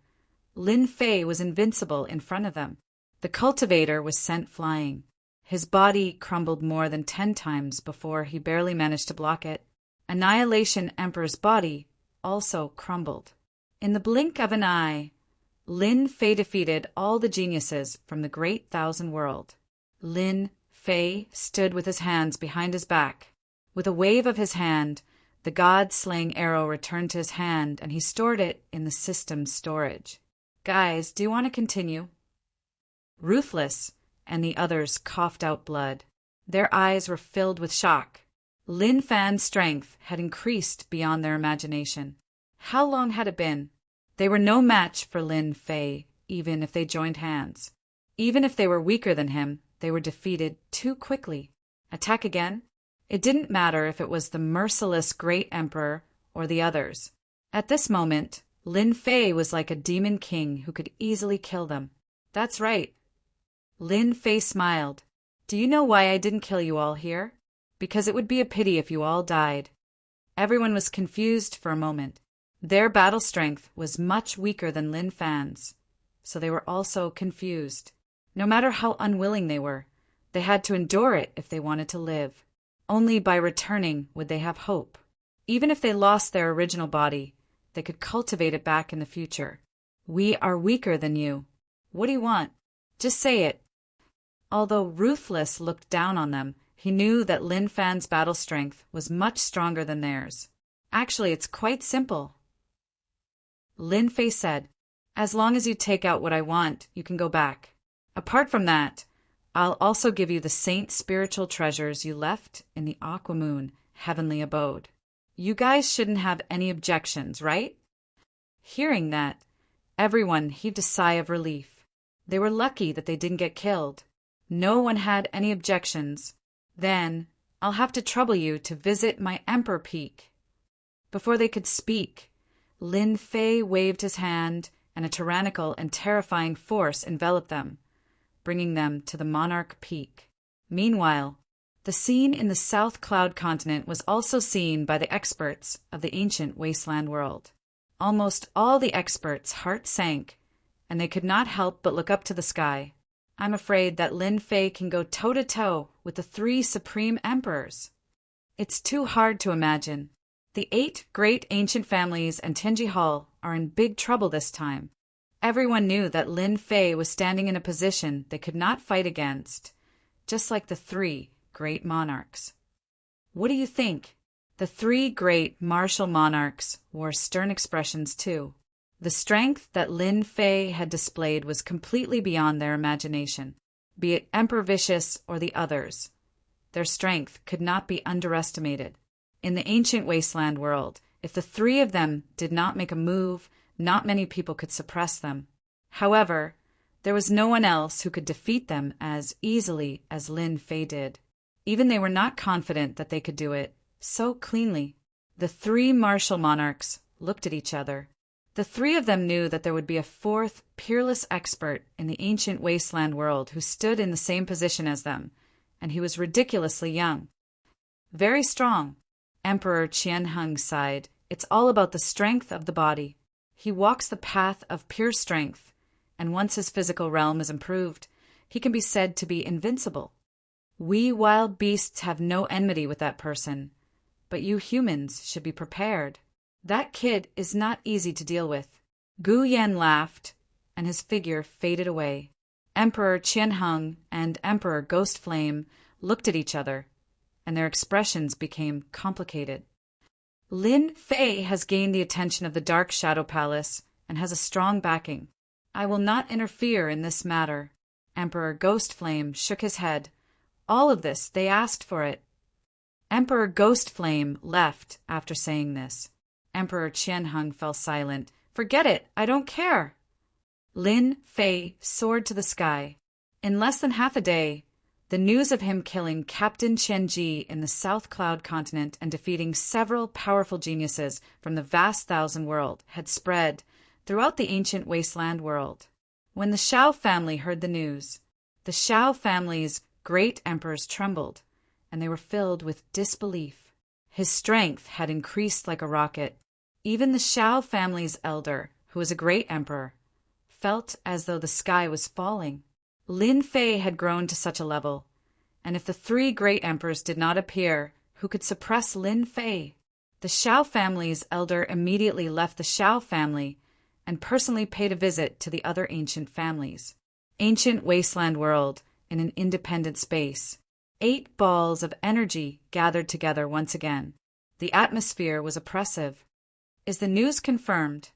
[SPEAKER 1] Lin Fei was invincible in front of them. The cultivator was sent flying. His body crumbled more than 10 times before he barely managed to block it. Annihilation Emperor's body also crumbled. In the blink of an eye, Lin Fei defeated all the geniuses from the Great Thousand World. Lin Fei stood with his hands behind his back. With a wave of his hand, the god-slaying arrow returned to his hand, and he stored it in the system's storage. Guys, do you want to continue? Ruthless and the others coughed out blood. Their eyes were filled with shock. Lin Fan's strength had increased beyond their imagination. How long had it been? They were no match for Lin Fei, even if they joined hands. Even if they were weaker than him, they were defeated too quickly. Attack again? It didn't matter if it was the merciless Great Emperor or the others. At this moment, Lin Fei was like a demon king who could easily kill them. That's right. Lin Fei smiled. Do you know why I didn't kill you all here? Because it would be a pity if you all died. Everyone was confused for a moment. Their battle strength was much weaker than Lin Fan's, so they were also confused. No matter how unwilling they were, they had to endure it if they wanted to live. Only by returning would they have hope. Even if they lost their original body, they could cultivate it back in the future. We are weaker than you. What do you want? Just say it. Although Ruthless looked down on them, he knew that Lin Fan's battle strength was much stronger than theirs. Actually, it's quite simple. Lin Fei said, as long as you take out what I want, you can go back. Apart from that, I'll also give you the Saint's spiritual treasures you left in the Aquamoon heavenly abode. You guys shouldn't have any objections, right? Hearing that, everyone heaved a sigh of relief. They were lucky that they didn't get killed. No one had any objections. Then, I'll have to trouble you to visit my Emperor Peak. Before they could speak, Lin Fei waved his hand, and a tyrannical and terrifying force enveloped them, bringing them to the Monarch Peak. Meanwhile, the scene in the South Cloud continent was also seen by the experts of the ancient wasteland world. Almost all the experts' hearts sank, and they could not help but look up to the sky. I'm afraid that Lin Fei can go toe-to-toe with the 3 supreme emperors. It's too hard to imagine. The 8 great ancient families and Tenji Hall are in big trouble this time. Everyone knew that Lin Fei was standing in a position they could not fight against, just like the 3 great monarchs. What do you think? The 3 great martial monarchs wore stern expressions too. The strength that Lin Fei had displayed was completely beyond their imagination, be it Emperor Vicious or the others. Their strength could not be underestimated. In the ancient wasteland world, if the 3 of them did not make a move, not many people could suppress them. However, There was no one else who could defeat them as easily as Lin Fei did. Even they were not confident that they could do it so cleanly. The three martial monarchs looked at each other. The three of them knew that there would be a fourth, peerless expert in the ancient wasteland world who stood in the same position as them, and he was ridiculously young. Very strong. Emperor Qianheng sighed. It's all about the strength of the body. He walks the path of pure strength, and once his physical realm is improved, he can be said to be invincible. We wild beasts have no enmity with that person, but you humans should be prepared. That kid is not easy to deal with. Gu Yan laughed, and his figure faded away. Emperor Qianheng and Emperor Ghost Flame looked at each other, and their expressions became complicated. Lin Fei has gained the attention of the Dark Shadow Palace and has a strong backing. I will not interfere in this matter. Emperor Ghost Flame shook his head. All of this, they asked for it. Emperor Ghost Flame left after saying this. Emperor Qianheng fell silent. Forget it, I don't care. Lin Fei soared to the sky. In less than half a day, the news of him killing Captain Chen Ji in the South Cloud continent and defeating several powerful geniuses from the vast Thousand World had spread throughout the ancient wasteland world. When the Shao family heard the news, the Shao family's great emperors trembled, and they were filled with disbelief. His strength had increased like a rocket. Even the Shao family's elder, who was a great emperor, felt as though the sky was falling. Lin Fei had grown to such a level, and if the three great emperors did not appear, who could suppress Lin Fei? The Shao family's elder immediately left the Shao family and personally paid a visit to the other ancient families. Ancient wasteland world in an independent space. 8 balls of energy gathered together once again. The atmosphere was oppressive. Is the news confirmed?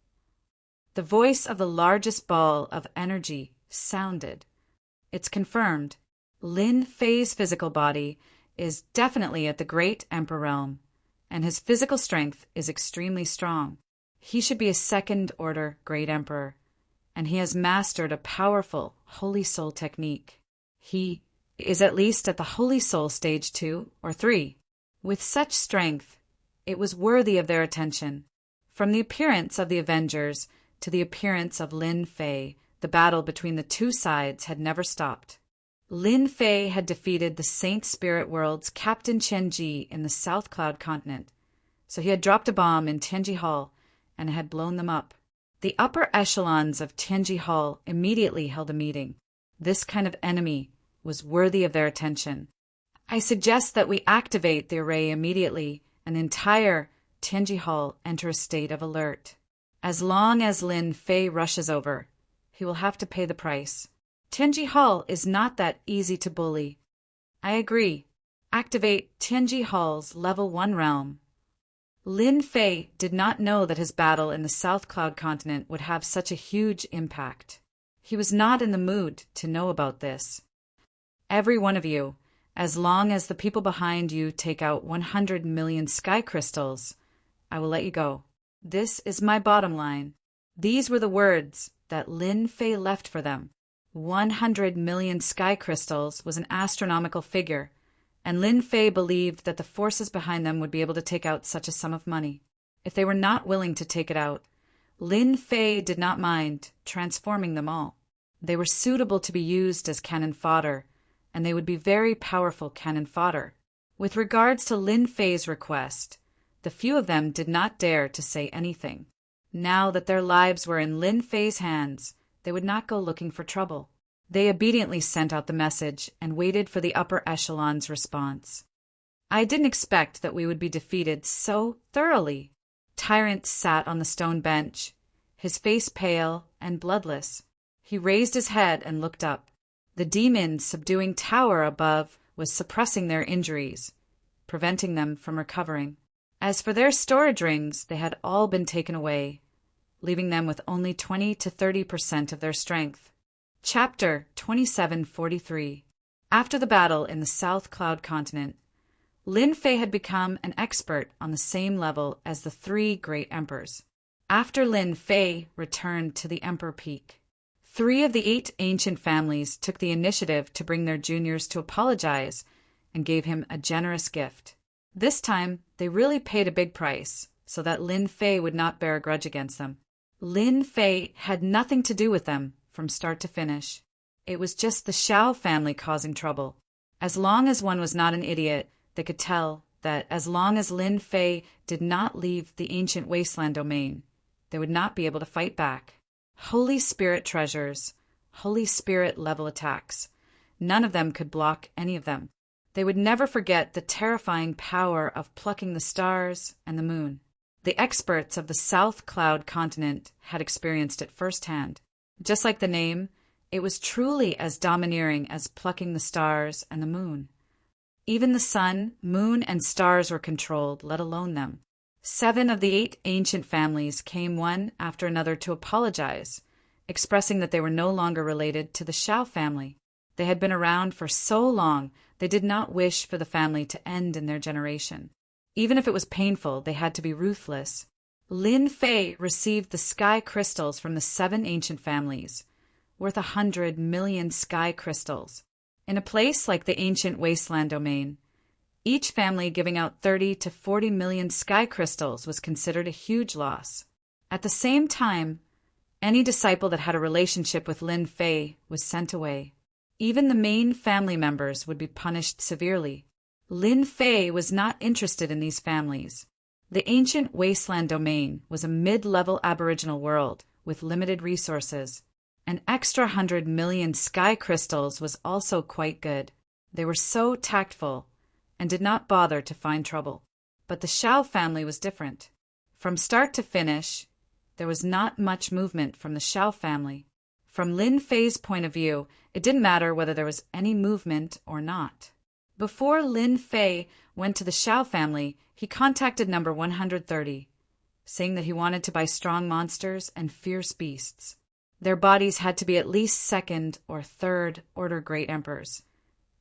[SPEAKER 1] The voice of the largest ball of energy sounded. It's confirmed. Lin Fei's physical body is definitely at the Great Emperor realm, and his physical strength is extremely strong. He should be a second-order Great Emperor, and he has mastered a powerful Holy Soul technique. He is at least at the Holy Soul stage 2 or 3. With such strength, it was worthy of their attention. From the appearance of the Avengers to the appearance of Lin Fei, the battle between the two sides had never stopped. Lin Fei had defeated the Saint Spirit World's Captain Chen Ji in the South Cloud continent, so he had dropped a bomb in Tianji Hall and had blown them up. The upper echelons of Tianji Hall immediately held a meeting. This kind of enemy was worthy of their attention. I suggest that we activate the array immediately and the entire Tianji Hall enter a state of alert. As long as Lin Fei rushes over, he will have to pay the price. Tianji Hall is not that easy to bully. I agree. Activate Tianji Hall's level 1 realm. Lin Fei did not know that his battle in the South Cloud continent would have such a huge impact. He was not in the mood to know about this. Every one of you, as long as the people behind you take out 100 million sky crystals, I will let you go. This is my bottom line. These were the words that Lin Fei left for them. 100 million sky crystals was an astronomical figure, and Lin Fei believed that the forces behind them would be able to take out such a sum of money. If they were not willing to take it out, Lin Fei did not mind transforming them all. They were suitable to be used as cannon fodder, and they would be very powerful cannon fodder. With regards to Lin Fei's request, the few of them did not dare to say anything. Now that their lives were in Lin Fei's hands, they would not go looking for trouble. They obediently sent out the message and waited for the upper echelon's response. I didn't expect that we would be defeated so thoroughly. Tyrant sat on the stone bench, his face pale and bloodless. He raised his head and looked up. The demon subduing tower above was suppressing their injuries, preventing them from recovering. As for their storage rings, they had all been taken away, leaving them with only 20 to 30% of their strength. Chapter 2743. After the battle in the South Cloud continent, Lin Fei had become an expert on the same level as the 3 great emperors. After Lin Fei returned to the Emperor Peak, 3 of the 8 ancient families took the initiative to bring their juniors to apologize and gave him a generous gift. This time, they really paid a big price so that Lin Fei would not bear a grudge against them. Lin Fei had nothing to do with them from start to finish. It was just the Xiao family causing trouble. As long as one was not an idiot, they could tell that as long as Lin Fei did not leave the ancient wasteland domain, they would not be able to fight back. Holy Spirit treasures, Holy Spirit level attacks. None of them could block any of them. They would never forget the terrifying power of plucking the stars and the moon. The experts of the South Cloud continent had experienced it firsthand. Just like the name, it was truly as domineering as plucking the stars and the moon. Even the sun, moon, and stars were controlled, let alone them. 7 of the 8 ancient families came one after another to apologize, expressing that they were no longer related to the Xiao family. They had been around for so long, they did not wish for the family to end in their generation. Even if it was painful, they had to be ruthless. Lin Fei received the sky crystals from the 7 ancient families, worth 100 million sky crystals. In a place like the ancient wasteland domain, each family giving out 30 to 40 million sky crystals was considered a huge loss. At the same time, any disciple that had a relationship with Lin Fei was sent away. Even the main family members would be punished severely. Lin Fei was not interested in these families. The ancient wasteland domain was a mid-level aboriginal world with limited resources. An extra 100 million sky crystals was also quite good. They were so tactful and did not bother to find trouble. But the Xiao family was different. From start to finish, there was not much movement from the Xiao family. From Lin Fei's point of view, it didn't matter whether there was any movement or not. Before Lin Fei went to the Xiao family, he contacted number 130, saying that he wanted to buy strong monsters and fierce beasts. Their bodies had to be at least 2nd or 3rd order great emperors,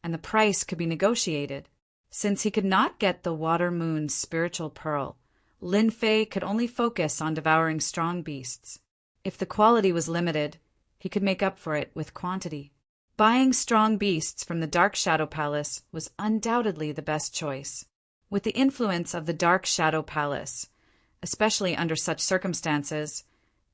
[SPEAKER 1] and the price could be negotiated. Since he could not get the Water Moon's spiritual pearl, Lin Fei could only focus on devouring strong beasts. If the quality was limited, he could make up for it with quantity. Buying strong beasts from the Dark Shadow Palace was undoubtedly the best choice. With the influence of the Dark Shadow Palace, especially under such circumstances,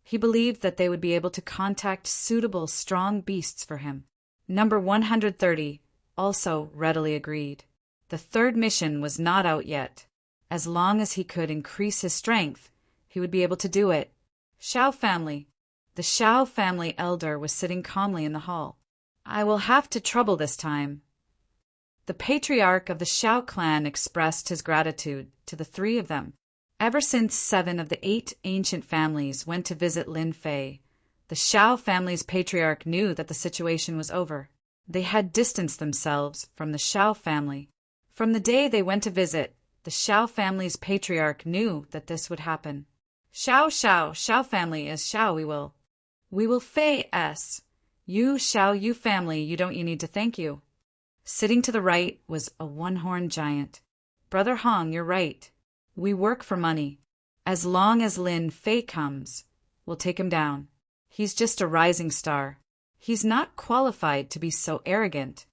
[SPEAKER 1] he believed that they would be able to contact suitable strong beasts for him. Number 130 also readily agreed. The 3rd mission was not out yet. As long as he could increase his strength, he would be able to do it. Xiao family. The Xiao family elder was sitting calmly in the hall. I will have to trouble this time. The patriarch of the Xiao clan expressed his gratitude to the 3 of them. Ever since 7 of the 8 ancient families went to visit Lin Fei, the Xiao family's patriarch knew that the situation was over. They had distanced themselves from the Xiao family. From the day they went to visit, the Xiao family's patriarch knew that this would happen. Xiao family is Xiao we will Fei S. You Xiao you family, you need to thank you. Sitting to the right was a one-horned giant. Brother Hong, you're right. We work for money. As long as Lin Fei comes, we'll take him down. He's just a rising star. He's not qualified to be so arrogant.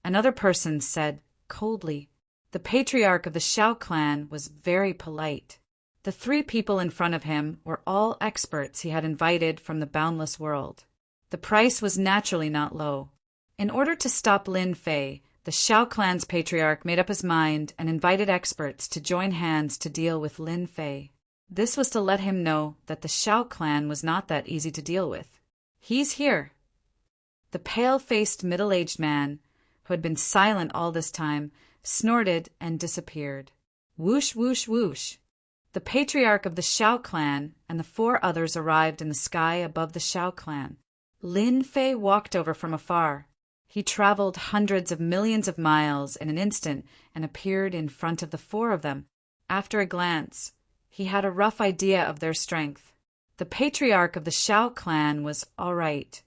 [SPEAKER 1] Another person said coldly. The patriarch of the Xiao clan was very polite. The 3 people in front of him were all experts he had invited from the boundless world. The price was naturally not low. In order to stop Lin Fei, the Xiao clan's patriarch made up his mind and invited experts to join hands to deal with Lin Fei. This was to let him know that the Xiao clan was not that easy to deal with. He's here. The pale-faced middle-aged man, who had been silent all this time, snorted and disappeared. Whoosh, whoosh, whoosh. The patriarch of the Xiao clan and the 4 others arrived in the sky above the Xiao clan. Lin Fei walked over from afar. He traveled hundreds of millions of miles in an instant and appeared in front of the 4 of them. After a glance, he had a rough idea of their strength. The patriarch of the Xiao clan was all right,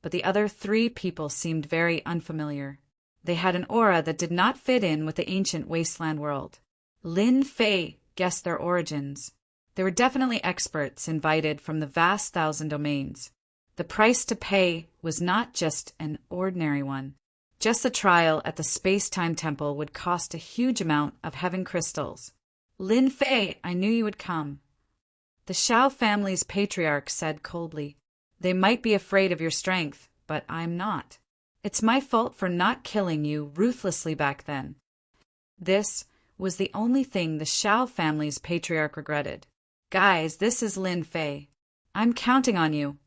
[SPEAKER 1] but the other 3 people seemed very unfamiliar. They had an aura that did not fit in with the ancient wasteland world. Lin Fei guessed their origins. They were definitely experts invited from the vast 1,000 domains. The price to pay was not just an ordinary one. Just the trial at the space-time temple would cost a huge amount of heaven crystals. Lin Fei, I knew you would come. The Shao family's patriarch said coldly. They might be afraid of your strength, but I'm not. It's my fault for not killing you ruthlessly back then. This was the only thing the Shao family's patriarch regretted. Guys, this is Lin Fei. I'm counting on you.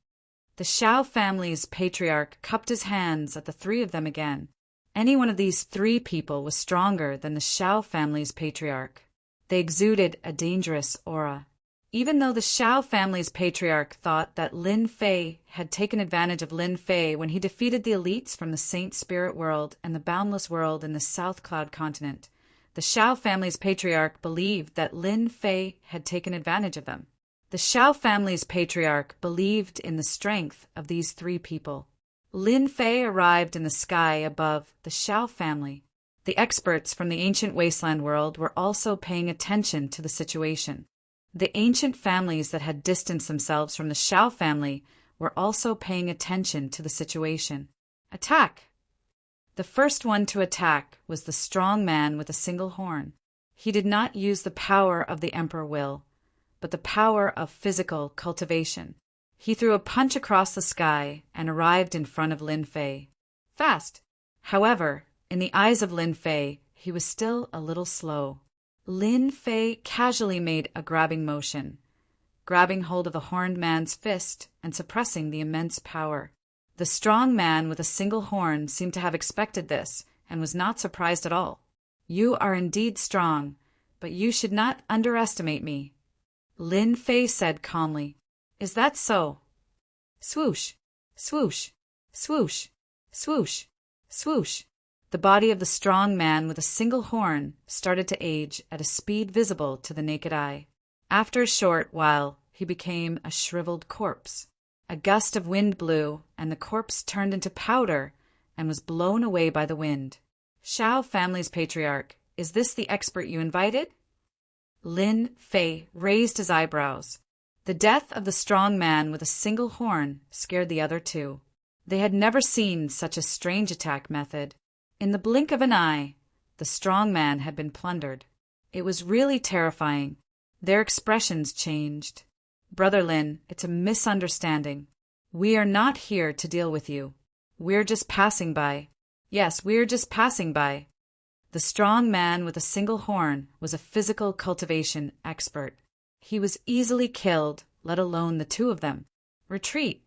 [SPEAKER 1] The Shao family's patriarch cupped his hands at the three of them again. Any one of these three people was stronger than the Shao family's patriarch. They exuded a dangerous aura. Even though the Shao family's patriarch thought that Lin Fei had taken advantage of Lin Fei when he defeated the elites from the Saint Spirit world and the Boundless world in the South Cloud continent, the Shao family's patriarch believed that Lin Fei had taken advantage of them. The Shao family's patriarch believed in the strength of these three people. Lin Fei arrived in the sky above the Shao family. The experts from the ancient wasteland world were also paying attention to the situation. The ancient families that had distanced themselves from the Shao family were also paying attention to the situation. Attack! The first one to attack was the strong man with a single horn. He did not use the power of the Emperor Will, but the power of physical cultivation. He threw a punch across the sky and arrived in front of Lin Fei. Fast! However, in the eyes of Lin Fei, he was still a little slow. Lin Fei casually made a grabbing motion, grabbing hold of the horned man's fist and suppressing the immense power. The strong man with a single horn seemed to have expected this and was not surprised at all. You are indeed strong, but you should not underestimate me, Lin Fei said calmly. Is that so? Swoosh, swoosh, swoosh, swoosh, swoosh. The body of the strong man with a single horn started to age at a speed visible to the naked eye. After a short while, he became a shriveled corpse. A gust of wind blew, and the corpse turned into powder and was blown away by the wind. Shao family's patriarch, is this the expert you invited? Lin Fei raised his eyebrows. The death of the strong man with a single horn scared the other two. They had never seen such a strange attack method. In the blink of an eye, the strong man had been plundered. It was really terrifying. Their expressions changed. Brother Lin, it's a misunderstanding. We are not here to deal with you. We're just passing by. Yes, we're just passing by. The strong man with a single horn was a physical cultivation expert. He was easily killed, let alone the two of them. Retreat.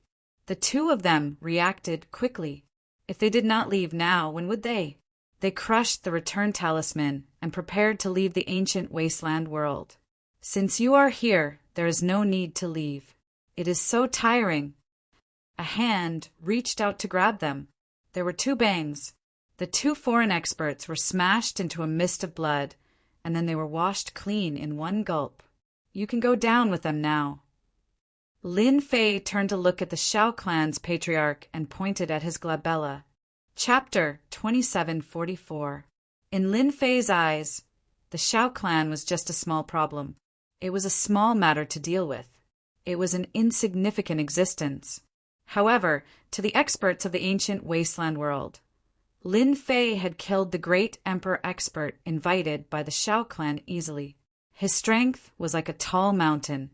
[SPEAKER 1] The two of them reacted quickly. If they did not leave now, when would they? They crushed the return talisman and prepared to leave the ancient wasteland world. Since you are here, there is no need to leave. It is so tiring. A hand reached out to grab them. There were two bangs. The two foreign experts were smashed into a mist of blood, and then they were washed clean in one gulp. You can go down with them now. Lin Fei turned to look at the Shao clan's patriarch and pointed at his glabella. Chapter 2744. In Lin Fei's eyes, the Shao clan was just a small problem. It was a small matter to deal with. It was an insignificant existence. However, to the experts of the ancient wasteland world, Lin Fei had killed the great emperor expert invited by the Shao clan easily. His strength was like a tall mountain,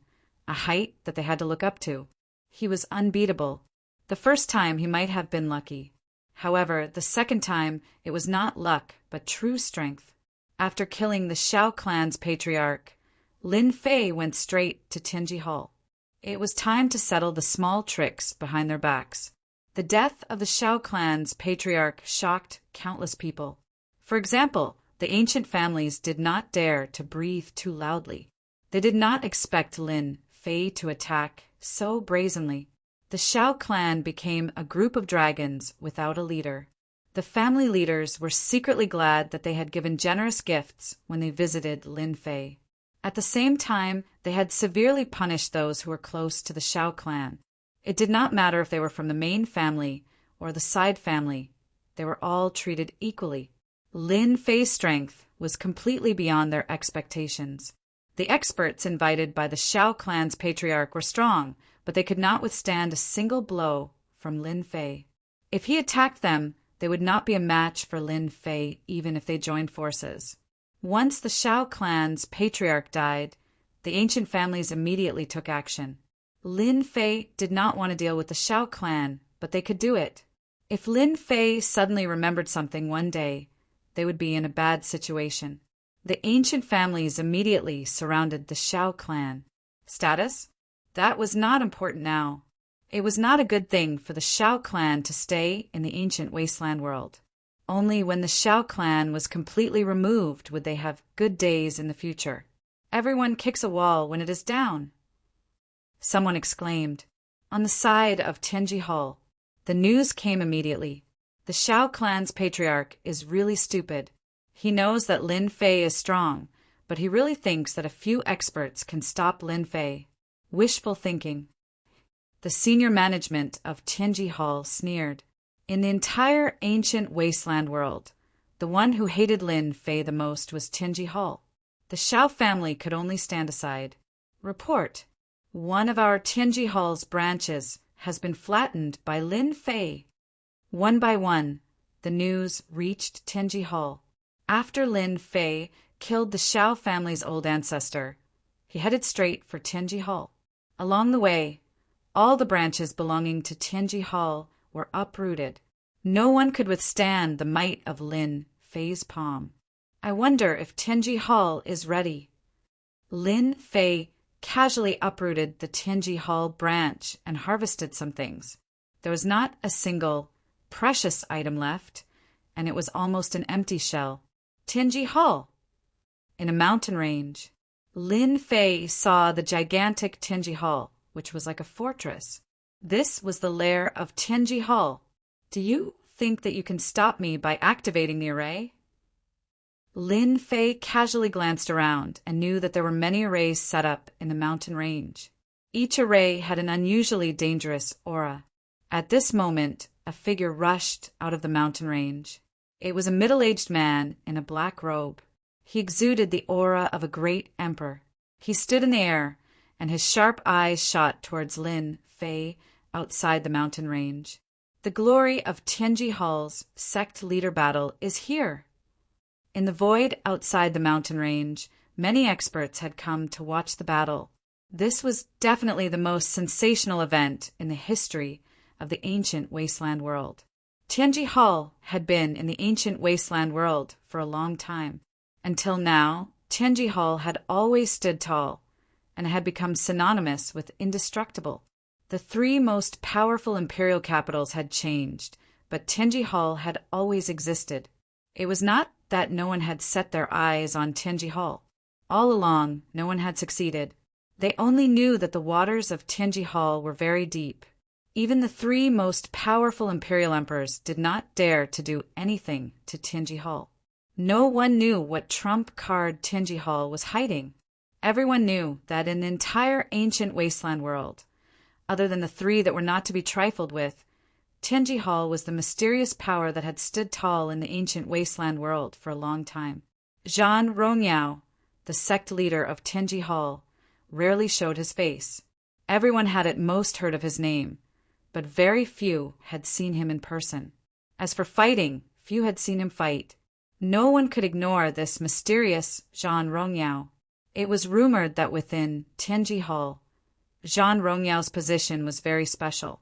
[SPEAKER 1] a height that they had to look up to. He was unbeatable. The first time he might have been lucky. However, the second time it was not luck, but true strength. After killing the Shao clan's patriarch, Lin Fei went straight to Tianji Hall. It was time to settle the small tricks behind their backs. The death of the Shao clan's patriarch shocked countless people. For example, the ancient families did not dare to breathe too loudly. They did not expect Lin Fei to attack so brazenly. The Shao clan became a group of dragons without a leader. The family leaders were secretly glad that they had given generous gifts when they visited Lin Fei. At the same time, they had severely punished those who were close to the Shao clan. It did not matter if they were from the main family or the side family. They were all treated equally. Lin Fei's strength was completely beyond their expectations. The experts invited by the Shao clan's patriarch were strong, but they could not withstand a single blow from Lin Fei. If he attacked them, they would not be a match for Lin Fei even if they joined forces. Once the Shao clan's patriarch died, the ancient families immediately took action. Lin Fei did not want to deal with the Shao clan, but they could do it. If Lin Fei suddenly remembered something one day, they would be in a bad situation. The ancient families immediately surrounded the Shao clan. Status? That was not important now. It was not a good thing for the Shao clan to stay in the ancient wasteland world. Only when the Shao clan was completely removed would they have good days in the future. Everyone kicks a wall when it is down. Someone exclaimed. On the side of Tianji Hall, the news came immediately. The Shao clan's patriarch is really stupid. He knows that Lin Fei is strong, but he really thinks that a few experts can stop Lin Fei. Wishful thinking. The senior management of Tianji Hall sneered. In the entire ancient wasteland world, the one who hated Lin Fei the most was Tianji Hall. The Shao family could only stand aside. Report. One of our Tianji Hall's branches has been flattened by Lin Fei. One by one, the news reached Tianji Hall. After Lin Fei killed the Shao family's old ancestor, he headed straight for Tianji Hall. Along the way, all the branches belonging to Tianji Hall were uprooted. No one could withstand the might of Lin Fei's palm. I wonder if Tianji Hall is ready. Lin Fei casually uprooted the Tianji Hall branch and harvested some things. There was not a single precious item left, and it was almost an empty shell. Tianji Hall. In a mountain range, Lin Fei saw the gigantic Tianji Hall, which was like a fortress. This was the lair of Tianji Hall. Do you think that you can stop me by activating the array? Lin Fei casually glanced around and knew that there were many arrays set up in the mountain range. Each array had an unusually dangerous aura. At this moment, a figure rushed out of the mountain range. It was a middle-aged man in a black robe. He exuded the aura of a great emperor. He stood in the air, and his sharp eyes shot towards Lin Fei outside the mountain range. The glory of Tianji Hall's sect leader battle is here. In the void outside the mountain range, many experts had come to watch the battle. This was definitely the most sensational event in the history of the ancient wasteland world. Tianji Hall had been in the ancient wasteland world for a long time. Until now, Tianji Hall had always stood tall and had become synonymous with indestructible. The three most powerful imperial capitals had changed, but Tianji Hall had always existed. It was not that no one had set their eyes on Tianji Hall. All along, no one had succeeded. They only knew that the waters of Tianji Hall were very deep. Even the three most powerful imperial emperors did not dare to do anything to Tianji Hall. No one knew what trump card Tianji Hall was hiding. Everyone knew that in the entire ancient wasteland world, other than the three that were not to be trifled with, Tianji Hall was the mysterious power that had stood tall in the ancient wasteland world for a long time. Zhan Rongyao, the sect leader of Tianji Hall, rarely showed his face. Everyone had at most heard of his name, but very few had seen him in person. As for fighting, few had seen him fight. No one could ignore this mysterious Zhan Rongyao. It was rumored that within Tianji Hall, Zhan Rongyao's position was very special.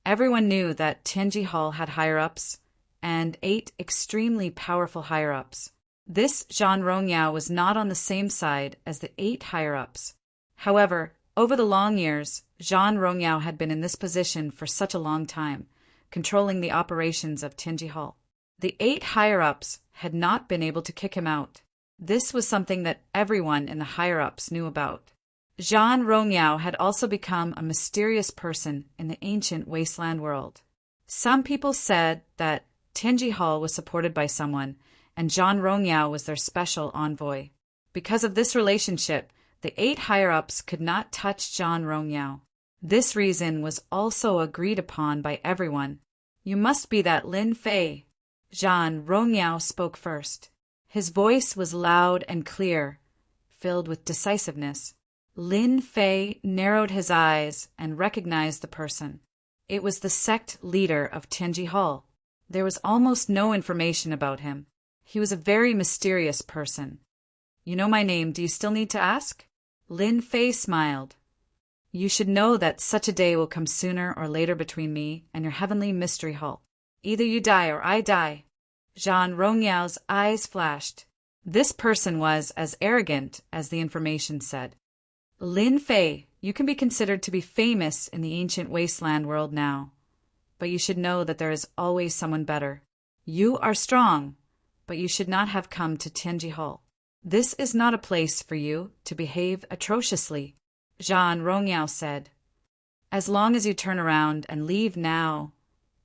[SPEAKER 1] Everyone knew that Tianji Hall had higher-ups, and 8 extremely powerful higher-ups. This Zhan Rongyao was not on the same side as the 8 higher-ups. However, over the long years, Zhan Rongyao had been in this position for such a long time, controlling the operations of Tianji Hall. The 8 higher-ups had not been able to kick him out. This was something that everyone in the higher-ups knew about. Zhan Rongyao had also become a mysterious person in the ancient wasteland world. Some people said that Tianji Hall was supported by someone, and Zhan Rongyao was their special envoy. Because of this relationship, the 8 higher-ups could not touch Zhan Rongyao. This reason was also agreed upon by everyone. You must be that Lin Fei. Zhan Rongyao spoke first. His voice was loud and clear, filled with decisiveness. Lin Fei narrowed his eyes and recognized the person. It was the sect leader of Tianji Hall. There was almost no information about him. He was a very mysterious person. You know my name, do you still need to ask? Lin Fei smiled. You should know that such a day will come sooner or later between me and your heavenly mystery hall. Either you die or I die. Zhang Rongyao eyes flashed. This person was as arrogant as the information said. Lin Fei, you can be considered to be famous in the ancient wasteland world now. But you should know that there is always someone better. You are strong, but you should not have come to Tianji Hall. This is not a place for you to behave atrociously, Zhang Rongyao said. As long as you turn around and leave now,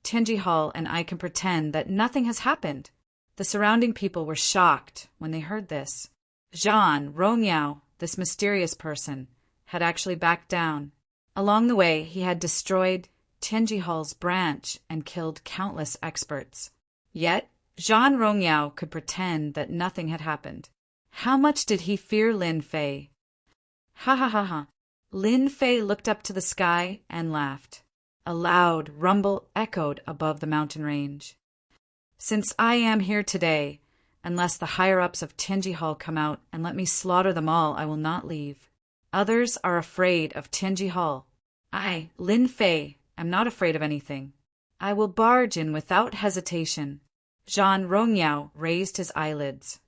[SPEAKER 1] Tianji Hall and I can pretend that nothing has happened. The surrounding people were shocked when they heard this. Zhang Rongyao, this mysterious person, had actually backed down. Along the way, he had destroyed Tianji Hall's branch and killed countless experts. Yet, Zhang Rongyao could pretend that nothing had happened. How much did he fear Lin Fei? Ha ha ha ha. Lin Fei looked up to the sky and laughed. A loud rumble echoed above the mountain range. Since I am here today, unless the higher-ups of Tianji Hall come out and let me slaughter them all, I will not leave. Others are afraid of Tianji Hall. I, Lin Fei, am not afraid of anything. I will barge in without hesitation. Zhang Rongyao raised his eyelids.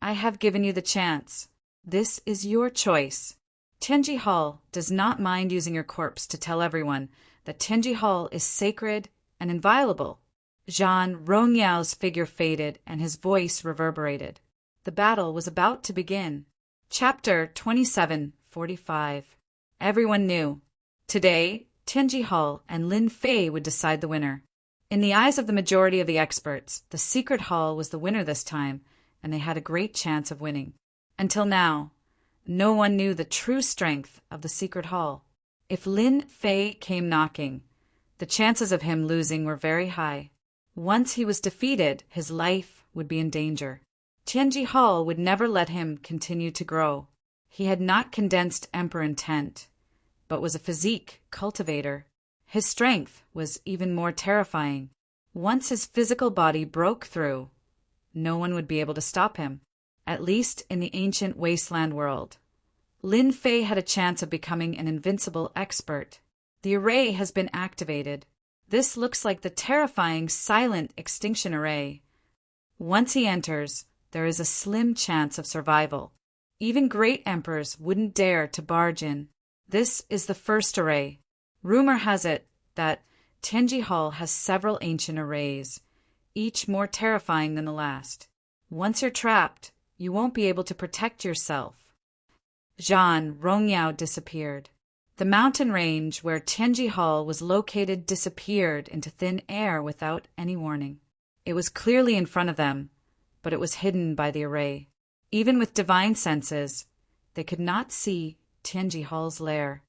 [SPEAKER 1] I have given you the chance. This is your choice. Tianji Hall does not mind using your corpse to tell everyone that Tianji Hall is sacred and inviolable. Zhang Rongyao's figure faded and his voice reverberated. The battle was about to begin. Chapter 27:45. Everyone knew. Today, Tianji Hall and Lin Fei would decide the winner. In the eyes of the majority of the experts, the secret hall was the winner this time, and they had a great chance of winning. Until now, no one knew the true strength of the secret hall. If Lin Fei came knocking, the chances of him losing were very high. Once he was defeated, his life would be in danger. Tianji Hall would never let him continue to grow. He had not condensed emperor intent, but was a physique cultivator. His strength was even more terrifying. Once his physical body broke through, no one would be able to stop him, at least in the ancient wasteland world. Lin Fei had a chance of becoming an invincible expert. The array has been activated. This looks like the terrifying silent extinction array. Once he enters, there is a slim chance of survival. Even great emperors wouldn't dare to barge in. This is the first array. Rumor has it that Tianji Hall has several ancient arrays, each more terrifying than the last. Once you're trapped, you won't be able to protect yourself. Zhang Rongyao disappeared. The mountain range where Tianji Hall was located disappeared into thin air without any warning. It was clearly in front of them, but it was hidden by the array. Even with divine senses, they could not see Tianji Hall's lair.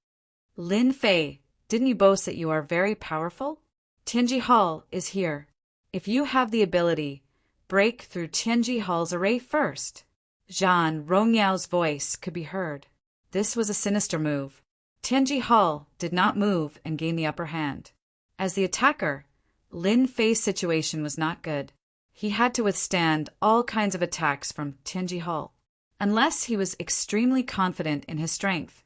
[SPEAKER 1] Lin Fei, didn't you boast that you are very powerful? Tianji Hall is here. If you have the ability, break through Tianji Hall's array first. Zhang Rongyao's voice could be heard. This was a sinister move. Tianji Hall did not move and gain the upper hand. As the attacker, Lin Fei's situation was not good. He had to withstand all kinds of attacks from Tianji Hall. Unless he was extremely confident in his strength,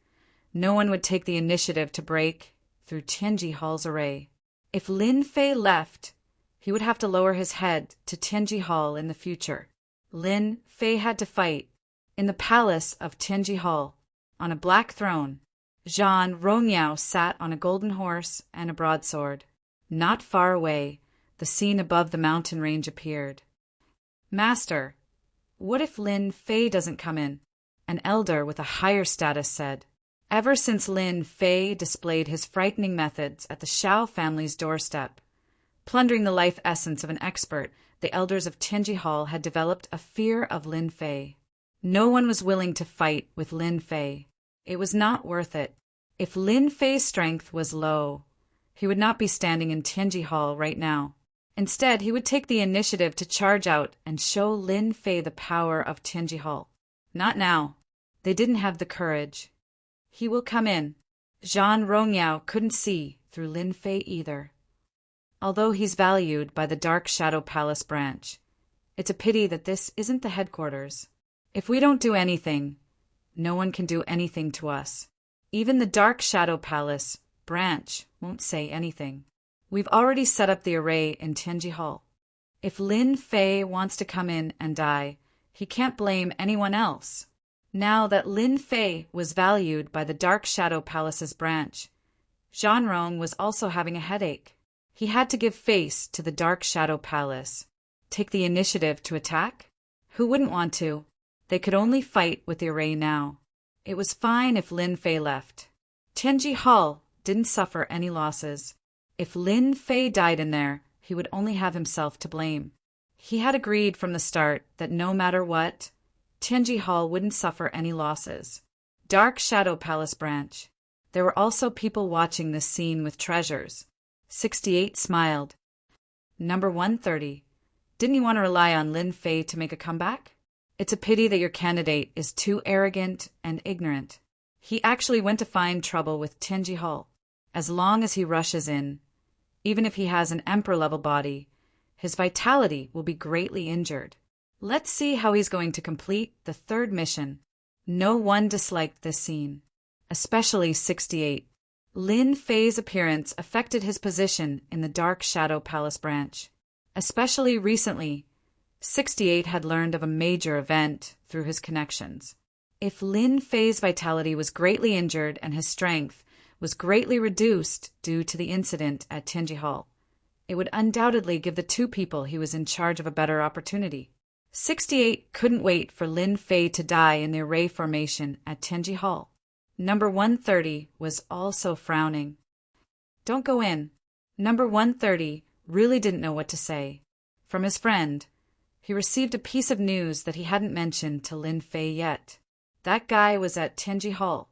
[SPEAKER 1] no one would take the initiative to break through Tianji Hall's array. If Lin Fei left, he would have to lower his head to Tianji Hall in the future. Lin Fei had to fight. In the palace of Tianji Hall, on a black throne, Zhang Rongyao sat on a golden horse and a broadsword. Not far away, the scene above the mountain range appeared. Master, what if Lin Fei doesn't come in? An elder with a higher status said. Ever since Lin Fei displayed his frightening methods at the Shao family's doorstep, plundering the life essence of an expert, the elders of Tianji Hall had developed a fear of Lin Fei. No one was willing to fight with Lin Fei. It was not worth it. If Lin Fei's strength was low, he would not be standing in Tianji Hall right now. Instead, he would take the initiative to charge out and show Lin Fei the power of Tianji Hall. Not now. They didn't have the courage. He will come in. Zhan Rongyao couldn't see through Lin Fei either. Although he's valued by the Dark Shadow Palace branch, it's a pity that this isn't the headquarters. If we don't do anything, no one can do anything to us. Even the Dark Shadow Palace branch won't say anything. We've already set up the array in Tianji Hall. If Lin Fei wants to come in and die, he can't blame anyone else. Now that Lin Fei was valued by the Dark Shadow Palace's branch, Zhan Rong was also having a headache. He had to give face to the Dark Shadow Palace. Take the initiative to attack? Who wouldn't want to? They could only fight with the array now. It was fine if Lin Fei left. Tianji Hall didn't suffer any losses. If Lin Fei died in there, he would only have himself to blame. He had agreed from the start that no matter what, Tianji Hall wouldn't suffer any losses. Dark Shadow Palace branch. There were also people watching this scene with treasures. 68 smiled. Number 130. Didn't you want to rely on Lin Fei to make a comeback? It's a pity that your candidate is too arrogant and ignorant. He actually went to find trouble with Tianji Hall. As long as he rushes in, even if he has an emperor-level body, his vitality will be greatly injured. Let's see how he's going to complete the third mission. No one disliked this scene, especially 68. Lin Fei's appearance affected his position in the Dark Shadow Palace branch. Especially recently, 68 had learned of a major event through his connections. If Lin Fei's vitality was greatly injured and his strength was greatly reduced due to the incident at Tianji Hall, it would undoubtedly give the two people he was in charge of a better opportunity. 68 couldn't wait for Lin Fei to die in the array formation at Tianji Hall. Number 130 was also frowning. Don't go in. Number 130 really didn't know what to say. From his friend, he received a piece of news that he hadn't mentioned to Lin Fei yet. That guy was at Tianji Hall.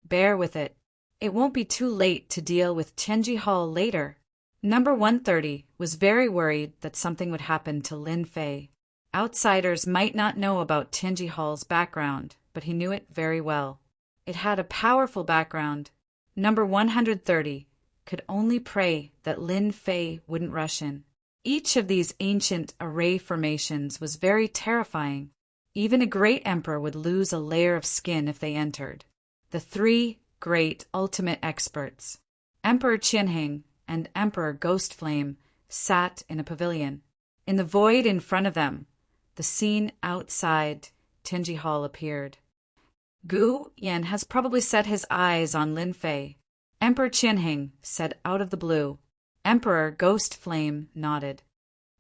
[SPEAKER 1] Bear with it. It won't be too late to deal with Tianji Hall later. Number 130 was very worried that something would happen to Lin Fei. Outsiders might not know about Tianji Hall's background, but he knew it very well. It had a powerful background. Number 130 could only pray that Lin Fei wouldn't rush in. Each of these ancient array formations was very terrifying. Even a great emperor would lose a layer of skin if they entered. The three great ultimate experts, Emperor Qianheng and Emperor Ghostflame, sat in a pavilion. In the void in front of them, the scene outside Tianji Hall appeared. Gu Yan has probably set his eyes on Lin Fei, Emperor Qianheng said out of the blue. Emperor Ghostflame nodded.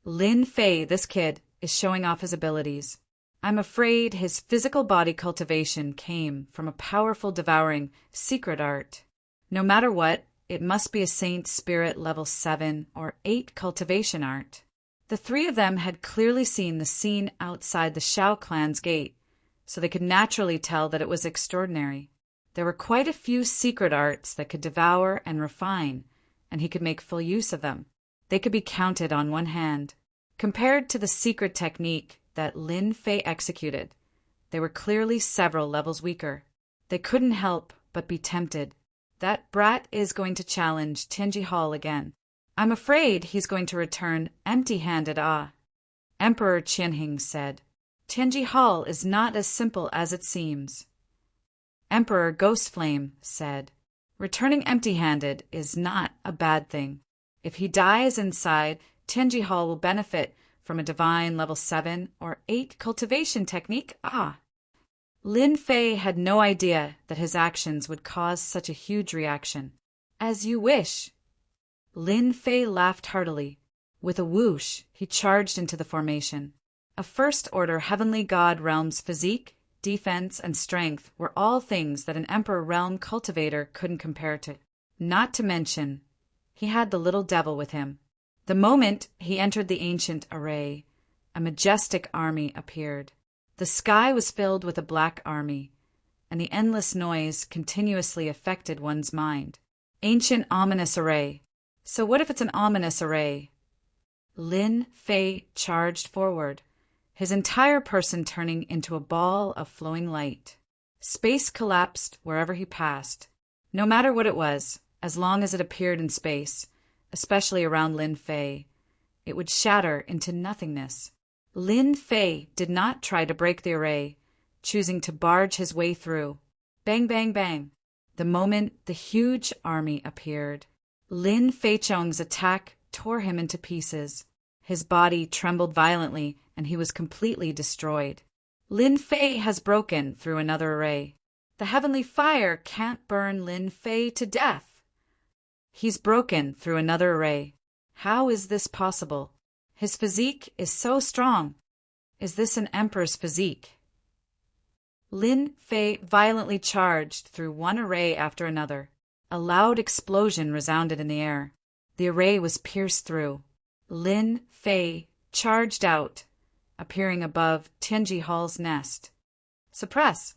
[SPEAKER 1] Lin Fei, this kid, is showing off his abilities. I'm afraid his physical body cultivation came from a powerful devouring secret art. No matter what, it must be a Saint Spirit level 7 or 8 cultivation art. The three of them had clearly seen the scene outside the Shao clan's gate, so they could naturally tell that it was extraordinary. There were quite a few secret arts that could devour and refine, and he could make full use of them. They could be counted on one hand. Compared to the secret technique that Lin Fei executed, they were clearly several levels weaker. They couldn't help but be tempted. That brat is going to challenge Tianji Hall again. I'm afraid he's going to return empty-handed. Emperor Qianheng said. Tianji Hall is not as simple as it seems. Emperor Ghostflame said. Returning empty-handed is not a bad thing. If he dies inside, Tianji Hall will benefit from a divine level 7 or 8 cultivation technique. Lin Fei had no idea that his actions would cause such a huge reaction. As you wish. Lin Fei laughed heartily. With a whoosh, he charged into the formation. A first-order heavenly god realm's physique, defense, and strength were all things that an Emperor realm cultivator couldn't compare to. Not to mention, he had the little devil with him. The moment he entered the ancient array, a majestic army appeared. The sky was filled with a black army, and the endless noise continuously affected one's mind. Ancient ominous array. So what if it's an ominous array? Lin Fei charged forward, his entire person turning into a ball of flowing light. Space collapsed wherever he passed. No matter what it was, as long as it appeared in space, especially around Lin Fei, it would shatter into nothingness. Lin Fei did not try to break the array, choosing to barge his way through. Bang, bang, bang. The moment the huge army appeared, Lin Feichong's attack tore him into pieces. His body trembled violently, and he was completely destroyed. Lin Fei has broken through another array. The heavenly fire can't burn Lin Fei to death. He's broken through another array. How is this possible? His physique is so strong. Is this an emperor's physique? Lin Fei violently charged through one array after another. A loud explosion resounded in the air. The array was pierced through. Lin Fei charged out, appearing above Tianji Hall's nest. Suppress.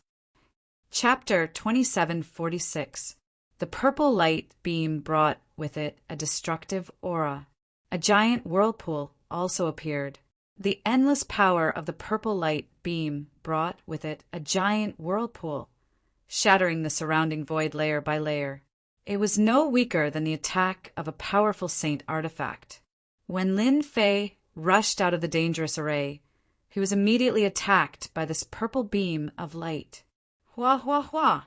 [SPEAKER 1] Chapter 2746. The purple light beam brought with it a destructive aura. A giant whirlpool also appeared. The endless power of the purple light beam brought with it a giant whirlpool, shattering the surrounding void layer by layer. It was no weaker than the attack of a powerful saint artifact. When Lin Fei rushed out of the dangerous array, he was immediately attacked by this purple beam of light. Hua, hua, hua!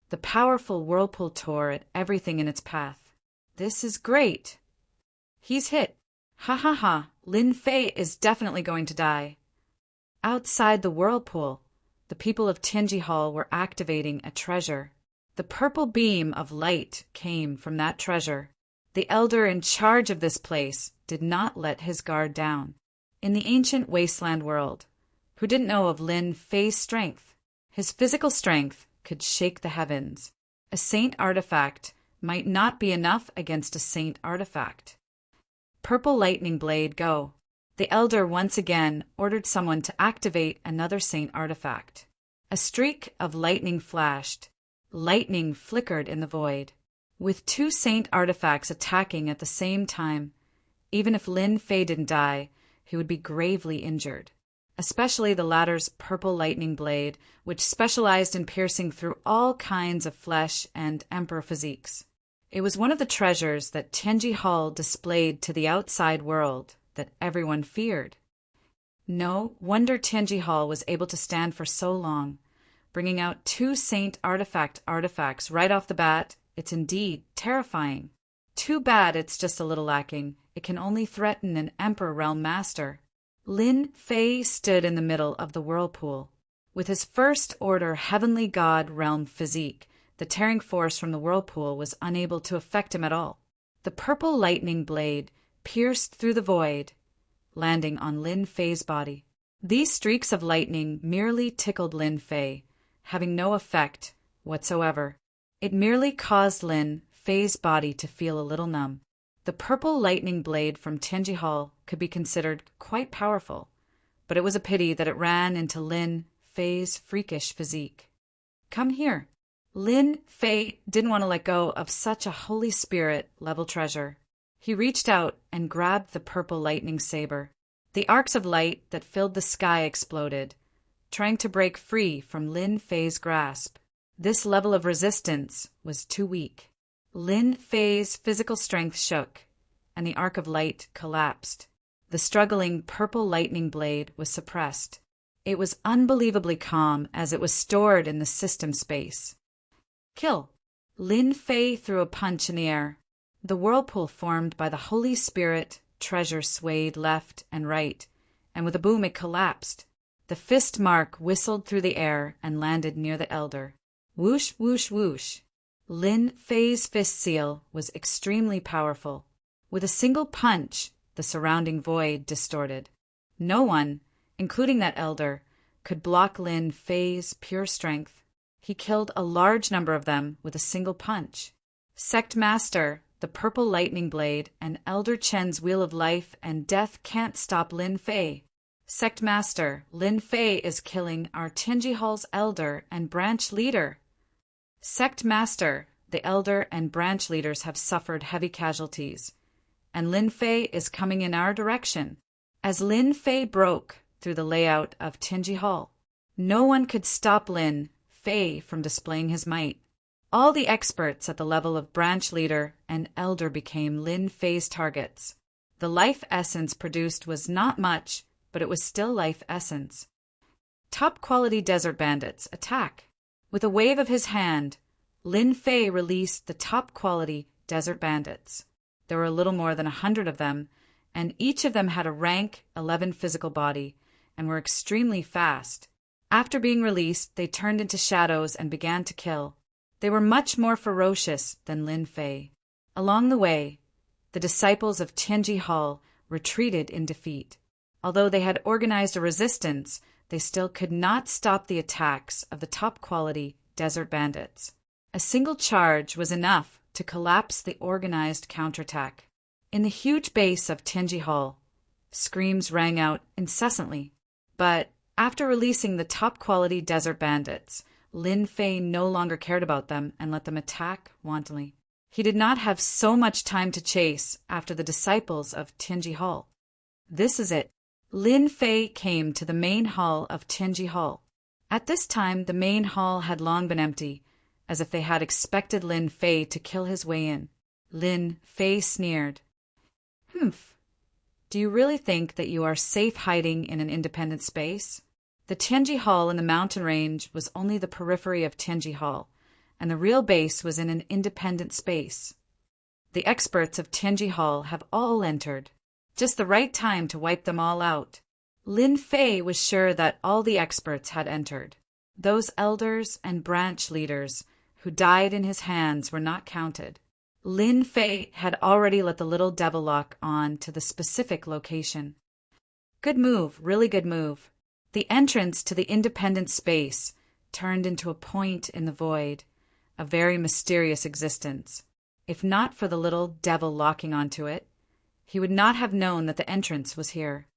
[SPEAKER 1] The powerful whirlpool tore at everything in its path. This is great! He's hit. Ha ha ha! Lin Fei is definitely going to die. Outside the whirlpool, the people of Tianji Hall were activating a treasure. The purple beam of light came from that treasure. The elder in charge of this place did not let his guard down. In the ancient wasteland world, who didn't know of Lin Fei's strength? His physical strength could shake the heavens. A saint artifact might not be enough against a saint artifact. Purple lightning blade, go. The elder once again ordered someone to activate another saint artifact. A streak of lightning flashed. Lightning flickered in the void. With two saint artifacts attacking at the same time, even if Lin Fei didn't die, he would be gravely injured. Especially the latter's purple lightning blade, which specialized in piercing through all kinds of flesh and emperor physiques. It was one of the treasures that Tianji Hall displayed to the outside world that everyone feared. No wonder Tianji Hall was able to stand for so long. Bringing out two saint artifacts right off the bat, it's indeed terrifying. Too bad it's just a little lacking. It can only threaten an emperor realm master. Lin Fei stood in the middle of the whirlpool. With his first order heavenly god realm physique, the tearing force from the whirlpool was unable to affect him at all. The purple lightning blade pierced through the void, landing on Lin Fei's body. These streaks of lightning merely tickled Lin Fei, having no effect whatsoever. It merely caused Lin Fei's body to feel a little numb. The purple lightning blade from Tianji Hall could be considered quite powerful, but it was a pity that it ran into Lin Fei's freakish physique. Come here. Lin Fei didn't want to let go of such a Holy Spirit-level treasure. He reached out and grabbed the purple lightning saber. The arcs of light that filled the sky exploded, trying to break free from Lin Fei's grasp. This level of resistance was too weak. Lin Fei's physical strength shook, and the arc of light collapsed. The struggling purple lightning blade was suppressed. It was unbelievably calm as it was stored in the system space. Kill! Lin Fei threw a punch in the air. The whirlpool formed by the Holy Spirit treasure swayed left and right, and with a boom it collapsed. The fist mark whistled through the air and landed near the elder. Whoosh, whoosh, whoosh. Lin Fei's fist seal was extremely powerful. With a single punch, the surrounding void distorted. No one, including that elder, could block Lin Fei's pure strength. He killed a large number of them with a single punch. Sect Master, the purple lightning blade, and Elder Chen's wheel of life and death can't stop Lin Fei. Sect Master, Lin Fei is killing our Tianji Hall's elder and branch leader. Sect Master, the elder and branch leaders have suffered heavy casualties, and Lin Fei is coming in our direction. As Lin Fei broke through the layout of Tianji Hall, no one could stop Lin Fei from displaying his might. All the experts at the level of branch leader and elder became Lin Fei's targets. The life essence produced was not much, but it was still life essence. Top-quality desert bandits, attack! With a wave of his hand, Lin Fei released the top-quality desert bandits. There were a little more than 100 of them, and each of them had a rank 11 physical body and were extremely fast. After being released, they turned into shadows and began to kill. They were much more ferocious than Lin Fei. Along the way, the disciples of Tianji Hall retreated in defeat. Although they had organized a resistance, they still could not stop the attacks of the top-quality desert bandits. A single charge was enough to collapse the organized counterattack. In the huge base of Tianji Hall, screams rang out incessantly. But after releasing the top-quality desert bandits, Lin Fei no longer cared about them and let them attack wantonly. He did not have so much time to chase after the disciples of Tianji Hall. This is it. Lin Fei came to the main hall of Tianji Hall. At this time, the main hall had long been empty, as if they had expected Lin Fei to kill his way in. Lin Fei sneered. "Humph. Do you really think that you are safe hiding in an independent space?" The Tianji Hall in the mountain range was only the periphery of Tianji Hall, and the real base was in an independent space. The experts of Tianji Hall have all entered. Just the right time to wipe them all out. Lin Fei was sure that all the experts had entered. Those elders and branch leaders who died in his hands were not counted. Lin Fei had already let the little devil lock on to the specific location. Good move, really good move. The entrance to the independent space turned into a point in the void, a very mysterious existence. If not for the little devil locking onto it, he would not have known that the entrance was here.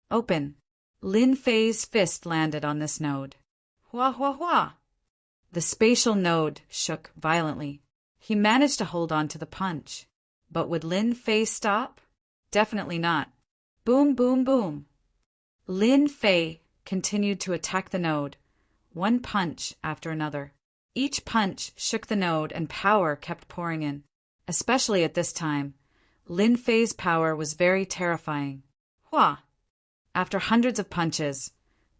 [SPEAKER 1] Open. Lin Fei's fist landed on this node. Hua hua hua! The spatial node shook violently. He managed to hold on to the punch. But would Lin Fei stop? Definitely not. Boom, boom, boom. Lin Fei continued to attack the node, one punch after another. Each punch shook the node and power kept pouring in. Especially at this time, Lin Fei's power was very terrifying. Hua! After hundreds of punches,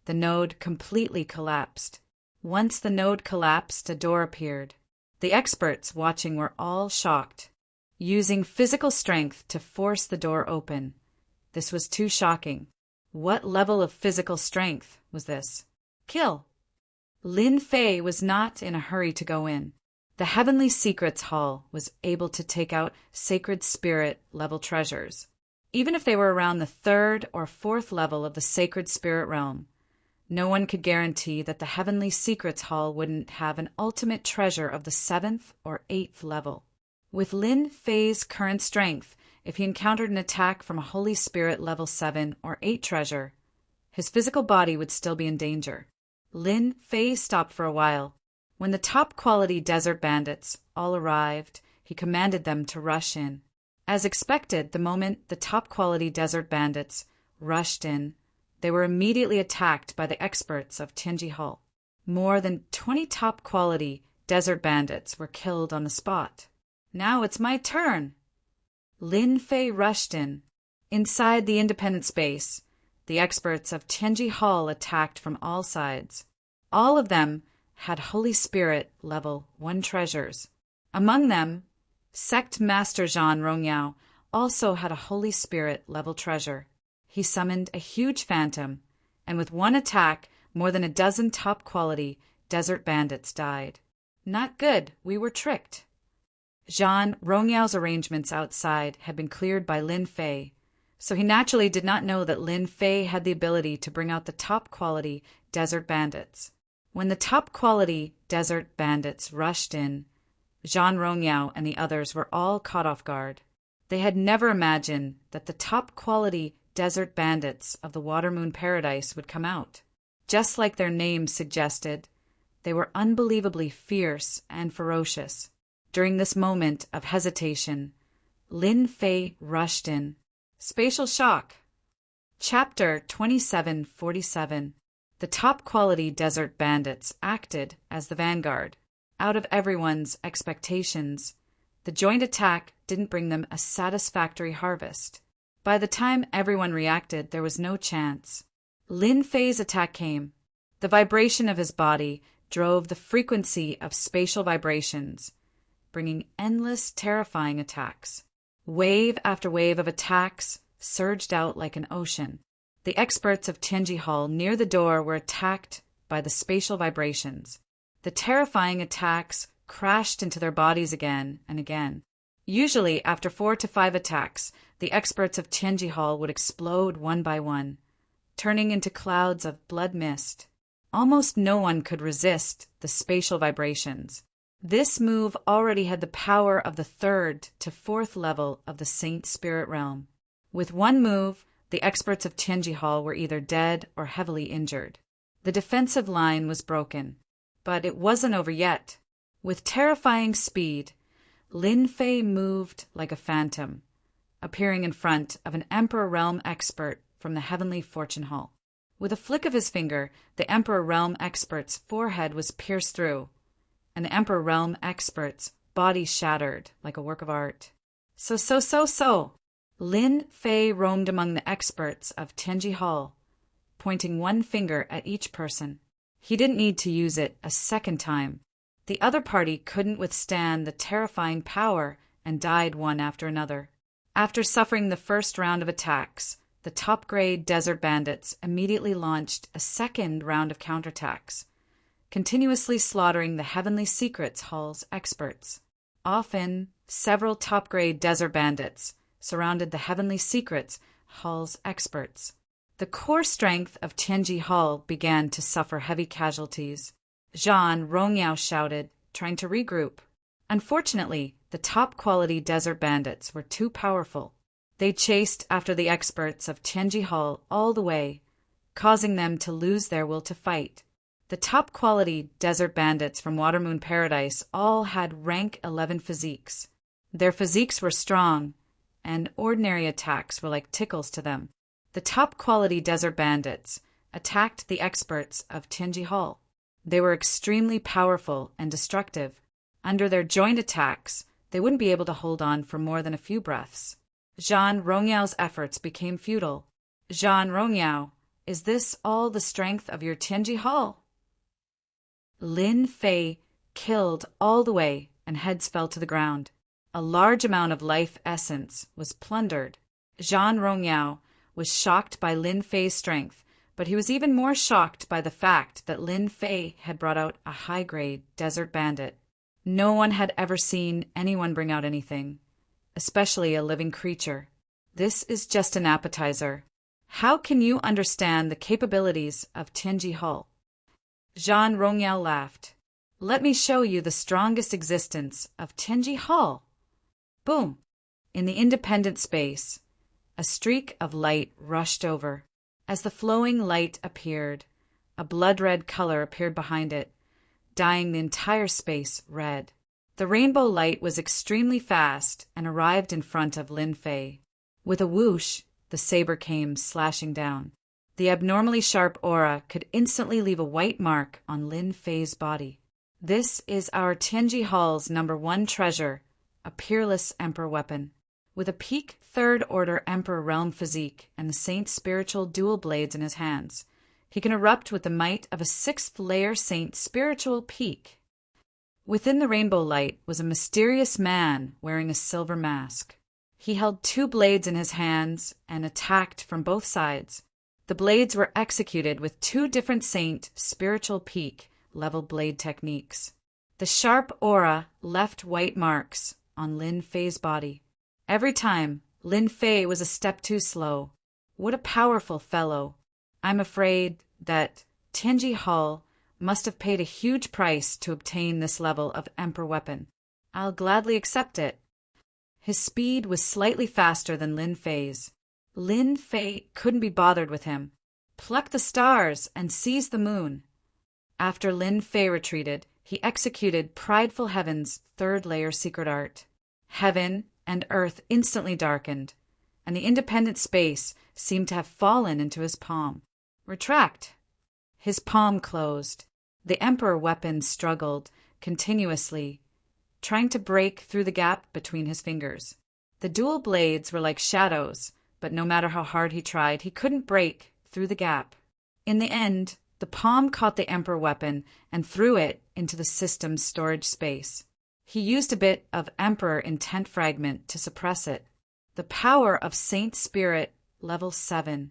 [SPEAKER 1] the node completely collapsed. Once the node collapsed, a door appeared. The experts watching were all shocked. Using physical strength to force the door open. This was too shocking. What level of physical strength was this? Kill! Lin Fei was not in a hurry to go in. The Heavenly Secrets Hall was able to take out sacred spirit level treasures. Even if they were around the 3rd or 4th level of the sacred spirit realm, no one could guarantee that the Heavenly Secrets Hall wouldn't have an ultimate treasure of the 7th or 8th level. With Lin Fei's current strength, if he encountered an attack from a Holy Spirit level 7 or 8 treasure, his physical body would still be in danger. Lin Fei stopped for a while. When the top-quality desert bandits all arrived, he commanded them to rush in. As expected, the moment the top-quality desert bandits rushed in, they were immediately attacked by the experts of Tianji Hall. More than 20 top-quality desert bandits were killed on the spot. Now it's my turn! Lin Fei rushed in. Inside the independent space, the experts of Tianji Hall attacked from all sides. All of them had Holy Spirit level 1 treasures. Among them, Sect Master Zhan Rongyao also had a Holy Spirit level treasure. He summoned a huge phantom, and with one attack, more than a dozen top-quality desert bandits died. Not good, we were tricked. Zhan Rongyao's arrangements outside had been cleared by Lin Fei, so he naturally did not know that Lin Fei had the ability to bring out the top-quality desert bandits. When the top-quality desert bandits rushed in, Zhan Rongyao and the others were all caught off guard. They had never imagined that the top-quality desert bandits of the Water Moon Paradise would come out. Just like their names suggested, they were unbelievably fierce and ferocious. During this moment of hesitation, Lin Fei rushed in. Spatial shock. Chapter 2747. The top-quality desert bandits acted as the vanguard. Out of everyone's expectations, the joint attack didn't bring them a satisfactory harvest. By the time everyone reacted, there was no chance. Lin Fei's attack came. The vibration of his body drove the frequency of spatial vibrations, bringing endless, terrifying attacks. Wave after wave of attacks surged out like an ocean. The experts of Tianji Hall near the door were attacked by the spatial vibrations. The terrifying attacks crashed into their bodies again and again. Usually, after 4 to 5 attacks, the experts of Tianji Hall would explode one by one, turning into clouds of blood mist. Almost no one could resist the spatial vibrations. This move already had the power of the 3rd to 4th level of the Saint Spirit realm. With one move, the experts of Tianji Hall were either dead or heavily injured. The defensive line was broken, but it wasn't over yet. With terrifying speed, Lin Fei moved like a phantom, appearing in front of an Emperor Realm expert from the Heavenly Fortune Hall. With a flick of his finger, the Emperor Realm expert's forehead was pierced through, and the Emperor Realm expert's body shattered like a work of art. So. Lin Fei roamed among the experts of Tianji Hall, pointing one finger at each person. He didn't need to use it a second time. The other party couldn't withstand the terrifying power and died one after another. After suffering the first round of attacks, the top-grade desert bandits immediately launched a second round of counterattacks, continuously slaughtering the Heavenly Secrets Hall's experts. Often, several top-grade desert bandits surrounded the Heavenly Secrets Hall's experts. The core strength of Tianji Hall began to suffer heavy casualties. Zhan Rongyao shouted, trying to regroup. Unfortunately, the top-quality desert bandits were too powerful. They chased after the experts of Tianji Hall all the way, causing them to lose their will to fight. The top-quality desert bandits from Watermoon Paradise all had rank 11 physiques. Their physiques were strong, and ordinary attacks were like tickles to them. The top-quality desert bandits attacked the experts of Tianji Hall. They were extremely powerful and destructive. Under their joint attacks, they wouldn't be able to hold on for more than a few breaths. Zhan Rongyao's efforts became futile. Zhan Rongyao, is this all the strength of your Tianji Hall? Lin Fei killed all the way, and heads fell to the ground. A large amount of life essence was plundered. Zhan Rongyao was shocked by Lin Fei's strength, but he was even more shocked by the fact that Lin Fei had brought out a high-grade desert bandit. No one had ever seen anyone bring out anything, especially a living creature. This is just an appetizer. How can you understand the capabilities of Tianji Hall? Zhan Rongyao laughed. Let me show you the strongest existence of Tianji Hall. Boom! In the independent space, a streak of light rushed over. As the flowing light appeared, a blood-red color appeared behind it, dyeing the entire space red. The rainbow light was extremely fast and arrived in front of Lin Fei. With a whoosh, the saber came slashing down. The abnormally sharp aura could instantly leave a white mark on Lin Fei's body. This is our Tianji Hall's #1 treasure, a peerless Emperor weapon. With a peak 3rd Order Emperor Realm physique and the Saint's spiritual dual blades in his hands, he can erupt with the might of a 6th layer Saint spiritual peak. Within the rainbow light was a mysterious man wearing a silver mask. He held 2 blades in his hands and attacked from both sides. The blades were executed with 2 different Saint spiritual peak level blade techniques. The sharp aura left white marks on Lin Fei's body. Every time, Lin Fei was a step too slow. What a powerful fellow. I'm afraid that Tianji Hall must have paid a huge price to obtain this level of Emperor weapon. I'll gladly accept it. His speed was slightly faster than Lin Fei's. Lin Fei couldn't be bothered with him. Pluck the stars and seize the moon. After Lin Fei retreated, he executed Prideful Heaven's 3rd layer secret art. Heaven and earth instantly darkened, and the independent space seemed to have fallen into his palm. Retract! His palm closed. The emperor weapon struggled continuously, trying to break through the gap between his fingers. The dual blades were like shadows, but no matter how hard he tried, he couldn't break through the gap. In the end, the palm caught the emperor weapon and threw it into the system's storage space. He used a bit of Emperor Intent Fragment to suppress it. The power of Saint Spirit, level 7.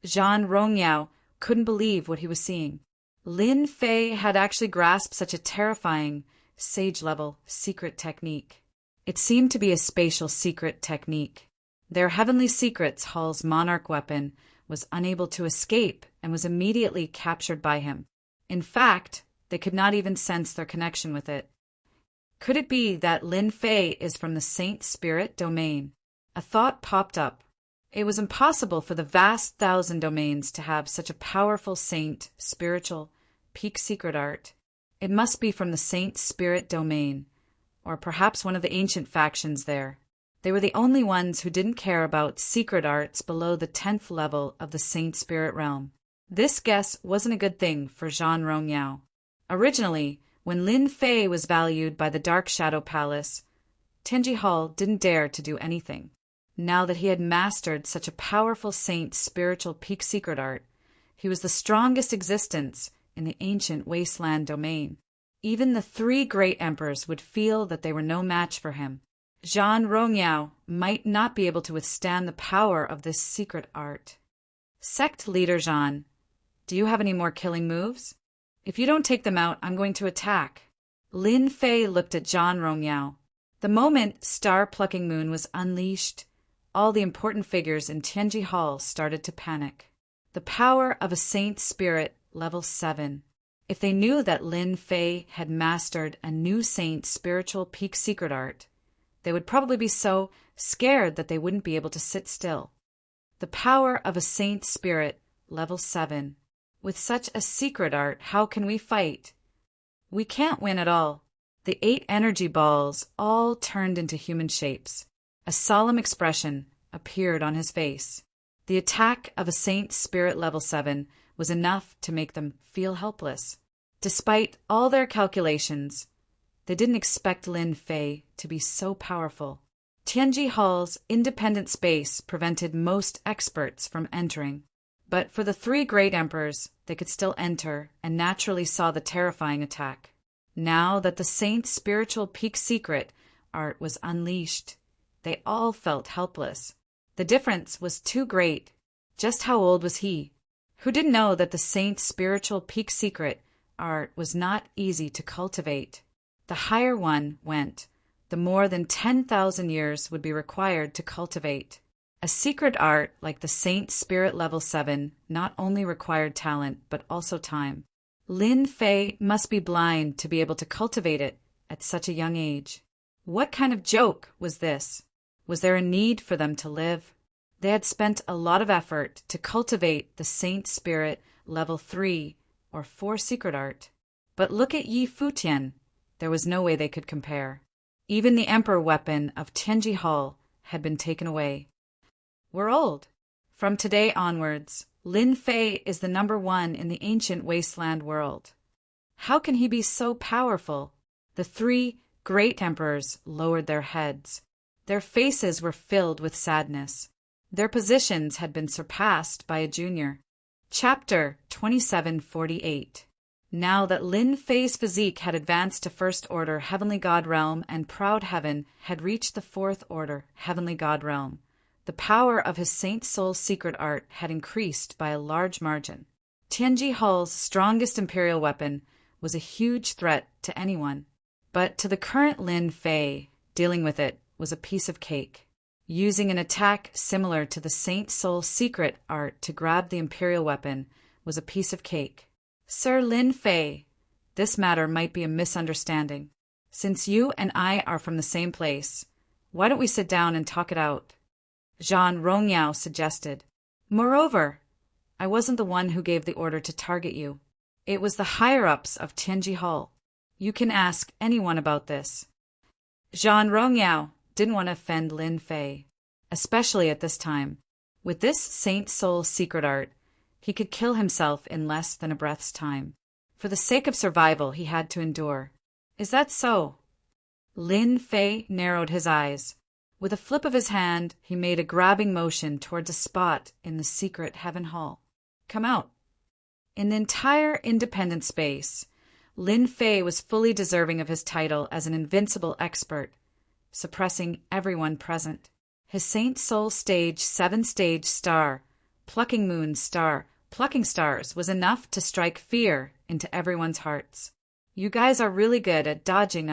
[SPEAKER 1] Zhan Rongyao couldn't believe what he was seeing. Lin Fei had actually grasped such a terrifying, sage-level secret technique. It seemed to be a spatial secret technique. Their Heavenly Secrets Hall's monarch weapon was unable to escape and was immediately captured by him. In fact, they could not even sense their connection with it. Could it be that Lin Fei is from the Saint Spirit domain? A thought popped up. It was impossible for the vast 1,000 domains to have such a powerful saint, spiritual, peak secret art. It must be from the Saint Spirit domain, or perhaps one of the ancient factions there. They were the only ones who didn't care about secret arts below the 10th level of the Saint Spirit realm. This guess wasn't a good thing for Zhan Rongyao. Originally, when Lin Fei was valued by the Dark Shadow Palace, Tianji Hall didn't dare to do anything. Now that he had mastered such a powerful saint's spiritual peak secret art, he was the strongest existence in the ancient wasteland domain. Even the 3 great emperors would feel that they were no match for him. Zhan Rongyao might not be able to withstand the power of this secret art. Sect leader Zhan, do you have any more killing moves? If you don't take them out, I'm going to attack. Lin Fei looked at Zhan Rongyao. The moment Star-Plucking Moon was unleashed, all the important figures in Tianji Hall started to panic. The power of a saint spirit, level 7. If they knew that Lin Fei had mastered a new saint's spiritual peak secret art, they would probably be so scared that they wouldn't be able to sit still. The power of a saint spirit, level 7. With such a secret art, how can we fight? We can't win at all. The 8 energy balls all turned into human shapes. A solemn expression appeared on his face. The attack of a saint spirit level 7 was enough to make them feel helpless. Despite all their calculations, they didn't expect Lin Fei to be so powerful. Tianji Hall's independent space prevented most experts from entering. But for the 3 great emperors, they could still enter and naturally saw the terrifying attack. Now that the saint's spiritual peak secret art was unleashed, they all felt helpless. The difference was too great. Just how old was he? Who didn't know that the saint's spiritual peak secret art was not easy to cultivate? The higher one went, the more than 10,000 years would be required to cultivate. A secret art like the Saint Spirit level 7 not only required talent, but also time. Lin Fei must be blind to be able to cultivate it at such a young age. What kind of joke was this? Was there a need for them to live? They had spent a lot of effort to cultivate the Saint Spirit level 3 or 4 secret art. But look at Yi Futian. There was no way they could compare. Even the emperor weapon of Tianji Hall had been taken away. We're old. From today onwards, Lin Fei is the number 1 in the ancient wasteland world. How can he be so powerful? The 3 great emperors lowered their heads. Their faces were filled with sadness. Their positions had been surpassed by a junior. Chapter 2748. Now that Lin Fei's physique had advanced to First Order Heavenly God Realm and Proud Heaven had reached the Fourth Order Heavenly God Realm, the power of his Saint Soul secret art had increased by a large margin. Tianji Hall's strongest imperial weapon was a huge threat to anyone. But to the current Lin Fei, dealing with it was a piece of cake. Using an attack similar to the Saint Soul secret art to grab the imperial weapon was a piece of cake. Sir Lin Fei, this matter might be a misunderstanding. Since you and I are from the same place, why don't we sit down and talk it out? Zhan Rongyao suggested. Moreover, I wasn't the one who gave the order to target you. It was the higher-ups of Tianji Hall. You can ask anyone about this. Zhan Rongyao didn't want to offend Lin Fei, especially at this time. With this Saint Soul secret art, He could kill himself in less than a breath's time. For the sake of survival, he had to endure. Is that so? Lin Fei narrowed his eyes. With a flip of his hand, he made a grabbing motion towards a spot in the secret heaven hall. Come out. In the entire independent space, Lin Fei was fully deserving of his title as an invincible expert, suppressing everyone present. His Saint Soul Stage 7-stage star, plucking moon's star, plucking stars was enough to strike fear into everyone's hearts. You guys are really good at dodging,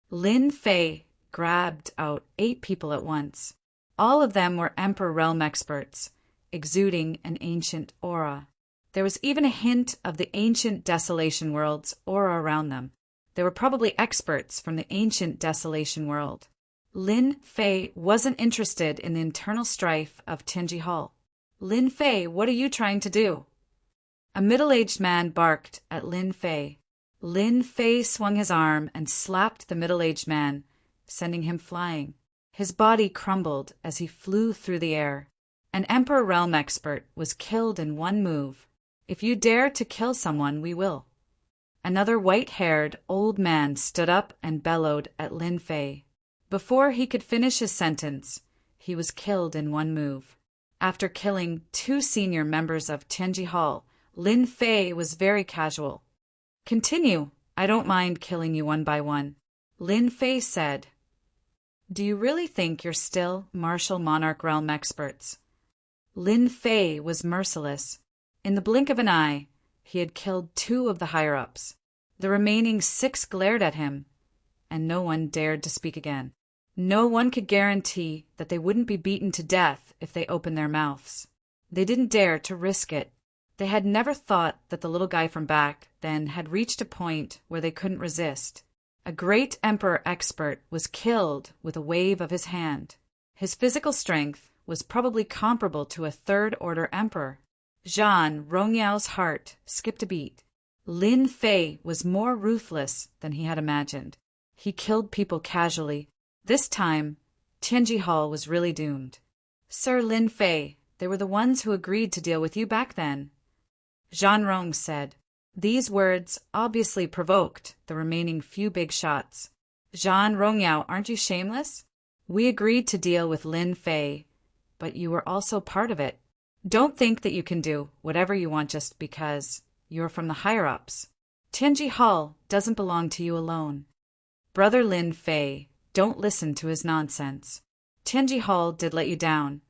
[SPEAKER 1] Lin Fei grabbed out 8 people at once. All of them were Emperor Realm experts, exuding an ancient aura. There was even a hint of the ancient Desolation World's aura around them. They were probably experts from the ancient Desolation World. Lin Fei wasn't interested in the internal strife of Tianji Hall. Lin Fei, what are you trying to do? A middle-aged man barked at Lin Fei. Lin Fei swung his arm and slapped the middle-aged man, sending him flying. His body crumbled as he flew through the air. An Emperor Realm expert was killed in one move. If you dare to kill someone, we will. Another white-haired old man stood up and bellowed at Lin Fei. Before he could finish his sentence, he was killed in one move. After killing 2 senior members of Tianji Hall, Lin Fei was very casual. Continue. I don't mind killing you one by one. Lin Fei said. Do you really think you're still martial monarch realm experts? Lin Fei was merciless. In the blink of an eye, he had killed 2 of the higher-ups. The remaining 6 glared at him, and no one dared to speak again. No one could guarantee that they wouldn't be beaten to death if they opened their mouths. They didn't dare to risk it. They had never thought that the little guy from back then had reached a point where they couldn't resist. A great Emperor expert was killed with a wave of his hand. His physical strength was probably comparable to a third-order emperor. Zhan Rongyao heart skipped a beat. Lin Fei was more ruthless than he had imagined. He killed people casually. This time, Tianji Hall was really doomed. Sir Lin Fei, they were the ones who agreed to deal with you back then. Zhan Rong said. These words obviously provoked the remaining few big shots. Zhan Rongyao, aren't you shameless? We agreed to deal with Lin Fei, but you were also part of it. Don't think that you can do whatever you want just because you're from the higher-ups. Tianji Hall doesn't belong to you alone. Brother Lin Fei, don't listen to his nonsense. Tianji Hall did let you down,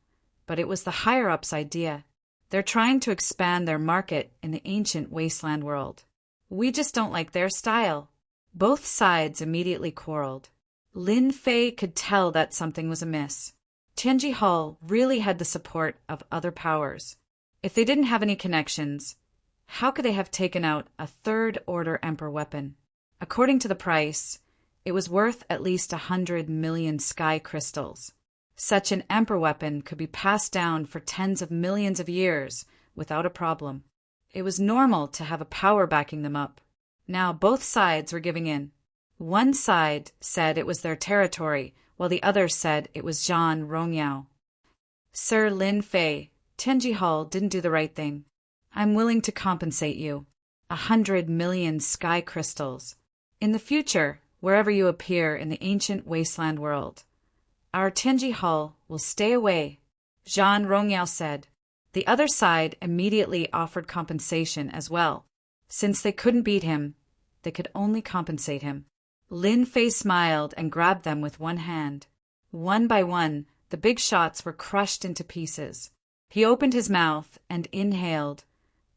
[SPEAKER 1] but it was the higher-ups' idea. They're trying to expand their market in the ancient wasteland world. We just don't like their style. Both sides immediately quarreled. Lin Fei could tell that something was amiss. Tianji Hall really had the support of other powers. If they didn't have any connections, how could they have taken out a third-order emperor weapon? According to the price, it was worth at least 100 million sky crystals. Such an emperor weapon could be passed down for tens of millions of years without a problem. It was normal to have a power backing them up. Now both sides were giving in. One side said it was their territory, while the other said it was Zhan Rongyao. Sir Lin Fei, Tianji Hall didn't do the right thing. I'm willing to compensate you. 100 million sky crystals. In the future, wherever you appear in the ancient wasteland world, our Tianji Hall will stay away, Zhan Rongyao said. The other side immediately offered compensation as well. Since they couldn't beat him, they could only compensate him. Lin Fei smiled and grabbed them with one hand. One by one, the big shots were crushed into pieces. He opened his mouth and inhaled,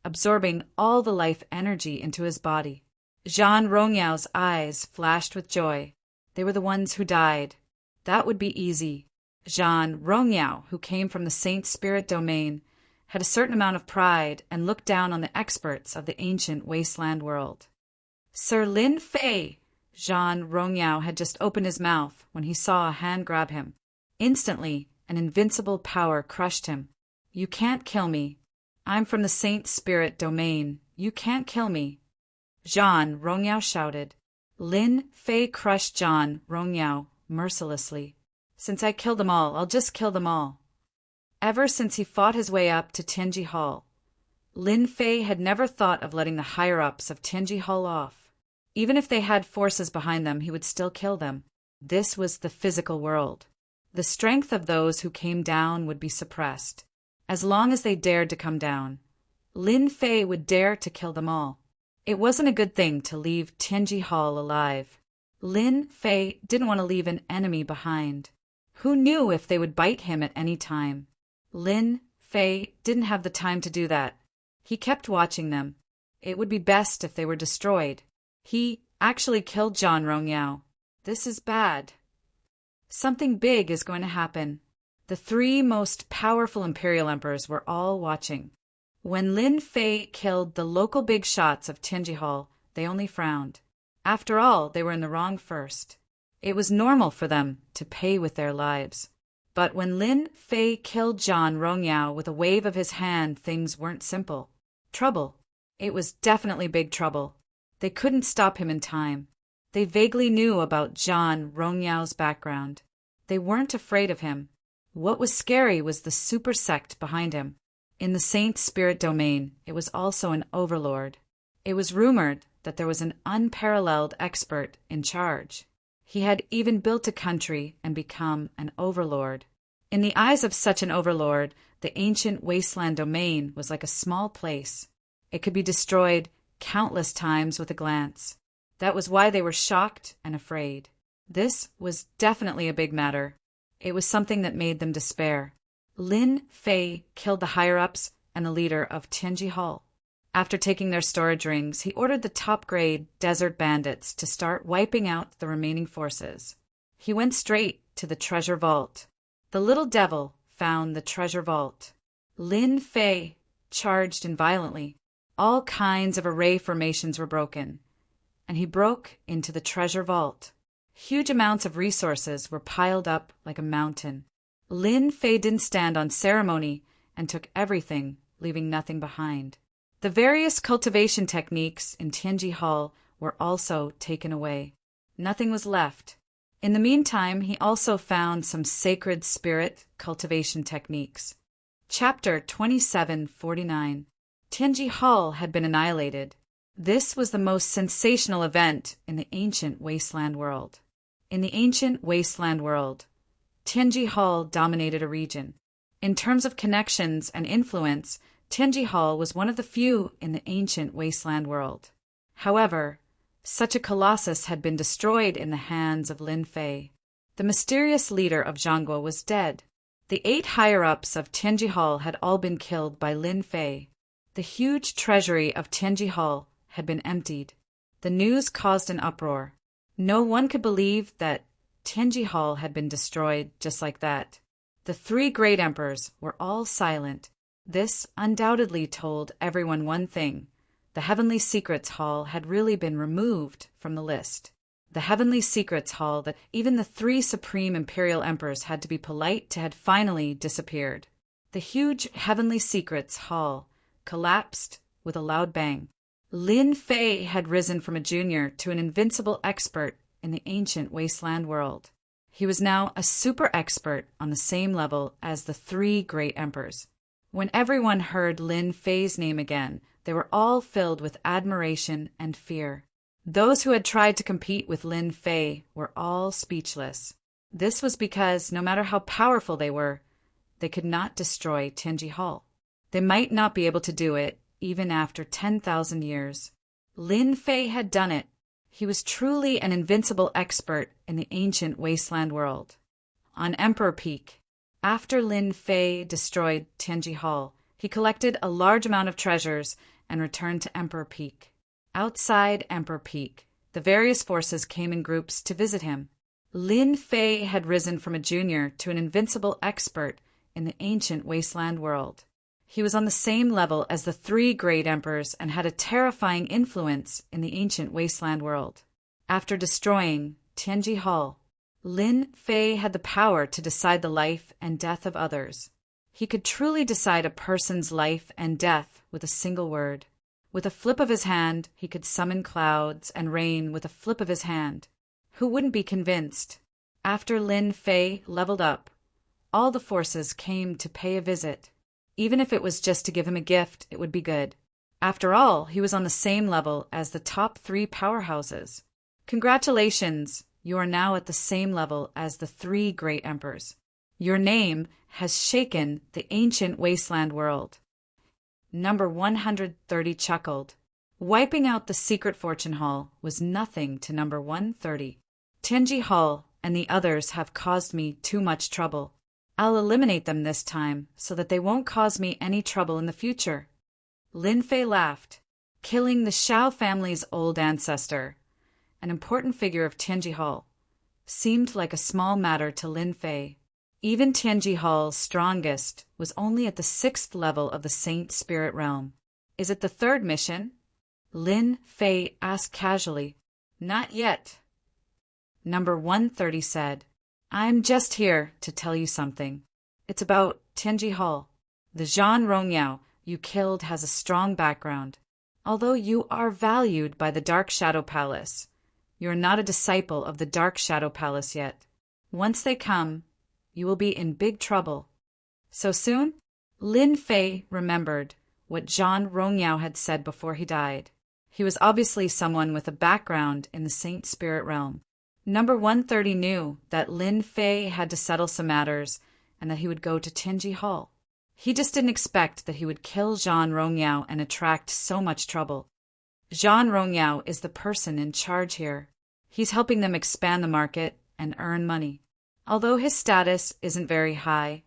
[SPEAKER 1] absorbing all the life energy into his body. Zhan Rongyao's eyes flashed with joy. They were the ones who died. That would be easy. Zhan Rongyao, who came from the Saint Spirit domain, had a certain amount of pride and looked down on the experts of the ancient wasteland world. Sir Lin Fei! Zhan Rongyao had just opened his mouth when he saw a hand grab him. Instantly, an invincible power crushed him. You can't kill me. I'm from the Saint Spirit domain. You can't kill me. Zhan Rongyao shouted. Lin Fei crushed Zhan Rongyao mercilessly. Since I killed them all, I'll just kill them all. Ever since he fought his way up to Tianji Hall, Lin Fei had never thought of letting the higher-ups of Tianji Hall off. Even if they had forces behind them, he would still kill them. This was the physical world. The strength of those who came down would be suppressed. As long as they dared to come down, Lin Fei would dare to kill them all. It wasn't a good thing to leave Tianji Hall alive. Lin Fei didn't want to leave an enemy behind. Who knew if they would bite him at any time? Lin Fei didn't have the time to do that. He kept watching them. It would be best if they were destroyed. He actually killed Zhang Rongyao. This is bad. Something big is going to happen. The three most powerful imperial emperors were all watching. When Lin Fei killed the local big shots of Tianji Hall, they only frowned. After all, they were in the wrong first. It was normal for them to pay with their lives. But when Lin Fei killed Zhang Rongyao with a wave of his hand, things weren't simple. Trouble. It was definitely big trouble. They couldn't stop him in time. They vaguely knew about Zhang Rongyao's background. They weren't afraid of him. What was scary was the super sect behind him. In the Saint Spirit domain, it was also an overlord. It was rumored that there was an unparalleled expert in charge. He had even built a country and become an overlord. In the eyes of such an overlord, the ancient wasteland domain was like a small place. It could be destroyed countless times with a glance. That was why they were shocked and afraid. This was definitely a big matter. It was something that made them despair. Lin Fei killed the higher-ups and the leader of Tianji Hall. After taking their storage rings, he ordered the top-grade desert bandits to start wiping out the remaining forces. He went straight to the treasure vault. The little devil found the treasure vault. Lin Fei charged in violently. All kinds of array formations were broken, and he broke into the treasure vault. Huge amounts of resources were piled up like a mountain. Lin Fei didn't stand on ceremony and took everything, leaving nothing behind. The various cultivation techniques in Tianji Hall were also taken away. Nothing was left. In the meantime, he also found some sacred spirit cultivation techniques. Chapter 2749. Tianji Hall had been annihilated. This was the most sensational event in the ancient wasteland world. In the ancient wasteland world, Tianji Hall dominated a region. In terms of connections and influence, Tianji Hall was one of the few in the ancient wasteland world. However, such a colossus had been destroyed in the hands of Lin Fei. The mysterious leader of Zhangguo was dead. The 8 higher-ups of Tianji Hall had all been killed by Lin Fei. The huge treasury of Tianji Hall had been emptied. The news caused an uproar. No one could believe that Tianji Hall had been destroyed just like that. The 3 great emperors were all silent. This undoubtedly told everyone one thing. The Heavenly Secrets Hall had really been removed from the list. The Heavenly Secrets Hall that even the 3 supreme imperial emperors had to be polite to had finally disappeared. The huge Heavenly Secrets Hall collapsed with a loud bang. Lin Fei had risen from a junior to an invincible expert in the ancient wasteland world. He was now a super expert on the same level as the 3 great emperors. When everyone heard Lin Fei's name again, they were all filled with admiration and fear. Those who had tried to compete with Lin Fei were all speechless. This was because, no matter how powerful they were, they could not destroy Tianji Hall. They might not be able to do it, even after 10,000 years. Lin Fei had done it. He was truly an invincible expert in the ancient wasteland world. On Emperor Peak, after Lin Fei destroyed Tianji Hall, he collected a large amount of treasures and returned to Emperor Peak. Outside Emperor Peak, the various forces came in groups to visit him. Lin Fei had risen from a junior to an invincible expert in the ancient wasteland world. He was on the same level as the 3 great emperors and had a terrifying influence in the ancient wasteland world. After destroying Tianji Hall, Lin Fei had the power to decide the life and death of others. He could truly decide a person's life and death with a single word. With a flip of his hand, he could summon clouds and rain with a flip of his hand. Who wouldn't be convinced? After Lin Fei leveled up, all the forces came to pay a visit. Even if it was just to give him a gift, it would be good. After all, he was on the same level as the top 3 powerhouses. Congratulations! You are now at the same level as the 3 great emperors. Your name has shaken the ancient wasteland world. Number 130 chuckled. Wiping out the secret fortune hall was nothing to number 130. Tianji Hall and the others have caused me too much trouble. I'll eliminate them this time so that they won't cause me any trouble in the future. Lin Fei laughed. Killing the Shao family's old ancestor, an important figure of Tianji Hall, seemed like a small matter to Lin Fei. Even Tianji Hall's strongest was only at the 6th level of the Saint Spirit Realm. Is it the 3rd mission? Lin Fei asked casually. Not yet. Number 130 said, I'm just here to tell you something. It's about Tianji Hall. The Zhan Rongyao you killed has a strong background. Although you are valued by the Dark Shadow Palace, you are not a disciple of the Dark Shadow Palace yet. Once they come, you will be in big trouble. So soon? Lin Fei remembered what Zhan Rongyao had said before he died. He was obviously someone with a background in the Saint Spirit Realm. Number 130 knew that Lin Fei had to settle some matters and that he would go to Tianji Hall. He just didn't expect that he would kill Zhan Rongyao and attract so much trouble. Zhan Rongyao is the person in charge here. He's helping them expand the market and earn money. Although his status isn't very high,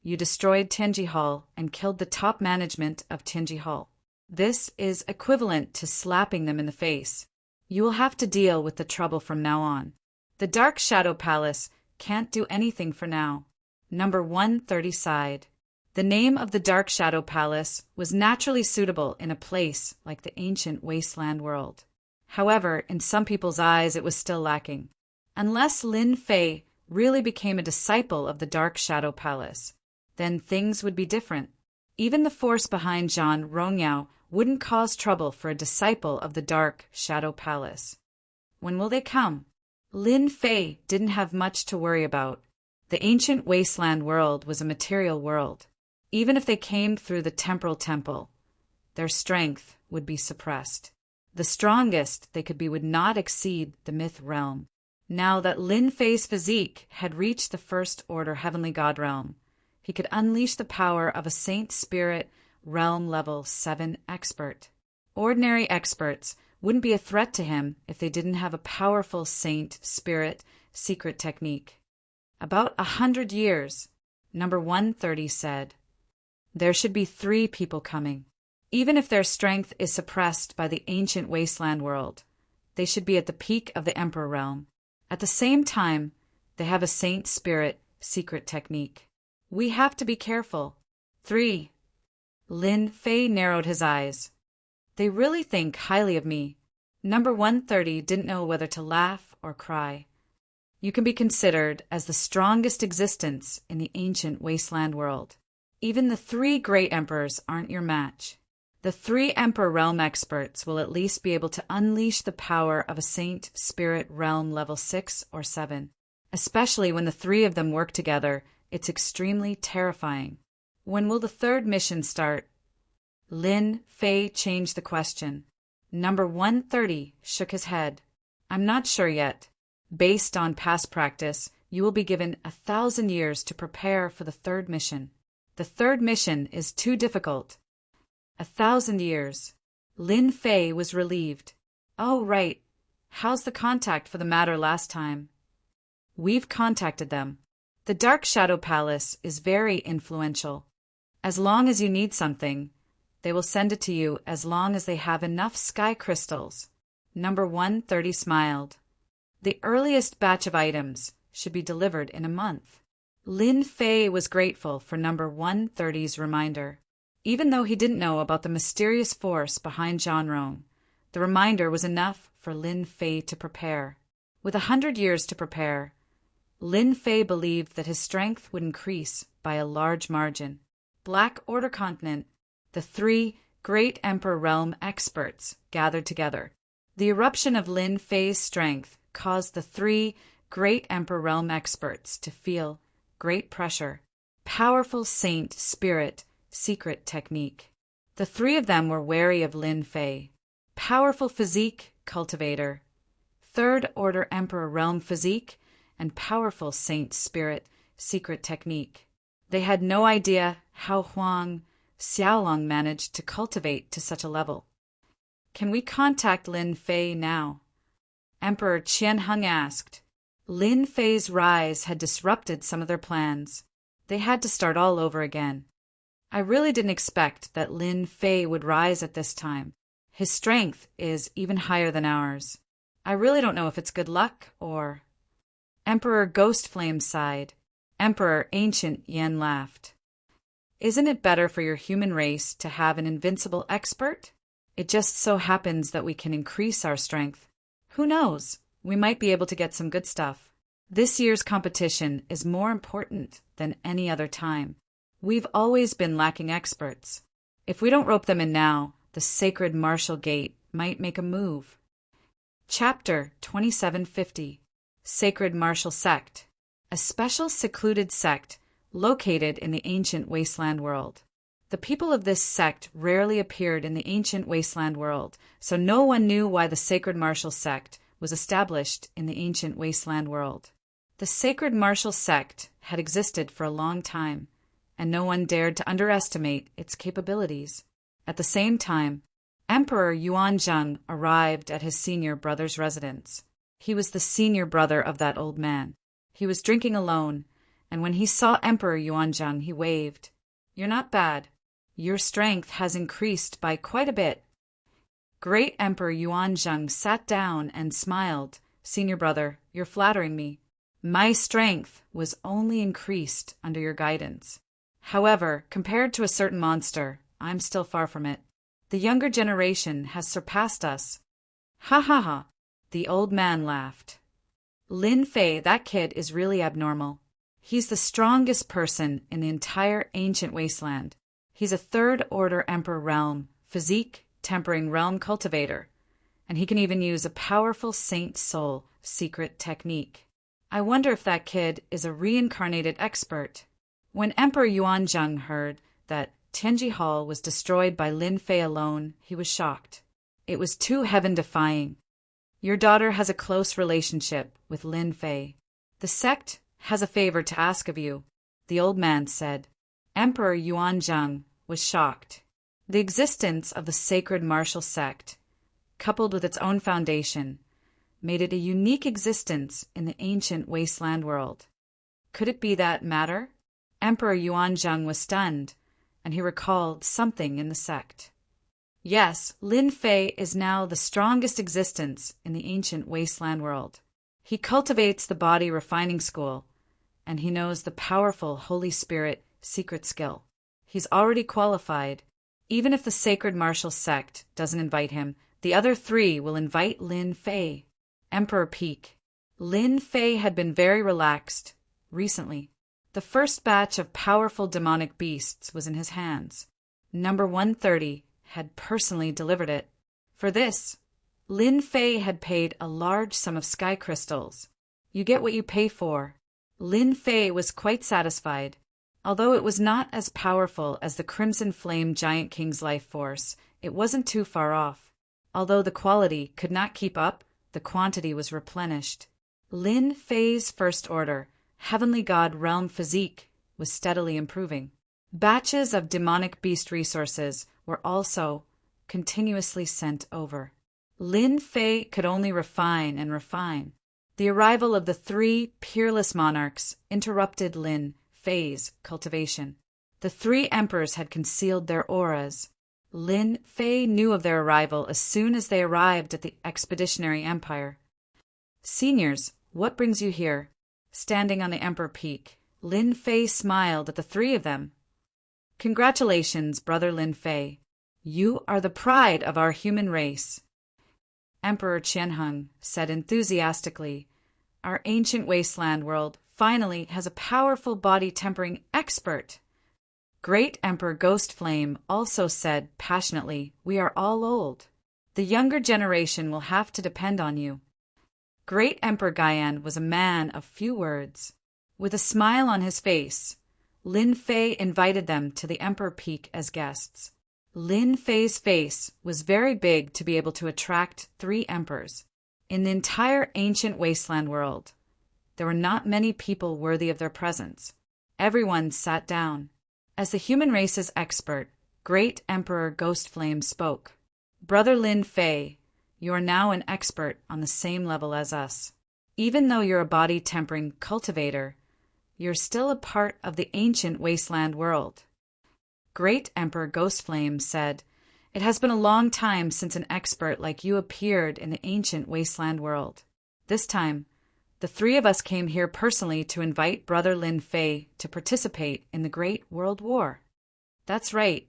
[SPEAKER 1] you destroyed Tianji Hall and killed the top management of Tianji Hall. This is equivalent to slapping them in the face. You will have to deal with the trouble from now on. The Dark Shadow Palace can't do anything for now. Number 130 sighed. The name of the Dark Shadow Palace was naturally suitable in a place like the ancient wasteland world. However, in some people's eyes it was still lacking. Unless Lin Fei really became a disciple of the Dark Shadow Palace, then things would be different. Even the force behind Zhan Rongyao wouldn't cause trouble for a disciple of the Dark Shadow Palace. When will they come? Lin Fei didn't have much to worry about. The ancient wasteland world was a material world. Even if they came through the temporal temple, their strength would be suppressed. The strongest they could be would not exceed the myth realm. Now that Lin Fei's physique had reached the First Order Heavenly God realm, he could unleash the power of a Saint Spirit Realm Level 7 expert. Ordinary experts wouldn't be a threat to him if they didn't have a powerful Saint Spirit secret technique. About 100 years, number 130 said. There should be 3 people coming. Even if their strength is suppressed by the ancient wasteland world, they should be at the peak of the Emperor realm. At the same time, they have a Saint Spirit secret technique. We have to be careful. 3. Lin Fei narrowed his eyes. They really think highly of me. Number 130 didn't know whether to laugh or cry. You can be considered as the strongest existence in the ancient wasteland world. Even the 3 great emperors aren't your match. The 3 Emperor Realm experts will at least be able to unleash the power of a Saint Spirit Realm Level 6 or 7. Especially when the 3 of them work together, it's extremely terrifying. When will the 3rd mission start? Lin Fei changed the question. Number 130 shook his head. I'm not sure yet. Based on past practice, you will be given 1,000 years to prepare for the 3rd mission. The 3rd mission is too difficult. 1,000 years. Lin Fei was relieved. Oh, right. How's the contact for the matter last time? We've contacted them. The Dark Shadow Palace is very influential. As long as you need something, they will send it to you as long as they have enough sky crystals. Number 130 smiled. The earliest batch of items should be delivered in a month. Lin Fei was grateful for number 130's reminder. Even though he didn't know about the mysterious force behind Zhan Rong, the reminder was enough for Lin Fei to prepare. With 100 years to prepare, Lin Fei believed that his strength would increase by a large margin. Black Order Continent, the 3 great Emperor Realm experts gathered together. The eruption of Lin Fei's strength caused the 3 great Emperor Realm experts to feel great pressure. Powerful Saint Spirit secret technique. The three of them were wary of Lin Fei, powerful physique cultivator, Third Order Emperor realm physique, and powerful saint spirit secret technique. They had no idea how Huang Xiaolong managed to cultivate to such a level. Can we contact Lin Fei now? Emperor Qianheng asked. Lin Fei's rise had disrupted some of their plans. They had to start all over again. I really didn't expect that Lin Fei would rise at this time. His strength is even higher than ours. I really don't know if it's good luck or... Emperor Ghost Flame sighed. Emperor Ancient Yen laughed. Isn't it better for your human race to have an invincible expert? It just so happens that we can increase our strength. Who knows? We might be able to get some good stuff. This year's competition is more important than any other time. We've always been lacking experts. If we don't rope them in now, the sacred martial gate might make a move. Chapter 2750. Sacred Martial Sect. A special secluded sect located in the ancient wasteland world. The people of this sect rarely appeared in the ancient wasteland world, so no one knew why the Sacred Martial Sect was established in the ancient wasteland world. The Sacred Martial Sect had existed for a long time, and no one dared to underestimate its capabilities. At the same time, Emperor Yuanzhang arrived at his senior brother's residence. He was the senior brother of that old man. He was drinking alone, and when he saw Emperor Yuanzhang, he waved. "You're not bad. Your strength has increased by quite a bit." Great Emperor Yuanzhang sat down and smiled. "Senior brother, you're flattering me. My strength was only increased under your guidance. However, compared to a certain monster, I'm still far from it. The younger generation has surpassed us." "Ha ha ha," the old man laughed. "Lin Fei, that kid is really abnormal. He's the strongest person in the entire ancient wasteland. He's a Third Order Emperor realm, physique, tempering realm cultivator, and he can even use a powerful saint soul secret technique. I wonder if that kid is a reincarnated expert." When Emperor Yuanzhang heard that Tianji Hall was destroyed by Lin Fei alone, he was shocked. It was too heaven-defying. "Your daughter has a close relationship with Lin Fei. The sect has a favor to ask of you," the old man said. Emperor Yuanzhang was shocked. The existence of the Sacred Martial Sect, coupled with its own foundation, made it a unique existence in the ancient wasteland world. Could it be that matter? Emperor Yuanzhang was stunned, and he recalled something in the sect. Yes, Lin Fei is now the strongest existence in the ancient wasteland world. He cultivates the body refining school, and he knows the powerful Holy Spirit secret skill. He's already qualified. Even if the Sacred Martial Sect doesn't invite him, the other three will invite Lin Fei. Emperor Peak. Lin Fei had been very relaxed recently. The first batch of powerful demonic beasts was in his hands. Number 130 had personally delivered it. For this, Lin Fei had paid a large sum of sky crystals. You get what you pay for. Lin Fei was quite satisfied. Although it was not as powerful as the Crimson Flame Giant King's life force, it wasn't too far off. Although the quality could not keep up, the quantity was replenished. Lin Fei's First Order, Heavenly God Realm physique, was steadily improving. Batches of demonic beast resources were also continuously sent over. Lin Fei could only refine and refine. The arrival of the three peerless monarchs interrupted Lin Fei's cultivation. The three emperors had concealed their auras. Lin Fei knew of their arrival as soon as they arrived at the Expeditionary Empire. "Seniors, what brings you here?" Standing on the Emperor Peak, Lin Fei smiled at the three of them. "Congratulations, Brother Lin Fei. You are the pride of our human race." Emperor Qianheng said enthusiastically, "Our ancient wasteland world finally has a powerful body-tempering expert." Great Emperor Ghost Flame also said passionately, "We are all old. The younger generation will have to depend on you." Great Emperor Gaian was a man of few words. With a smile on his face, Lin Fei invited them to the Emperor Peak as guests. Lin Fei's face was very big to be able to attract 3 emperors. In the entire ancient wasteland world, there were not many people worthy of their presence. Everyone sat down. As the human race's expert, Great Emperor Ghostflame spoke. Brother Lin Fei, you are now an expert on the same level as us. Even though you're a body-tempering cultivator, you're still a part of the ancient wasteland world. Great Emperor Ghostflame said, "It has been a long time since an expert like you appeared in the ancient wasteland world. This time, the 3 of us came here personally to invite Brother Lin Fei to participate in the Great World War." That's right.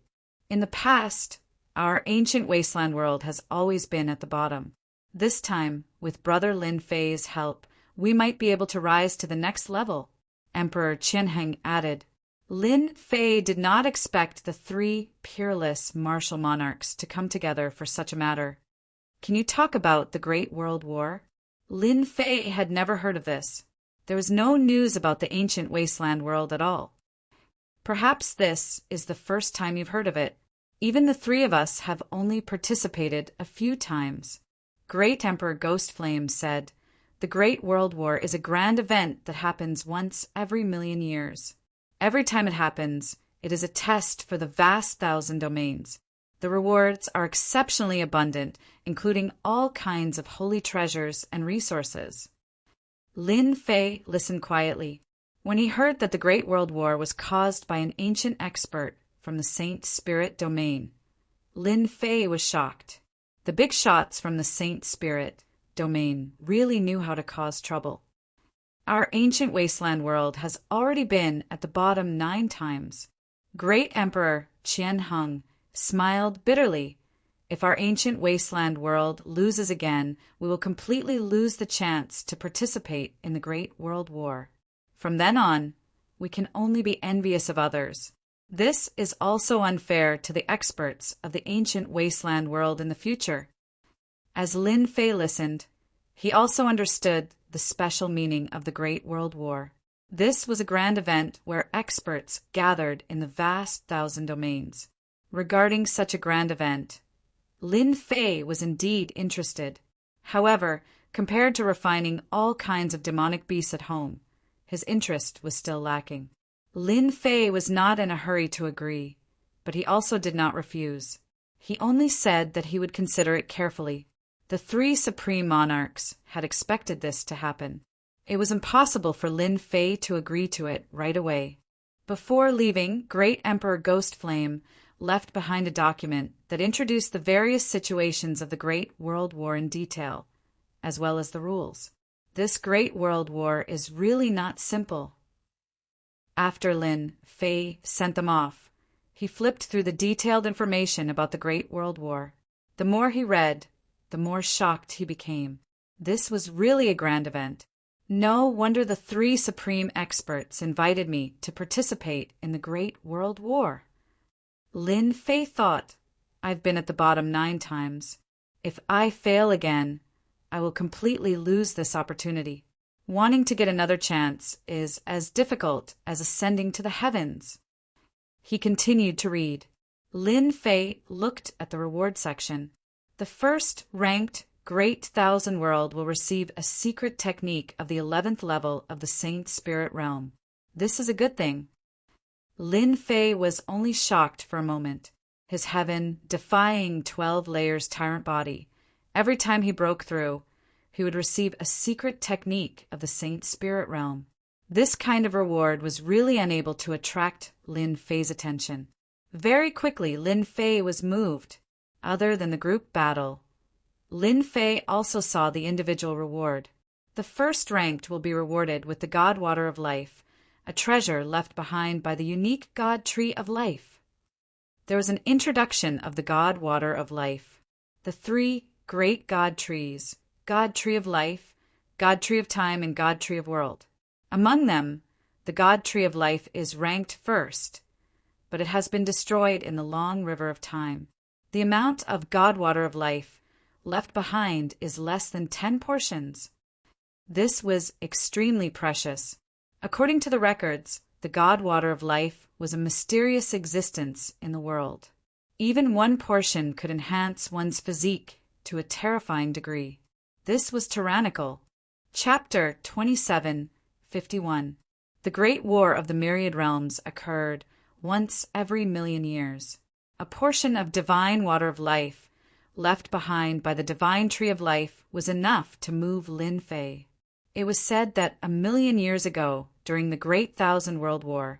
[SPEAKER 1] In the past, our ancient wasteland world has always been at the bottom. This time, with Brother Lin Fei's help, we might be able to rise to the next level. Emperor Qianheng added. Lin Fei did not expect the 3 peerless martial monarchs to come together for such a matter. Can you talk about the Great World War? Lin Fei had never heard of this. There was no news about the ancient wasteland world at all. Perhaps this is the first time you've heard of it. Even the 3 of us have only participated a few times. Great Emperor Ghostflame said, "The Great World War is a grand event that happens once every 1,000,000 years. Every time it happens, it is a test for the vast 1,000 domains. The rewards are exceptionally abundant, including all kinds of holy treasures and resources." Lin Fei listened quietly. When he heard that the Great World War was caused by an ancient expert from the Saint Spirit domain, Lin Fei was shocked. The big shots from the Saint Spirit domain really knew how to cause trouble. Our ancient wasteland world has already been at the bottom 9 times. Great Emperor Qianheng smiled bitterly. If our ancient wasteland world loses again, we will completely lose the chance to participate in the Great World War. From then on, we can only be envious of others. This is also unfair to the experts of the ancient wasteland world in the future. As Lin Fei listened, he also understood the special meaning of the Great World War. This was a grand event where experts gathered in the vast 1,000 domains. Regarding such a grand event, Lin Fei was indeed interested. However, compared to refining all kinds of demonic beasts at home, his interest was still lacking. Lin Fei was not in a hurry to agree, but he also did not refuse. He only said that he would consider it carefully. The 3 supreme monarchs had expected this to happen. It was impossible for Lin Fei to agree to it right away. Before leaving, Great Emperor Ghostflame left behind a document that introduced the various situations of the Great World War in detail, as well as the rules. This Great World War is really not simple. After Lin Fei sent them off, he flipped through the detailed information about the Great World War. The more he read, the more shocked he became. This was really a grand event. No wonder the 3 supreme experts invited me to participate in the Great World War. Lin Fei thought, I've been at the bottom 9 times. If I fail again, I will completely lose this opportunity. Wanting to get another chance is as difficult as ascending to the heavens. He continued to read. Lin Fei looked at the reward section. The first ranked Great 1,000 World will receive a secret technique of the 11th level of the Saint Spirit Realm. This is a good thing. Lin Fei was only shocked for a moment. His heaven-defying 12 layers tyrant body. Every time he broke through, he would receive a secret technique of the Saint Spirit Realm. This kind of reward was really unable to attract Lin Fei's attention. Very quickly, Lin Fei was moved. Other than the group battle, Lin Fei also saw the individual reward. The first ranked will be rewarded with the God Water of Life, a treasure left behind by the unique God Tree of Life. There was an introduction of the God Water of Life. The 3 great God Trees, God Tree of Life, God Tree of Time, and God Tree of World. Among them, the God Tree of Life is ranked first, but it has been destroyed in the long river of time. The amount of God Water of Life left behind is less than 10 portions. This was extremely precious. According to the records, The god water of life was a mysterious existence in the world. Even one portion could enhance one's physique to a terrifying degree. This was tyrannical. Chapter 27:51. The Great War of the Myriad Realms occurred once every million years. A portion of divine water of life, left behind by the divine tree of life, was enough to move Lin Fei. It was said that 1,000,000 years ago, during the Great Thousand World War,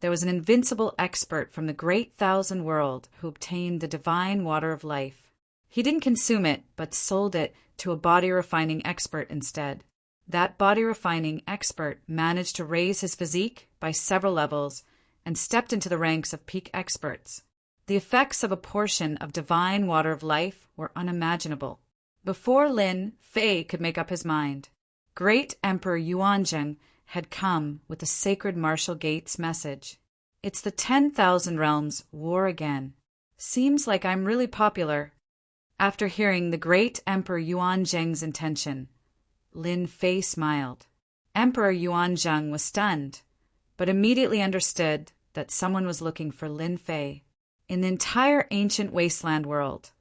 [SPEAKER 1] there was an invincible expert from the Great Thousand World who obtained the divine water of life. He didn't consume it, but sold it to a body-refining expert instead. That body-refining expert managed to raise his physique by several levels and stepped into the ranks of peak experts. The effects of a portion of divine water of life were unimaginable. Before Lin Fei could make up his mind, Great Emperor Yuanzheng had come with the sacred martial gate's message. It's the 10,000 Realms war again. Seems like I'm really popular. After hearing the great Emperor Yuanzheng's intention, Lin Fei smiled. Emperor Yuanzheng was stunned, but immediately understood that someone was looking for Lin Fei. In the entire ancient wasteland world,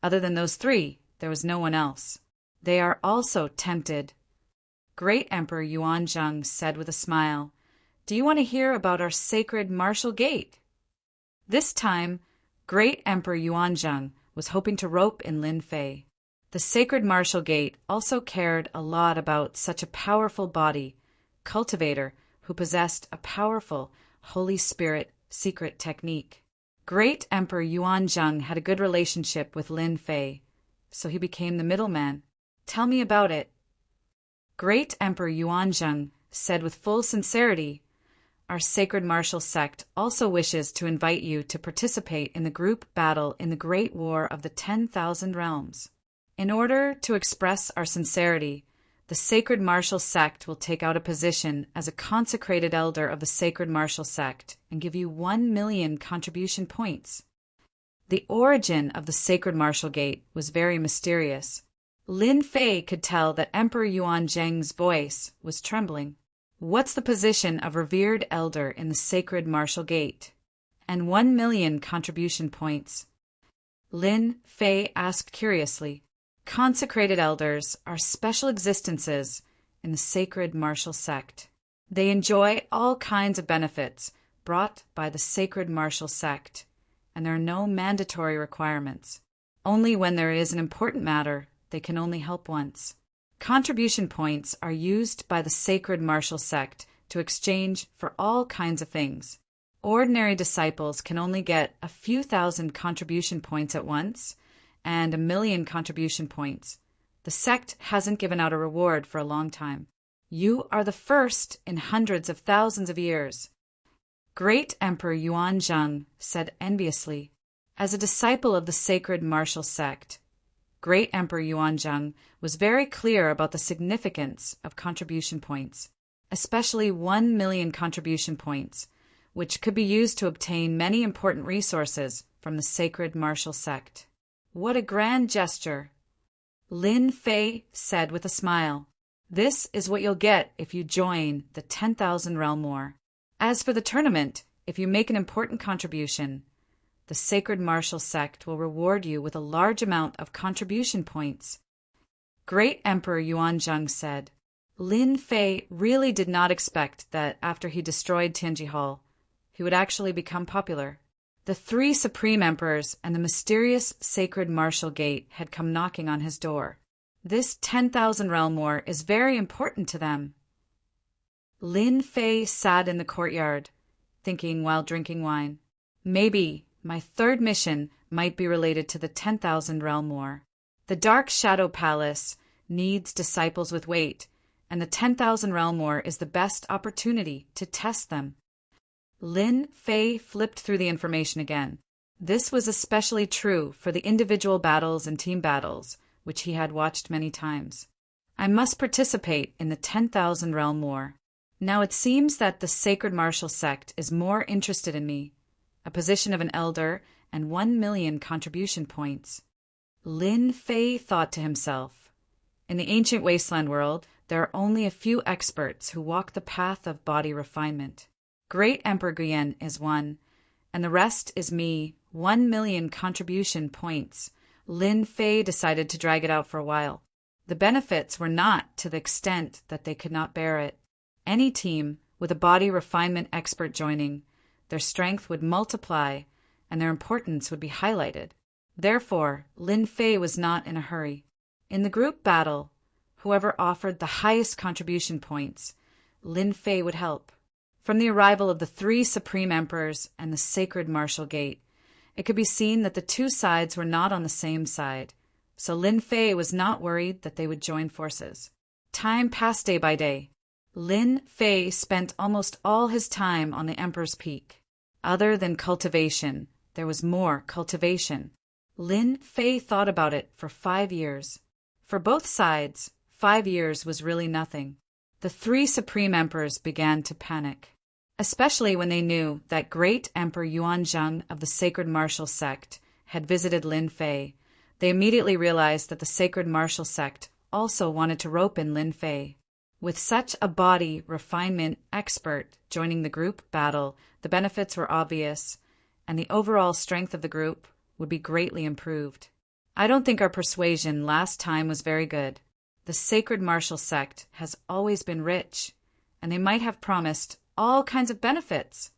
[SPEAKER 1] other than those three, there was no one else. They are also tempted. Great Emperor Yuanzheng said with a smile, "Do you want to hear about our sacred martial gate?" This time, Great Emperor Yuanzheng was hoping to rope in Lin Fei. The sacred martial gate also cared a lot about such a powerful body, cultivator, who possessed a powerful Holy Spirit secret technique. Great Emperor Yuanzheng had a good relationship with Lin Fei, so he became the middleman. "Tell me about it." Great Emperor Yuanzheng said with full sincerity, "Our sacred martial sect also wishes to invite you to participate in the group battle in the Great War of the 10,000 Realms. In order to express our sincerity, the sacred martial sect will take out a position as a consecrated elder of the sacred martial sect and give you 1,000,000 contribution points." The origin of the sacred martial gate was very mysterious. Lin Fei could tell that Emperor Yuanzheng's voice was trembling. "What's the position of revered elder in the sacred martial gate?" "And 1,000,000 contribution points." Lin Fei asked curiously. "Consecrated elders are special existences in the sacred martial sect. They enjoy all kinds of benefits brought by the sacred martial sect, and there are no mandatory requirements. Only when there is an important matter, they can only help once. Contribution points are used by the sacred martial sect to exchange for all kinds of things. Ordinary disciples can only get a few thousand contribution points at once, and 1,000,000 contribution points. The sect hasn't given out a reward for a long time. You are the first in hundreds of thousands of years." Great Emperor Yuanzheng said enviously. As a disciple of the sacred martial sect, Great Emperor Yuanzheng was very clear about the significance of contribution points, especially 1,000,000 contribution points, which could be used to obtain many important resources from the sacred martial sect. "What a grand gesture," Lin Fei said with a smile. "This is what you'll get if you join the 10,000 Realm War. As for the tournament, if you make an important contribution, the sacred martial sect will reward you with a large amount of contribution points." Great Emperor Yuanzheng said. Lin Fei really did not expect that after he destroyed Tianji Hall, he would actually become popular. The three supreme emperors and the mysterious sacred martial gate had come knocking on his door. This 10,000 Realm War is very important to them. Lin Fei sat in the courtyard, thinking while drinking wine. "Maybe my third mission might be related to the 10,000 Realm War. The Dark Shadow Palace needs disciples with weight, and the 10,000 Realm War is the best opportunity to test them." Lin Fei flipped through the information again. This was especially true for the individual battles and team battles, which he had watched many times. "I must participate in the 10,000 Realm War. Now it seems that the sacred martial sect is more interested in me, a position of an elder, and 1,000,000 contribution points." Lin Fei thought to himself, "In the ancient wasteland world, there are only a few experts who walk the path of body refinement. Great Emperor Guyen is one, and the rest is me, 1 million contribution points. Lin Fei decided to drag it out for a while. The benefits were not to the extent that they could not bear it. Any team with a body refinement expert joining, their strength would multiply and their importance would be highlighted. Therefore, Lin Fei was not in a hurry. In the group battle, whoever offered the highest contribution points, Lin Fei would help. From the arrival of the 3 Supreme Emperors and the Sacred Martial Gate, it could be seen that the two sides were not on the same side, so Lin Fei was not worried that they would join forces. Time passed day by day. Lin Fei spent almost all his time on the Emperor's Peak. Other than cultivation, there was more cultivation. Lin Fei thought about it for 5 years. For both sides, 5 years was really nothing. The 3 Supreme Emperors began to panic, especially when they knew that Great Emperor Yuanzhang of the Sacred Martial Sect had visited Lin Fei. They immediately realized that the Sacred Martial Sect also wanted to rope in Lin Fei. With such a body refinement expert joining the group battle, the benefits were obvious, and the overall strength of the group would be greatly improved. I don't think our persuasion last time was very good. The Sacred Martial Sect has always been rich, and they might have promised all kinds of benefits.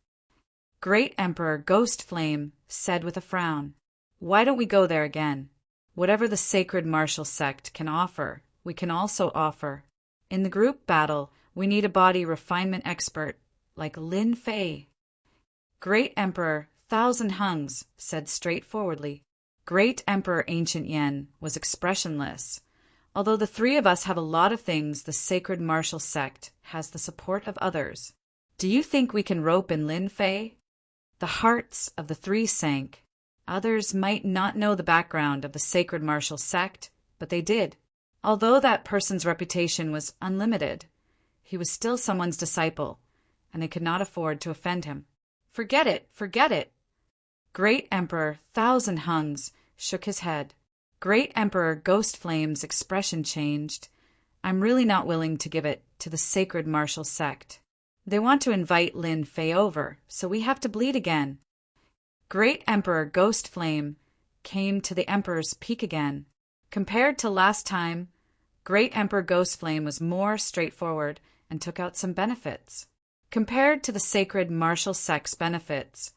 [SPEAKER 1] Great Emperor Ghost Flame said with a frown, "Why don't we go there again? Whatever the Sacred Martial Sect can offer, we can also offer. In the group battle, we need a body refinement expert like Lin Fei." Great Emperor Thousand Hungs said straightforwardly. Great Emperor Ancient Yen was expressionless. Although the 3 of us have a lot of things, the Sacred Martial Sect has the support of others. Do you think we can rope in Lin Fei? The hearts of the 3 sank. Others might not know the background of the Sacred Martial Sect, but they did. Although that person's reputation was unlimited, he was still someone's disciple, and they could not afford to offend him. Forget it, forget it. Great Emperor Thousand Hungs shook his head. Great Emperor Ghost Flame's expression changed. I'm really not willing to give it to the Sacred Martial Sect. They want to invite Lin Fei over, so we have to bleed again. Great Emperor Ghost Flame came to the Emperor's Peak again. Compared to last time, Great Emperor Ghost Flame was more straightforward and took out some benefits. Compared to the Sacred Martial Sect's benefits,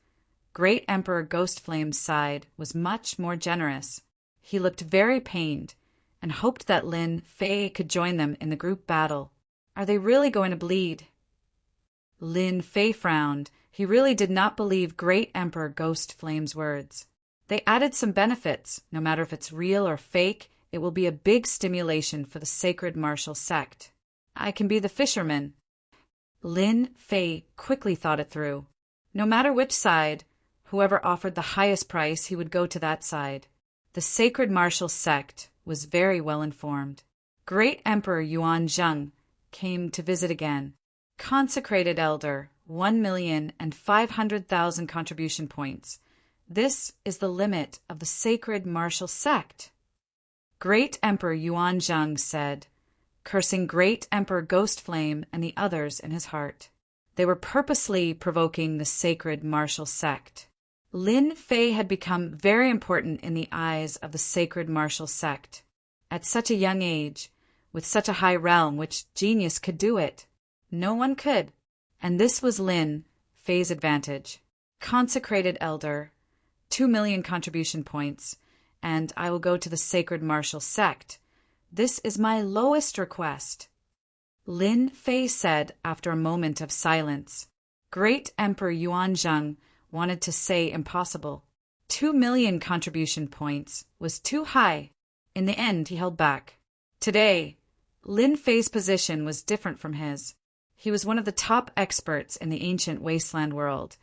[SPEAKER 1] Great Emperor Ghost Flame's side was much more generous. He looked very pained and hoped that Lin Fei could join them in the group battle. Are they really going to bleed? Lin Fei frowned. He really did not believe Great Emperor Ghost Flame's words. They added some benefits. No matter if it's real or fake, it will be a big stimulation for the Sacred Martial Sect. I can be the fisherman. Lin Fei quickly thought it through. No matter which side, whoever offered the highest price, he would go to that side. The Sacred Martial Sect was very well informed. Great Emperor Yuanzhang came to visit again. Consecrated Elder, 1,500,000 contribution points. This is the limit of the Sacred Martial Sect. Great Emperor Yuanzhang said, cursing Great Emperor Ghost Flame and the others in his heart. They were purposely provoking the Sacred Martial Sect. Lin Fei had become very important in the eyes of the Sacred Martial Sect. At such a young age, with such a high realm, which genius could do it? No one could. And this was Lin Fei's advantage. Consecrated Elder, 2 million contribution points, and I will go to the Sacred Martial Sect. This is my lowest request. Lin Fei said after a moment of silence. Great Emperor Yuanzhang wanted to say impossible. 2 million contribution points was too high. In the end, he held back. Today, Lin Fei's position was different from his. He was one of the top experts in the ancient wasteland world,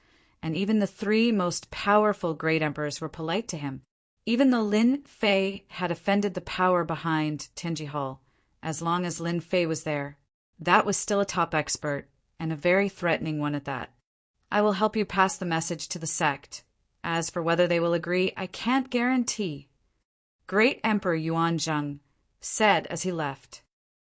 [SPEAKER 1] and even the 3 most powerful great emperors were polite to him. Even though Lin Fei had offended the power behind Tenji Hall, as long as Lin Fei was there, that was still a top expert, and a very threatening one at that. I will help you pass the message to the sect. As for whether they will agree, I can't guarantee. Great Emperor Yuanzhang said as he left.